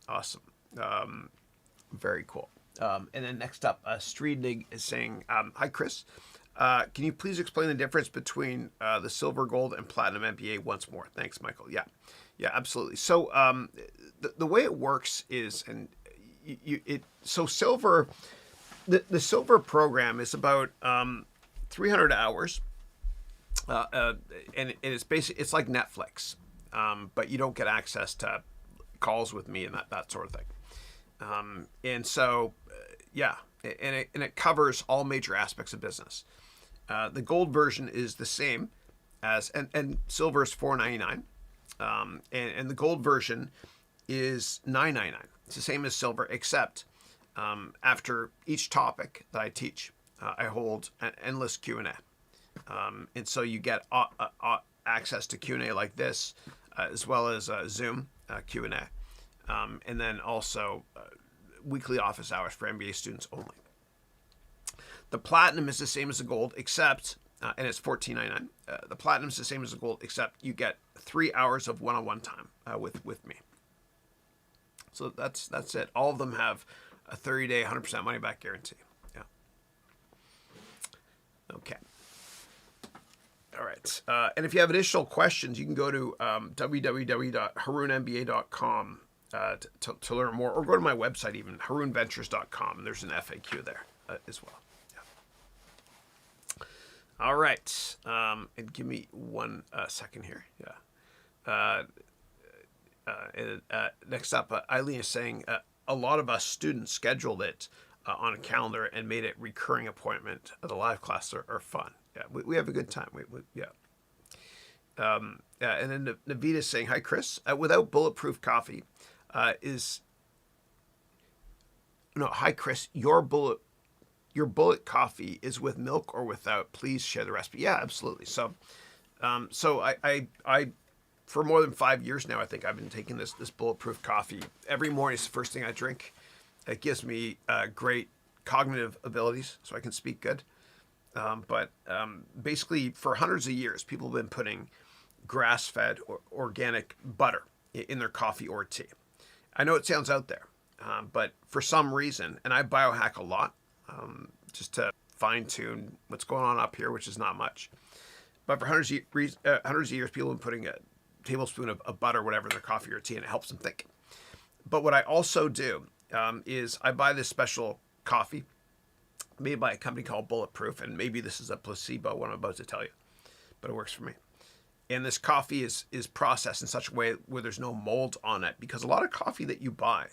Speaker 1: Awesome. Very cool. And then next up, Streednig is saying, hi, Chris. Can you please explain the difference between the silver, gold, and platinum MBA once more? Thanks, Michael. Yeah, absolutely. So the way it works is, and so silver, the silver program is about 300 hours, and it's basically, it's like Netflix, but you don't get access to calls with me and that sort of thing. And so, yeah, and it covers all major aspects of business. The gold version is the same as, and silver is $4.99. And the gold version is $9.99. It's the same as silver, except after each topic that I teach, I hold an endless Q&A. And so you get access to Q&A like this, as well as Zoom Q&A. And then also weekly office hours for MBA students only. The platinum is the same as the gold, except, and it's $14.99. The platinum is the same as the gold, except you get 3 hours of one-on-one time with me. So that's it. All of them have a 30-day, 100% money-back guarantee. Yeah. Okay. All right. And if you have additional questions, you can go to www.harounmba.com to learn more, or go to my website even, harounventures.com. There's an FAQ there as well. All right, and give me 1 second here. Yeah. Next up, Eileen is saying a lot of us students scheduled it on a calendar and made it recurring appointment. The live classes are fun. Yeah, we have a good time. Yeah. And then Navita is saying, "Hi, Chris. Without bulletproof coffee, hi, Chris. Your bullet coffee is with milk or without. Please share the recipe." Yeah, absolutely. So I for more than 5 years now, I think I've been taking this bulletproof coffee every morning. It's the first thing I drink. It gives me great cognitive abilities, so I can speak good. But basically, for hundreds of years, people have been putting grass-fed or organic butter in their coffee or tea. I know it sounds out there, but for some reason, and I biohack a lot, just to fine-tune what's going on up here, which is not much. But for hundreds of years, people have been putting a tablespoon of butter, whatever, in their coffee or tea, and it helps them think. But what I also do is I buy this special coffee made by a company called Bulletproof, and maybe this is a placebo, what I'm about to tell you, but it works for me. And this coffee is processed in such a way where there's no mold on it, because a lot of coffee that you buy,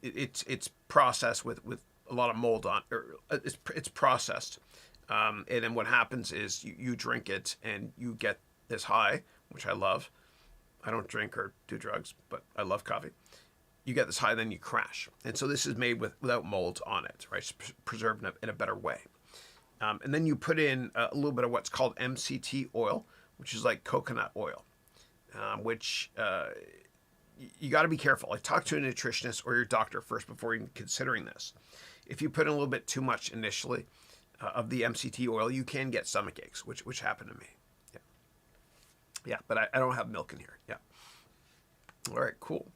Speaker 1: it's processed with a lot of mold on, or it's processed, and then what happens is you drink it and you get this high, which I love. I don't drink or do drugs, but I love coffee. You get this high, then you crash. And so this is made without mold on it, right? It's preserved in a better way. And then you put in a little bit of what's called MCT oil, which is like coconut oil, which you got to be careful. Like, talk to a nutritionist or your doctor first before even considering this. If you put in a little bit too much initially of the MCT oil, you can get stomach aches, which happened to me. Yeah, but I don't have milk in here. Yeah. All right, cool.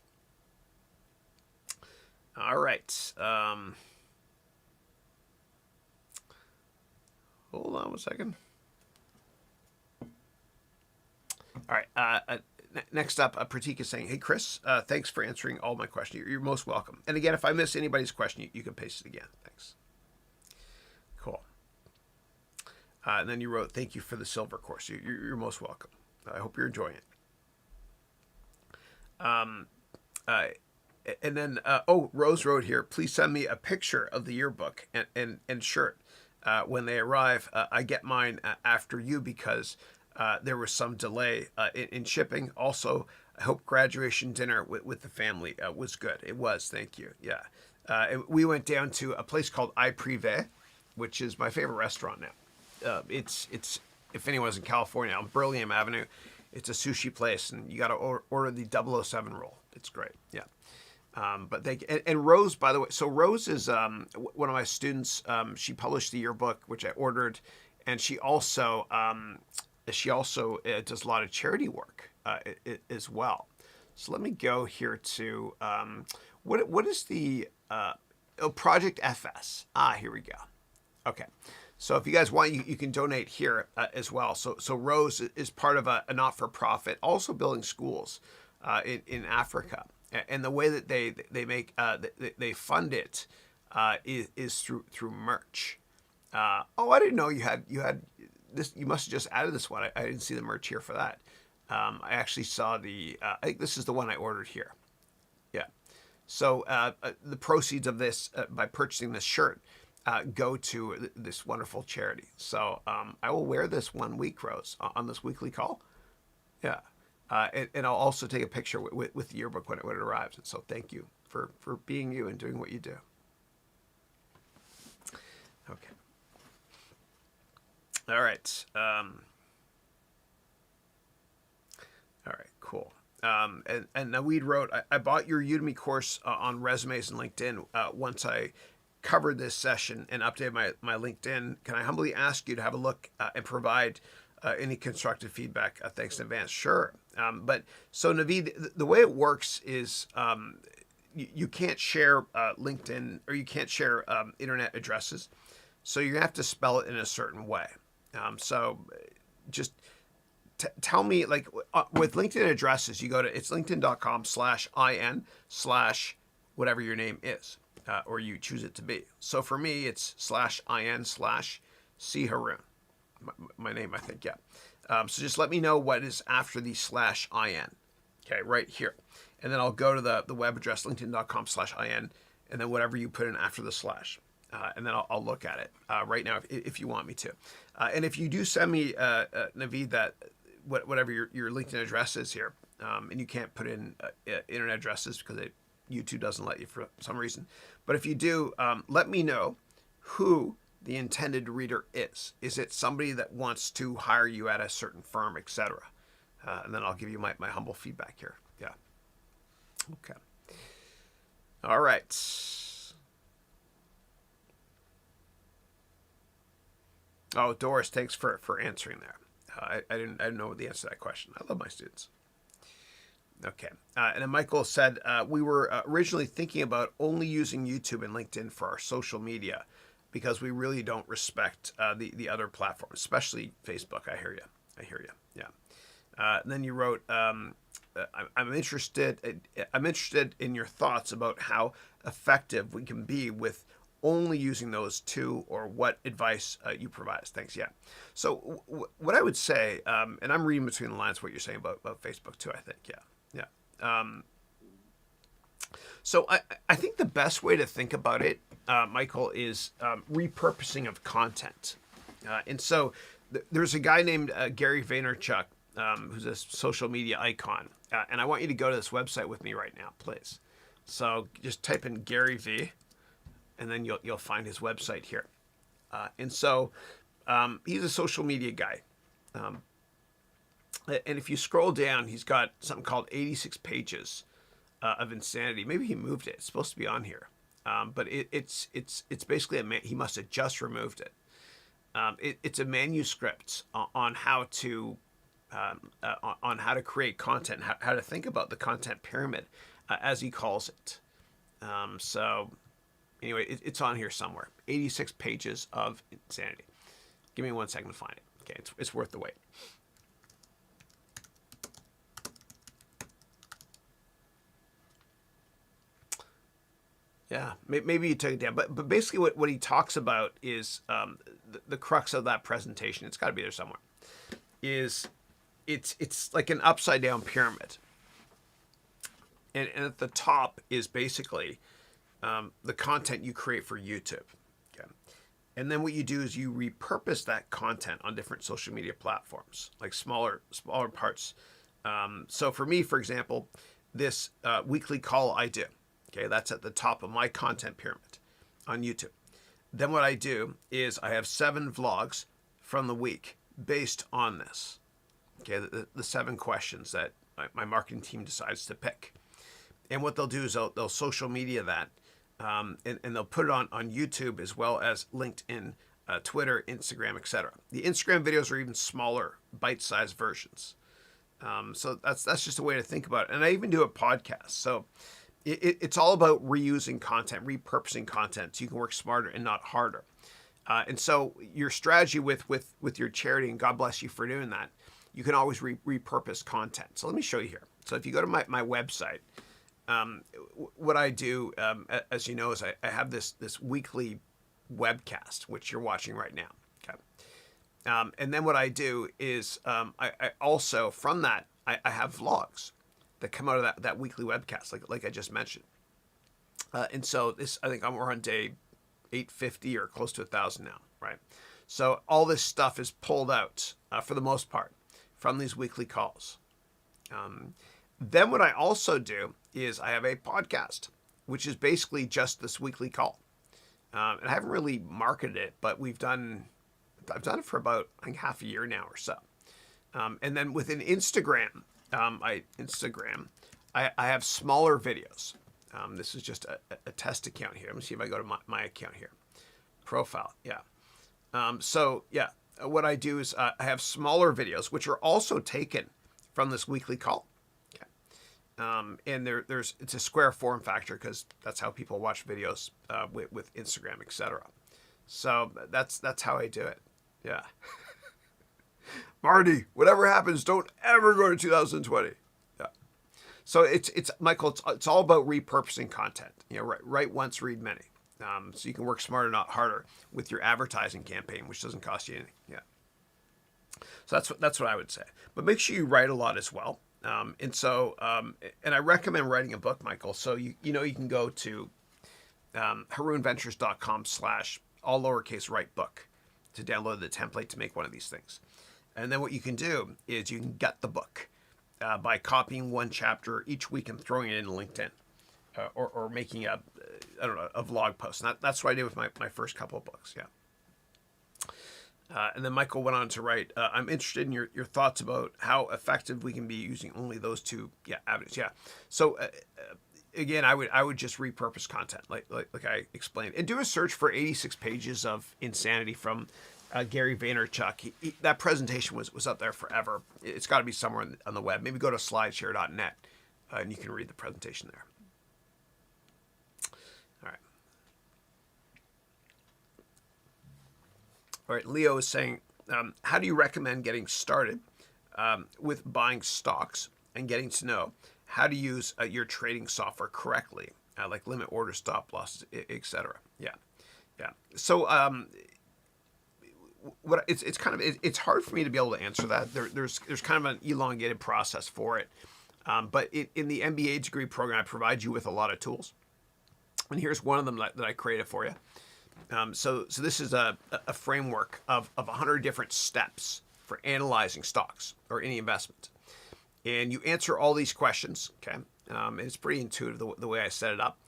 Speaker 1: All right. Hold on 1 second. All right. Next up, Pratik is saying, "Hey, Chris, thanks for answering all my questions. You're most welcome. And again, if I miss anybody's question, you can paste it again. Thanks." Cool. And then you wrote, "Thank you for the silver course. You're most welcome. I hope you're enjoying it." And then, Rose wrote here, "Please send me a picture of the yearbook and shirt. When they arrive, I get mine after you because there was some delay in shipping. Also, I hope graduation dinner with the family was good." It was, thank you. Yeah. We went down to a place called I Privé, which is my favorite restaurant now. It's if anyone's in California, on Burlingame Avenue, it's a sushi place, and you got to order the 007 roll. It's great. Yeah. But and Rose, by the way, so Rose is one of my students. She published the yearbook, which I ordered, and she also does a lot of charity work as well. So let me go here to what is the Project FS? Here we go. Okay. So if you guys want, you can donate here as well. So Rose is part of a not-for-profit, also building schools in Africa. And the way that they make they fund it is through merch. I didn't know you had this. You must have just added this one. I didn't see the merch here for that. I actually saw I think this is the one I ordered here. Yeah. So the proceeds of this by purchasing this shirt go to this wonderful charity. So I will wear this 1 week, Rose, on this weekly call. Yeah. And I'll also take a picture with the yearbook when it arrives. And so thank you for being you and doing what you do. Okay. All right. All right, cool. And Naweed wrote, I bought your Udemy course on resumes and LinkedIn once I covered this session and updated my LinkedIn. Can I humbly ask you to have a look and provide any constructive feedback? Thanks in advance. Sure. But so Naveed, the way it works is you can't share LinkedIn, or you can't share internet addresses. So you're gonna have to spell it in a certain way. So just tell me, like with LinkedIn addresses, you go to, it's linkedin.com/in/whatever your name is, or you choose it to be. So for me, it's /in/C Haroun. My name, I think, yeah. So just let me know what is after the /in. Okay, right here. And then I'll go to the web address, linkedin.com/in, and then whatever you put in after the slash. And then I'll look at it right now if you want me to. And if you do send me, Naveed, that whatever your LinkedIn address is here, and you can't put in internet addresses because YouTube doesn't let you for some reason. But if you do, let me know who the intended reader is. Is it somebody that wants to hire you at a certain firm, etc.? And then I'll give you my humble feedback here. Yeah. Okay. All right. Oh, Doris, thanks for answering there. I didn't know the answer to that question. I love my students. Okay. And then Michael said, we were originally thinking about only using YouTube and LinkedIn for our social media because we really don't respect the other platforms, especially Facebook. I hear you. Yeah. And then you wrote, I'm interested in your thoughts about how effective we can be with only using those two, or what advice you provide us. Thanks. Yeah. So what I would say, and I'm reading between the lines what you're saying about Facebook too, I think. Yeah. So I think the best way to think about it, Michael, is repurposing of content. And so there's a guy named Gary Vaynerchuk, who's a social media icon. And I want you to go to this website with me right now, please. So just type in Gary V, and then you'll find his website here. And so he's a social media guy. And if you scroll down, he's got something called 86 pages of insanity. Maybe he moved it. It's supposed to be on here. But it's basically he must have just removed it. It's a manuscript on how to create content, how to think about the content pyramid, as he calls it. So anyway, it's on here somewhere. 86 pages of insanity. Give me 1 second to find it. Okay, it's worth the wait. Yeah, maybe you took it down, but basically what he talks about is the crux of that presentation. It's got to be there somewhere. Is it's like an upside down pyramid, and at the top is basically the content you create for YouTube. Okay, and then what you do is you repurpose that content on different social media platforms, like smaller parts. So for me, for example, this weekly call I do. Okay, that's at the top of my content pyramid on YouTube. Then what I do is I have 7 vlogs from the week based on this. Okay, the 7 questions that my marketing team decides to pick. And what they'll do is they'll social media that, and they'll put it on YouTube as well as LinkedIn, Twitter, Instagram, etc. The Instagram videos are even smaller, bite-sized versions. So that's just a way to think about it. And I even do a podcast. So it's all about reusing content, repurposing content, so you can work smarter and not harder. And so your strategy with your charity, and God bless you for doing that, you can always repurpose content. So let me show you here. So if you go to my website, what I do, as you know, is I have this weekly webcast, which you're watching right now. Okay. And then what I do is I also, from that, I have vlogs that come out of that weekly webcast, like I just mentioned. And so this, I think we're on day 850 or close to 1,000 now, right? So all this stuff is pulled out for the most part from these weekly calls. Then what I also do is I have a podcast, which is basically just this weekly call. And I haven't really marketed it, but I've done it for about, I think, half a year now or so. And then within Instagram, I have smaller videos. This is just a test account here. Let me see if I go to my account here. Profile, yeah. What I do is I have smaller videos, which are also taken from this weekly call. Okay. And it's a square form factor because that's how people watch videos with Instagram, etc. So that's how I do it. Yeah. Marty, whatever happens, don't ever go to 2020. Yeah. So it's Michael. It's all about repurposing content. Write once, read many. So you can work smarter, not harder, with your advertising campaign, which doesn't cost you anything. Yeah. So that's what I would say. But make sure you write a lot as well. And I recommend writing a book, Michael. So you can go to harounventures.com/ all lowercase write book to download the template to make one of these things. And then what you can do is you can get the book by copying one chapter each week and throwing it into LinkedIn or making a vlog post. And that's what I did with my first couple of books. Yeah. And then Michael went on to write, I'm interested in your thoughts about how effective we can be using only those two avenues. Yeah. So again, I would just repurpose content like I explained, and do a search for 86 pages of insanity from Gary Vaynerchuk. That presentation was up there forever. It's got to be somewhere on the web. Maybe go to slideshare.net and you can read the presentation there. All right, Leo is saying, how do you recommend getting started with buying stocks and getting to know how to use your trading software correctly, like limit order, stop losses, etc. Yeah. So it's hard for me to be able to answer that. There's kind of an elongated process for it, but in the MBA degree program, I provide you with a lot of tools, and here's one of them that I created for you. So this is a framework of 100 different steps for analyzing stocks or any investment. And you answer all these questions, okay? And it's pretty intuitive the way I set it up.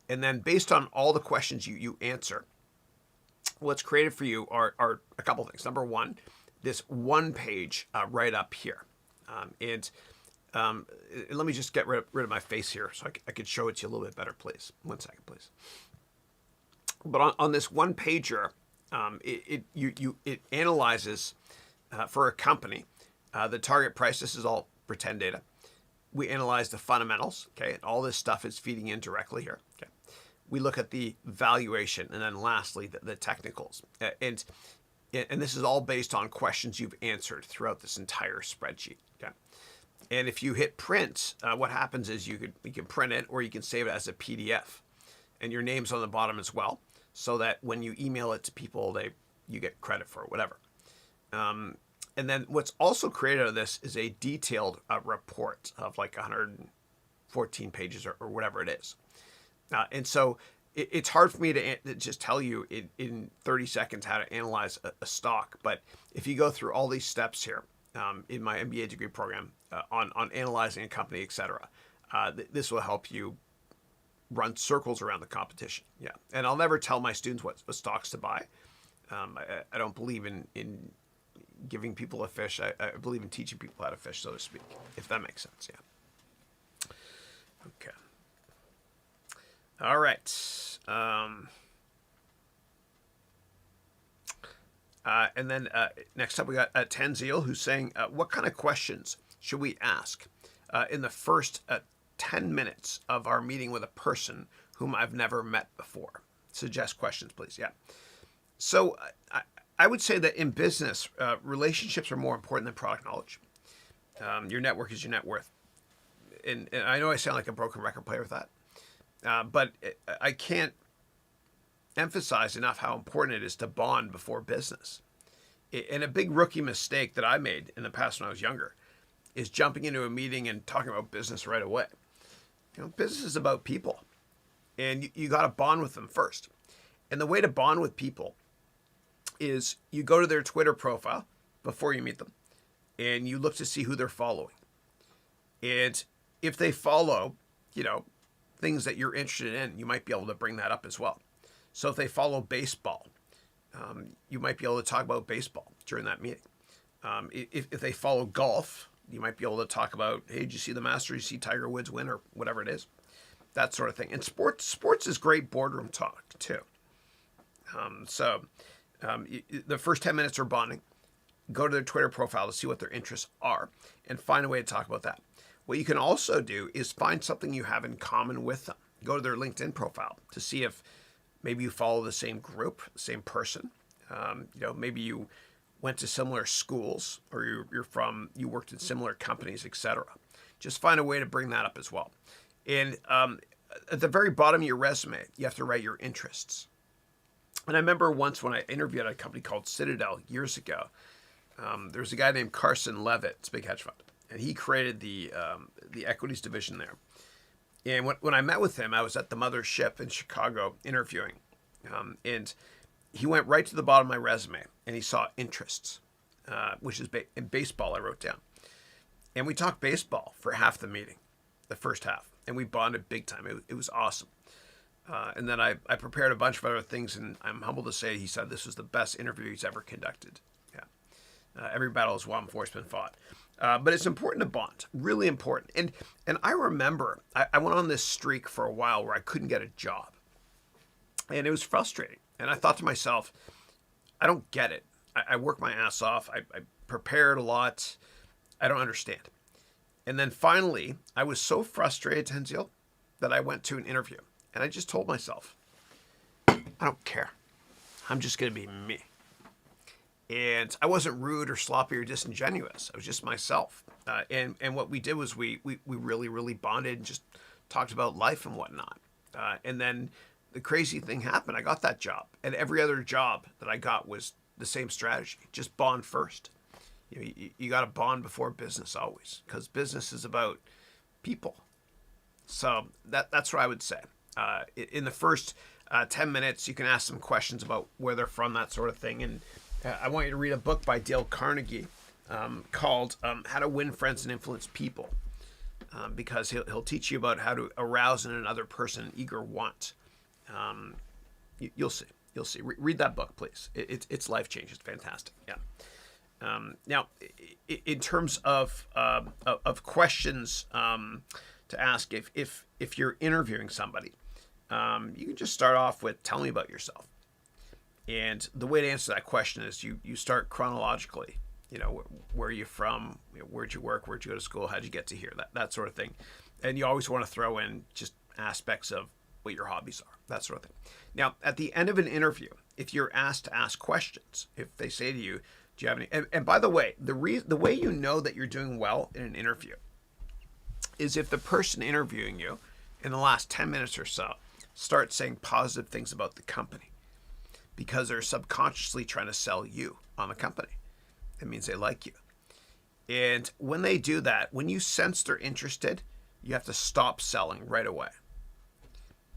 Speaker 1: And then based on all the questions you answer, what's created for you are a couple things. Number one, this one page right up here. And let me just get rid of my face here so I could show it to you a little bit better, please. 1 second, please. But on this one pager, it analyzes for a company the target price. This is all pretend data. We analyze the fundamentals. Okay, and all this stuff is feeding in directly here. Okay, we look at the valuation, and then lastly the technicals. And this is all based on questions you've answered throughout this entire spreadsheet. Okay, and if you hit print, what happens is you can print it, or you can save it as a PDF, and your name's on the bottom as well, so that when you email it to people, you get credit for it, whatever. And then what's also created out of this is a detailed report of like 114 pages or whatever it is. And so it's hard for me to just tell you in 30 seconds how to analyze a stock. But if you go through all these steps here in my MBA degree program on analyzing a company, etc., this will help you run circles around the competition. Yeah. And I'll never tell my students what stocks to buy. I don't believe in giving people a fish. I believe in teaching people how to fish, so to speak, if that makes sense. Yeah. Okay. All right. And then next up, we got Tanzil, who's saying, what kind of questions should we ask in the first 10 minutes of our meeting with a person whom I've never met before? Suggest questions, please. Yeah. So I would say that in business, relationships are more important than product knowledge. Your network is your net worth. And I know I sound like a broken record player with that, but I can't emphasize enough how important it is to bond before business. And a big rookie mistake that I made in the past when I was younger is jumping into a meeting and talking about business right away. Business is about people, and you got to bond with them first. And the way to bond with people is you go to their Twitter profile before you meet them, and you look to see who they're following. And if they follow, things that you're interested in, you might be able to bring that up as well. So if they follow baseball, you might be able to talk about baseball during that meeting. If they follow golf, you might be able to talk about, hey, did you see the Masters? Did you see Tiger Woods win, or whatever it is? That sort of thing. And sports is great boardroom talk too. The first 10 minutes are bonding. Go to their Twitter profile to see what their interests are and find a way to talk about that. What you can also do is find something you have in common with them. Go to their LinkedIn profile to see if maybe you follow the same group, the same person. Maybe you went to similar schools, or you worked in similar companies, etc. Just find a way to bring that up as well. And at the very bottom of your resume, you have to write your interests. And I remember once when I interviewed at a company called Citadel years ago, there was a guy named Carson Levitt. It's a big hedge fund, and he created the equities division there. And when I met with him, I was at the mothership in Chicago interviewing, and he went right to the bottom of my resume, and he saw interests, which is in baseball I wrote down. And we talked baseball for half the meeting, the first half, and we bonded big time. It was awesome. And then I prepared a bunch of other things, and I'm humbled to say he said this was the best interview he's ever conducted. Yeah, every battle is won before it's been fought. But it's important to bond, really important. And I remember I went on this streak for a while where I couldn't get a job, and it was frustrating. And I thought to myself, I don't get it. I work my ass off. I prepared a lot. I don't understand. And then finally, I was so frustrated, Tenzil, that I went to an interview. And I just told myself, I don't care. I'm just going to be me. And I wasn't rude or sloppy or disingenuous. I was just myself. And what we did was we really, really bonded and just talked about life and whatnot. And then the crazy thing happened. I got that job. And every other job that I got was the same strategy. Just bond first. You got to bond before business always, because business is about people. So that's what I would say. In the first 10 minutes, you can ask some questions about where they're from, that sort of thing. And I want you to read a book by Dale Carnegie called How to Win Friends and Influence People, because he'll teach you about how to arouse in another person an eager want. You'll see. You'll see. Read that book, please. It's life-changing. It's fantastic. Yeah. Now, in terms of questions to ask, if you're interviewing somebody, you can just start off with, tell me about yourself. And the way to answer that question is you start chronologically. Where are you from? Where'd you work? Where'd you go to school? How'd you get to here? That sort of thing. And you always want to throw in just aspects of what your hobbies are, that sort of thing. Now, at the end of an interview, if you're asked to ask questions, if they say to you, do you have any? And by the way, the way you know that you're doing well in an interview is if the person interviewing you in the last 10 minutes or so starts saying positive things about the company, because they're subconsciously trying to sell you on the company. It means they like you. And when they do that, when you sense they're interested, you have to stop selling right away.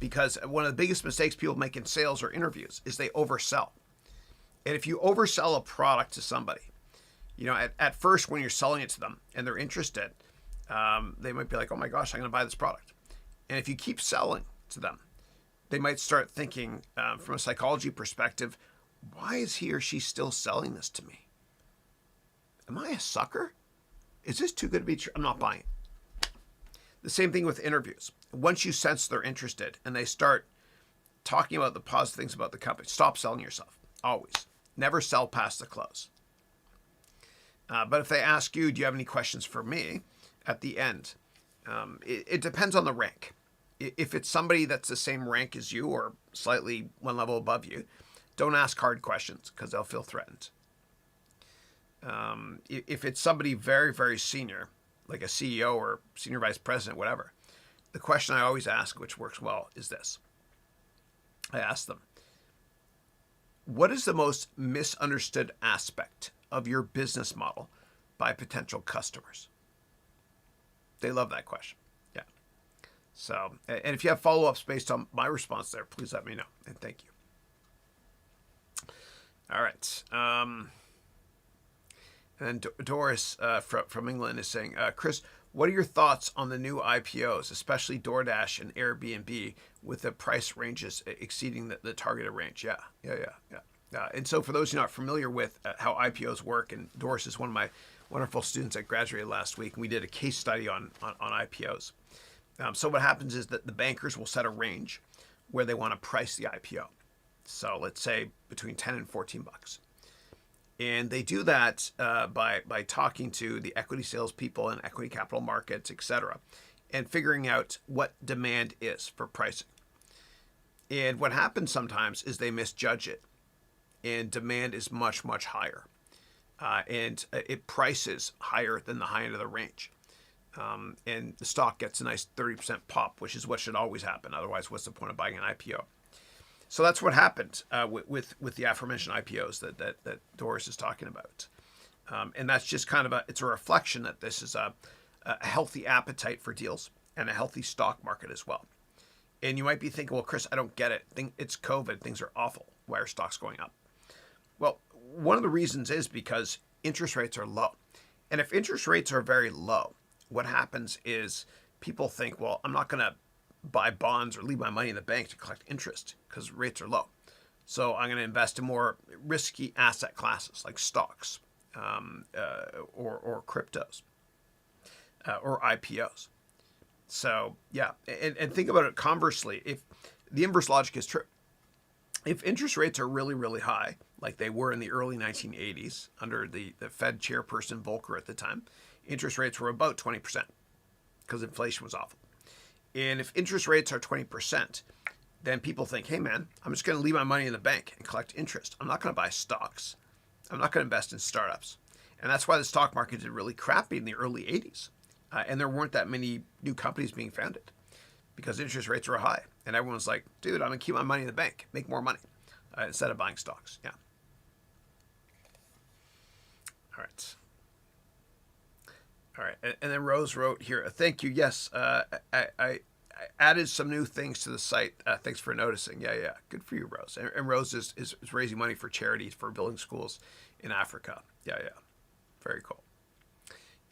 Speaker 1: Because one of the biggest mistakes people make in sales or interviews is they oversell. And if you oversell a product to somebody, at first when you're selling it to them and they're interested, they might be like, oh my gosh, I'm going to buy this product. And if you keep selling to them, they might start thinking from a psychology perspective, why is he or she still selling this to me? Am I a sucker? Is this too good to be true? I'm not buying it. The same thing with interviews. Once you sense they're interested and they start talking about the positive things about the company, stop selling yourself. Always. Never sell past the close. But if they ask you, do you have any questions for me at the end? It depends on the rank. If it's somebody that's the same rank as you or slightly one level above you, don't ask hard questions because they'll feel threatened. If it's somebody very, very senior, like a CEO or senior vice president, whatever, the question I always ask, which works well, is this. I ask them, what is the most misunderstood aspect of your business model by potential customers? They love that question. Yeah. So, and if you have follow-ups based on my response there, please let me know. And thank you. All right. And then Doris from England is saying, Chris, what are your thoughts on the new IPOs, especially DoorDash and Airbnb, with the price ranges exceeding the targeted range? Yeah. And so for those who are not familiar with how IPOs work, and Doris is one of my wonderful students that graduated last week, and we did a case study on IPOs. So what happens is that the bankers will set a range where they want to price the IPO. So let's say between 10 and 14 bucks. And they do that by talking to the equity salespeople and equity capital markets, et cetera, and figuring out what demand is for pricing. And what happens sometimes is they misjudge it, and demand is much, much higher. And it prices higher than the high end of the range. And the stock gets a nice 30% pop, which is what should always happen. Otherwise, what's the point of buying an IPO? So that's what happened with the aforementioned IPOs that Doris is talking about. And that's just kind of it's a reflection that this is a healthy appetite for deals and a healthy stock market as well. And you might be thinking, well, Chris, I don't get it. It's COVID. Things are awful. Why are stocks going up? Well, one of the reasons is because interest rates are low. And if interest rates are very low, what happens is people think, well, I'm not going to buy bonds or leave my money in the bank to collect interest because rates are low. So I'm going to invest in more risky asset classes like stocks or cryptos or IPOs. So yeah, and think about it conversely. If the inverse logic is true, if interest rates are really, really high, like they were in the early 1980s under the Fed chairperson Volcker at the time, interest rates were about 20% because inflation was awful. And if interest rates are 20%, then people think, hey man, I'm just going to leave my money in the bank and collect interest. I'm not going to buy stocks. I'm not going to invest in startups. And that's why the stock market did really crappy in the early 80s. And there weren't that many new companies being founded because interest rates were high. And everyone's like, dude, I'm going to keep my money in the bank, make more money instead of buying stocks. Yeah. All right. And then Rose wrote here, thank you. Yes, I added some new things to the site. Thanks for noticing. Yeah. Good for you, Rose. And Rose is raising money for charities for building schools in Africa. Yeah. Very cool.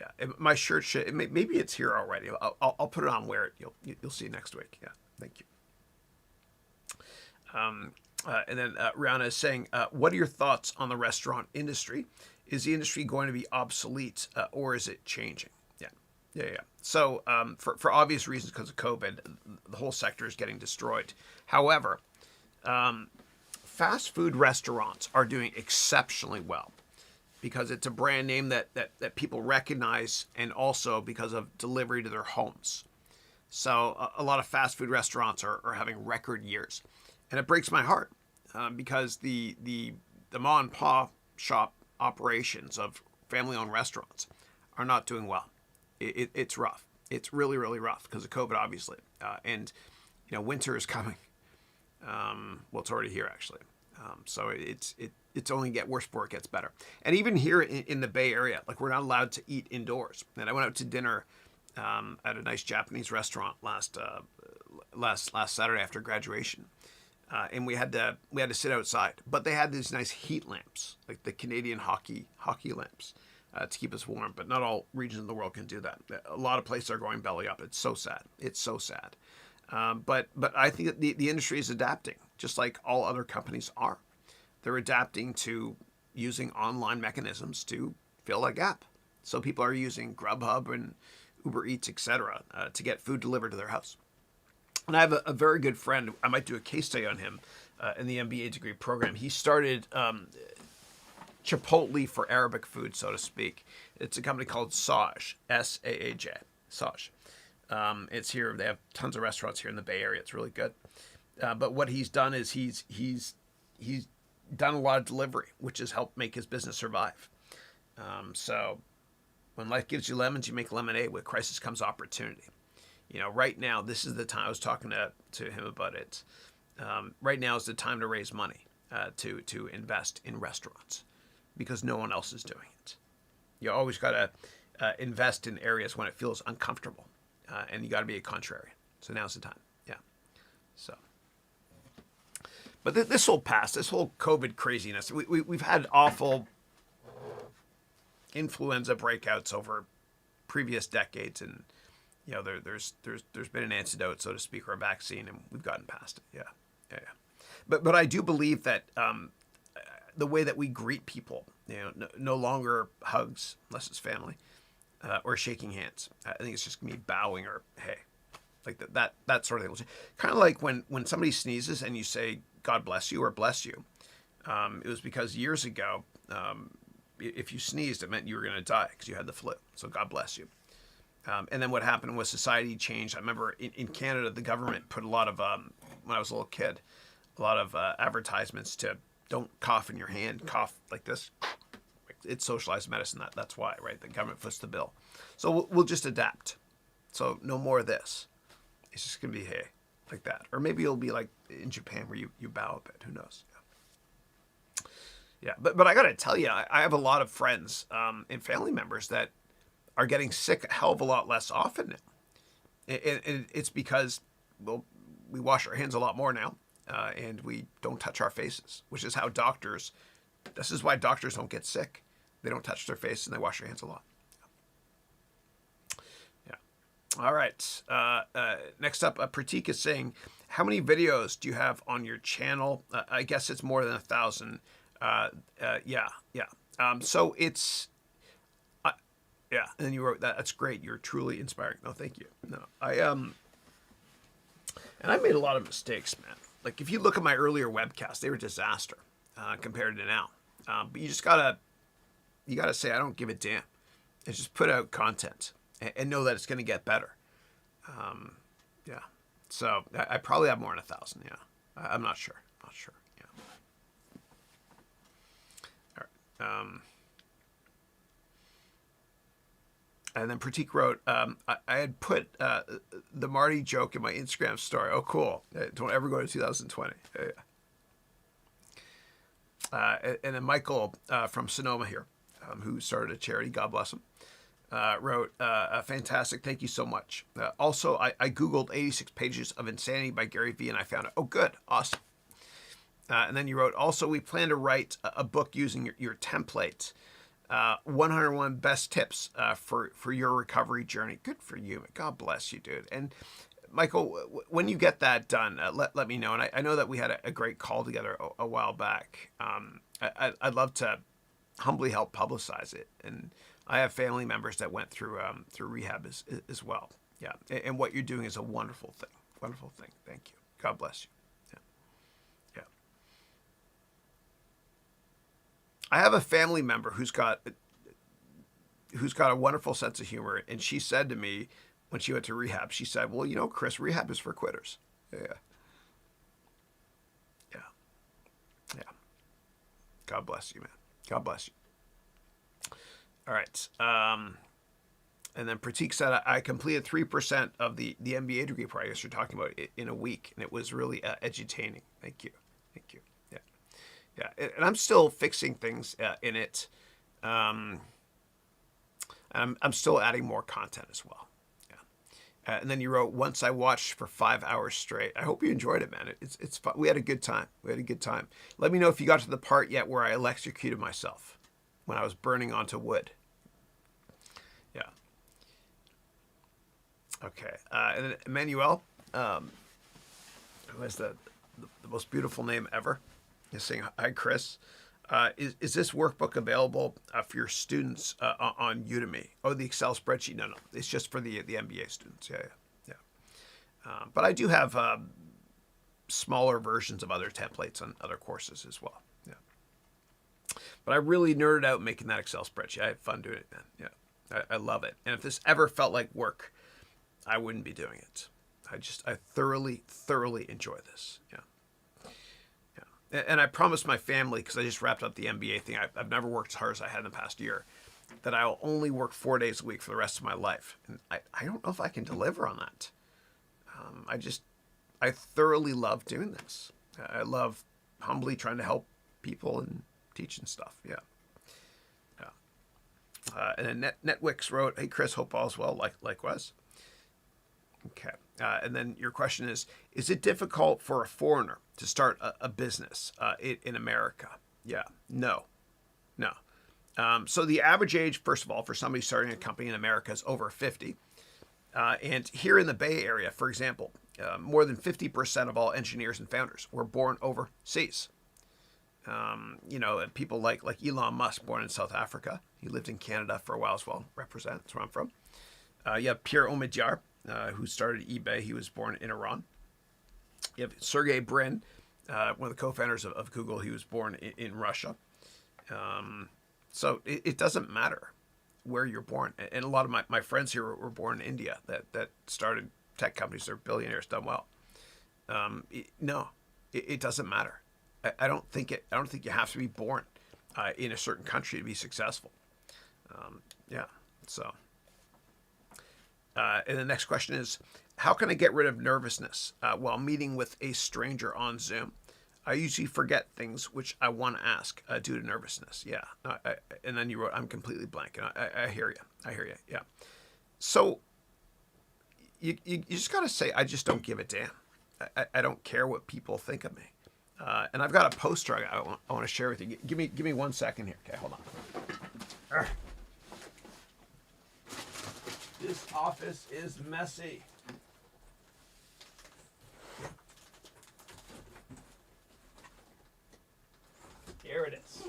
Speaker 1: Yeah. My shirt should, maybe it's here already. I'll put it on, wear it. You'll see it next week. Yeah. Thank you. And then Rihanna is saying, what are your thoughts on the restaurant industry? Is the industry going to be obsolete or is it changing? Yeah. So for obvious reasons, because of COVID, the whole sector is getting destroyed. However, fast food restaurants are doing exceptionally well because it's a brand name that people recognize, and also because of delivery to their homes. So a lot of fast food restaurants are having record years. And it breaks my heart because the mom and pop shop operations of family-owned restaurants are not doing well. It's rough. It's really, really rough because of COVID, obviously. And winter is coming. Well, it's already here actually. So it's only get worse before it gets better. And even here in the Bay Area, like we're not allowed to eat indoors. And I went out to dinner at a nice Japanese restaurant last Saturday after graduation. And we had to sit outside, but they had these nice heat lamps, like the Canadian hockey lamps, to keep us warm. But not all regions of the world can do that. A lot of places are going belly up. It's so sad. But I think that the industry is adapting, just like all other companies are. They're adapting to using online mechanisms to fill a gap. So people are using Grubhub and Uber Eats, etc., to get food delivered to their house. And I have a very good friend. I might do a case study on him in the MBA degree program. He started Chipotle for Arabic food, so to speak. It's a company called Saj, S-A-A-J, Saj. It's here. They have tons of restaurants here in the Bay Area. It's really good. But what he's done is he's done a lot of delivery, which has helped make his business survive. So when life gives you lemons, you make lemonade. With crisis comes opportunity. Right now, this is the time. I was talking to him about it. Right now is the time to raise money to invest in restaurants because no one else is doing it. You always got to invest in areas when it feels uncomfortable, and you got to be a contrarian. So now's the time. Yeah. So, But this will pass. This whole COVID craziness. We've had awful influenza breakouts over previous decades, and there's been an antidote, so to speak, or a vaccine, and we've gotten past it. Yeah. But I do believe that the way that we greet people, no longer hugs unless it's family, or shaking hands. I think it's just gonna be bowing or hey, like that sort of thing. Kind of like when somebody sneezes and you say God bless you or bless you. It was because years ago, if you sneezed, it meant you were going to die because you had the flu. So God bless you. And then what happened was society changed. I remember in Canada, the government put a lot of, when I was a little kid, a lot of advertisements to don't cough in your hand, cough like this. It's socialized medicine. That's why, right? The government foots the bill. So we'll just adapt. So no more of this. It's just going to be, hey, like that. Or maybe it'll be like in Japan where you bow a bit. Who knows? Yeah. But I got to tell you, I have a lot of friends and family members that are getting sick a hell of a lot less often now. And it's because, well, we wash our hands a lot more now, and we don't touch our faces, which is how this is why doctors don't get sick. They don't touch their face and they wash their hands a lot. Yeah. All right. Next up, Pratik is saying, how many videos do you have on your channel? I guess it's more than 1,000. Yeah. So it's, yeah. And then you wrote that. That's great. You're truly inspiring. No, thank you. No, and I made a lot of mistakes, man. Like if you look at my earlier webcasts, they were a disaster compared to now. But you just gotta say, I don't give a damn. And just put out content and know that it's going to get better. Yeah. So I probably have more than 1,000. Yeah. I'm not sure. Yeah. All right. And then Pratik wrote, I had put the Marty joke in my Instagram story. Oh, cool. Don't ever go to 2020. And then Michael from Sonoma here, who started a charity, God bless him, wrote, fantastic. Thank you so much. Also, I Googled 86 pages of insanity by Gary Vee and I found it. Oh, good. Awesome. And then you wrote, also, we plan to write a book using your template. 101 best tips for your recovery journey. Good for you. God bless you, dude. And Michael, when you get that done, let me know. And I know that we had a great call together a while back. I'd love to humbly help publicize it. And I have family members that went through rehab as well. Yeah. And what you're doing is a wonderful thing. Wonderful thing. Thank you. God bless you. Yeah. I have a family member who's got a wonderful sense of humor. And she said to me when she went to rehab, she said, well, Chris, rehab is for quitters. Yeah. God bless you, man. God bless you. All right. And then Pratik said, I completed 3% of the MBA degree part. I guess you're talking about it in a week. And it was really edutaining. Thank you. Yeah. And I'm still fixing things in it. I'm still adding more content as well. Yeah. And then you wrote, once I watched for 5 hours straight. I hope you enjoyed it, man. It's fun. We had a good time. Let me know if you got to the part yet where I electrocuted myself when I was burning onto wood. Yeah. Okay. And then Emmanuel, who has the most beautiful name ever, is saying, hi, Chris. Is this workbook available for your students on Udemy? Oh, the Excel spreadsheet? No. It's just for the MBA students. Yeah. But I do have smaller versions of other templates on other courses as well. Yeah. But I really nerded out making that Excel spreadsheet. I had fun doing it, man. Yeah. I love it. And if this ever felt like work, I wouldn't be doing it. I thoroughly enjoy this. Yeah. And I promised my family, because I just wrapped up the MBA thing, I've never worked as hard as I had in the past year, that I'll only work 4 days a week for the rest of my life. And I don't know if I can deliver on that. I thoroughly love doing this. I love humbly trying to help people and teach and stuff. Yeah. And then Netwix wrote, hey, Chris, hope all's well. Likewise. Okay. And then your question is it difficult for a foreigner to start a business in America? Yeah, no. So the average age, first of all, for somebody starting a company in America is over 50. And here in the Bay Area, for example, more than 50% of all engineers and founders were born overseas. People like Elon Musk, born in South Africa. He lived in Canada for a while as well. That's where I'm from. You have Pierre Omidyar, who started eBay. He was born in Iran. You have Sergey Brin, one of the co-founders of Google. He was born in Russia. So it doesn't matter where you're born. And a lot of my friends here were born in India that started tech companies. They're billionaires, done well. It doesn't matter. I don't think you have to be born in a certain country to be successful. And the next question is, how can I get rid of nervousness while meeting with a stranger on Zoom? I usually forget things which I want to ask due to nervousness. Yeah. And then you wrote, I'm completely blank. And I hear you. Yeah. So you just got to say, I just don't give a damn. I don't care what people think of me. And I've got a poster I want to share with you. Give me 1 second here. Okay, hold on. This office is messy. Here it is.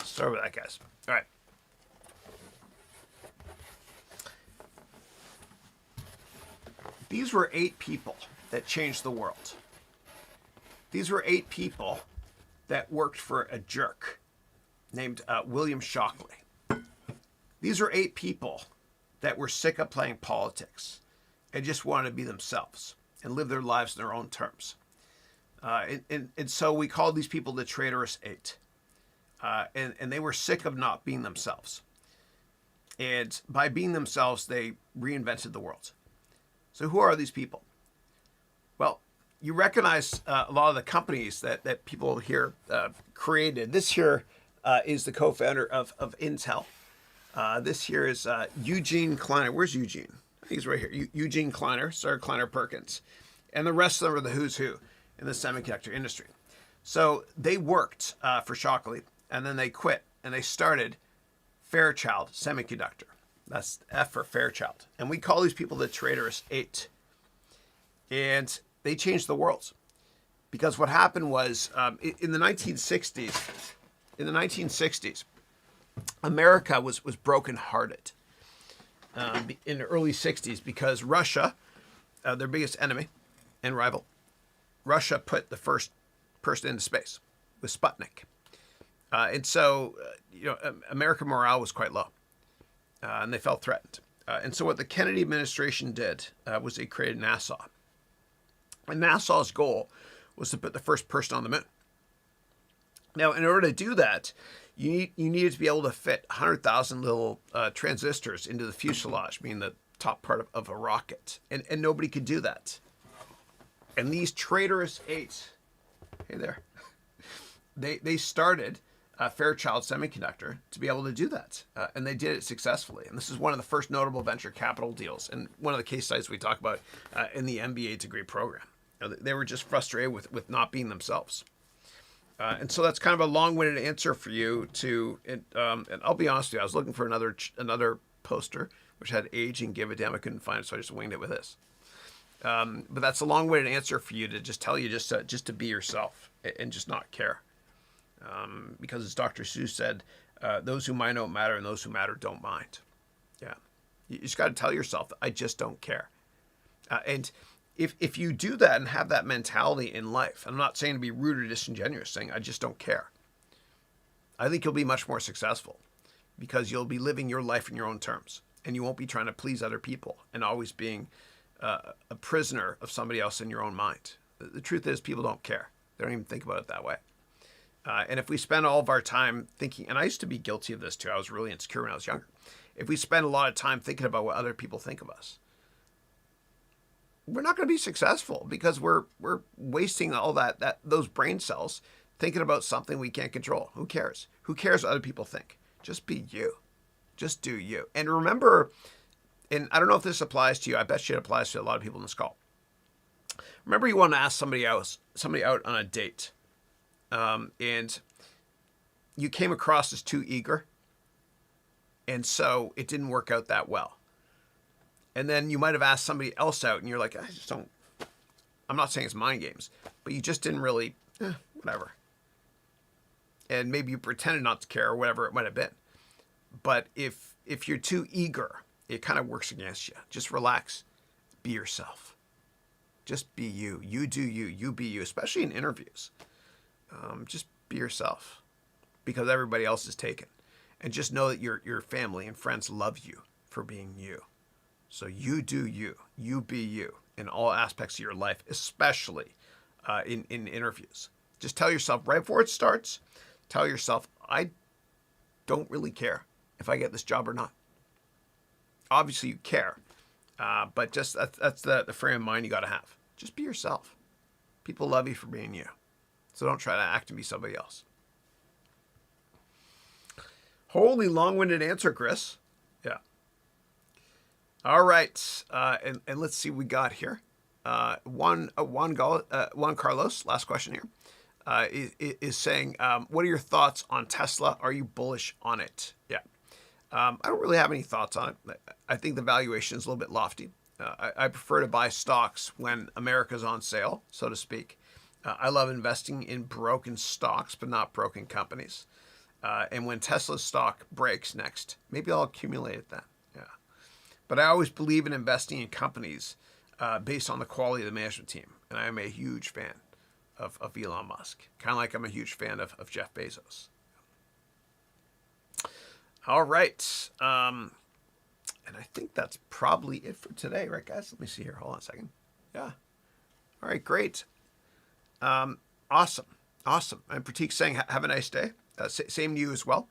Speaker 1: Sorry about that, guys. All right. These were 8 people that changed the world. These were 8 people that worked for a jerk named William Shockley. These were 8 people that were sick of playing politics and just wanted to be themselves and live their lives in their own terms. And so we called these people the Traitorous 8. And they were sick of not being themselves. And by being themselves, they reinvented the world. So who are these people? Well, you recognize a lot of the companies that people here created. This here is the co-founder of Intel. This here is Eugene Kleiner. Where's Eugene? He's right here. Eugene Kleiner, Sarah Kleiner Perkins. And the rest of them are the who's who in the semiconductor industry. So they worked for Shockley, and then they quit, and they started Fairchild Semiconductor. That's F for Fairchild. And we call these people the Traitorous 8. And they changed the world. Because what happened was, in the 1960s, America was brokenhearted in the early 60s because Russia, their biggest enemy and rival, Russia put the first person into space with Sputnik. And so, American morale was quite low, and they felt threatened. And so what the Kennedy administration did was they created NASA. And NASA's goal was to put the first person on the moon. Now, in order to do that, you needed to be able to fit 100,000 little transistors into the fuselage, meaning the top part of a rocket. And nobody could do that. And these Traitorous 8, hey there, they started Fairchild Semiconductor to be able to do that. And they did it successfully. And this is one of the first notable venture capital deals. And one of the case studies we talk about in the MBA degree program. They were just frustrated with not being themselves. And so that's kind of a long-winded answer for you to, and I'll be honest with you, I was looking for another poster which had age and give a damn. I couldn't find it, so I just winged it with this. But that's a long-winded answer for you to just tell you just to be yourself and just not care. Because as Dr. Seuss said, those who mind don't matter and those who matter don't mind. Yeah. You just got to tell yourself, I just don't care. And if you do that and have that mentality in life, I'm not saying to be rude or disingenuous, saying I just don't care. I think you'll be much more successful because you'll be living your life in your own terms and you won't be trying to please other people and always being a prisoner of somebody else in your own mind. The truth is people don't care. They don't even think about it that way. And if we spend all of our time thinking, and I used to be guilty of this too, I was really insecure when I was younger. If we spend a lot of time thinking about what other people think of us, we're not going to be successful because we're wasting all those brain cells thinking about something we can't control. Who cares? Who cares what other people think? Just be you. Just do you. And remember, and I don't know if this applies to you. I bet you it applies to a lot of people in this call. Remember, you want to ask somebody out on a date, and you came across as too eager, and so it didn't work out that well. And then you might have asked somebody else out, and you're like, I just don't. I'm not saying it's mind games, but you just didn't really, whatever. And maybe you pretended not to care or whatever it might have been. But if you're too eager, it kind of works against you. Just relax. Be yourself. Just be you. You do you. You be you, especially in interviews. Just be yourself because everybody else is taken. And just know that your family and friends love you for being you. So you do you. You be you in all aspects of your life, especially in interviews. Just tell yourself right before it starts, tell yourself, I don't really care if I get this job or not. Obviously you care, but just that's the frame of mind you got to have. Just be yourself. People love you for being you. So don't try to act and be somebody else. Holy long-winded answer, Chris. Yeah. All right. And let's see what we got here. Juan Carlos, last question here. Is saying, what are your thoughts on Tesla? Are you bullish on it? Yeah. I don't really have any thoughts on it. I think the valuation is a little bit lofty. I prefer to buy stocks when America's on sale, so to speak. I love investing in broken stocks, but not broken companies. And when Tesla's stock breaks next, maybe I'll accumulate it then. Yeah. But I always believe in investing in companies based on the quality of the management team. And I am a huge fan of Elon Musk, kind of like I'm a huge fan of Jeff Bezos. All right. And I think that's probably it for today, right, guys? Let me see here. Hold on a second. Yeah. All right, great. Awesome. And Pratik's saying, have a nice day. Same to you as well.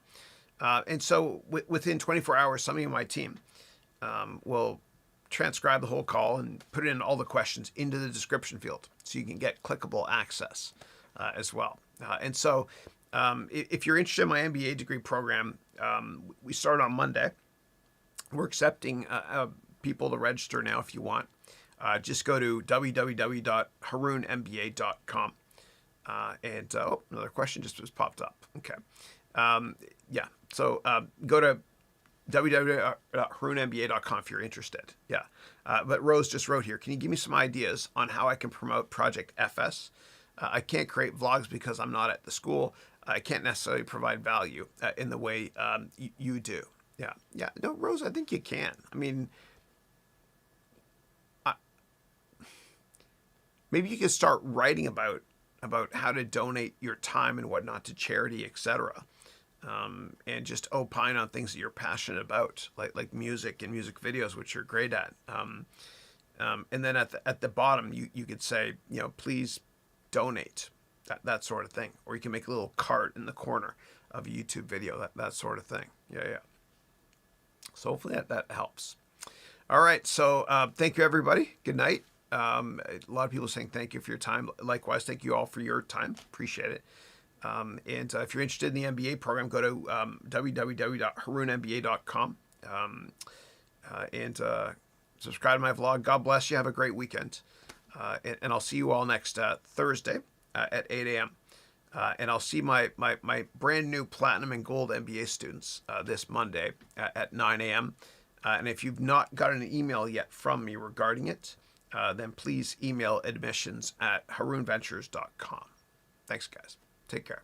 Speaker 1: And so within 24 hours, somebody on my team will transcribe the whole call and put in all the questions into the description field so you can get clickable access as well. And so if you're interested in my MBA degree program, we start on Monday. We're accepting people to register now if you want. Just go to www.harounmba.com. And another question just popped up. Okay. Yeah. So go to www.harounmba.com if you're interested. Yeah. But Rose just wrote here, can you give me some ideas on how I can promote Project FS? I can't create vlogs because I'm not at the school. I can't necessarily provide value in the way you do. Yeah. Yeah. No, Rose, I think you can. I mean, maybe you could start writing about how to donate your time and whatnot to charity, etc. And just opine on things that you're passionate about, like music and music videos, which you're great at. And then at the bottom, you could say, please donate, that sort of thing. Or you can make a little card in the corner of a YouTube video, that sort of thing. Yeah. So hopefully that helps. All right. So thank you, everybody. Good night. A lot of people saying thank you for your time. Likewise, thank you all for your time. Appreciate it. And if you're interested in the MBA program, go to www.harounmba.com and subscribe to my vlog. God bless you. Have a great weekend. And I'll see you all next Thursday at 8 a.m. And I'll see my brand new Platinum and Gold MBA students this Monday at 9 a.m. And if you've not gotten an email yet from me regarding it, then please email admissions@harounventures.com. Thanks, guys. Take care.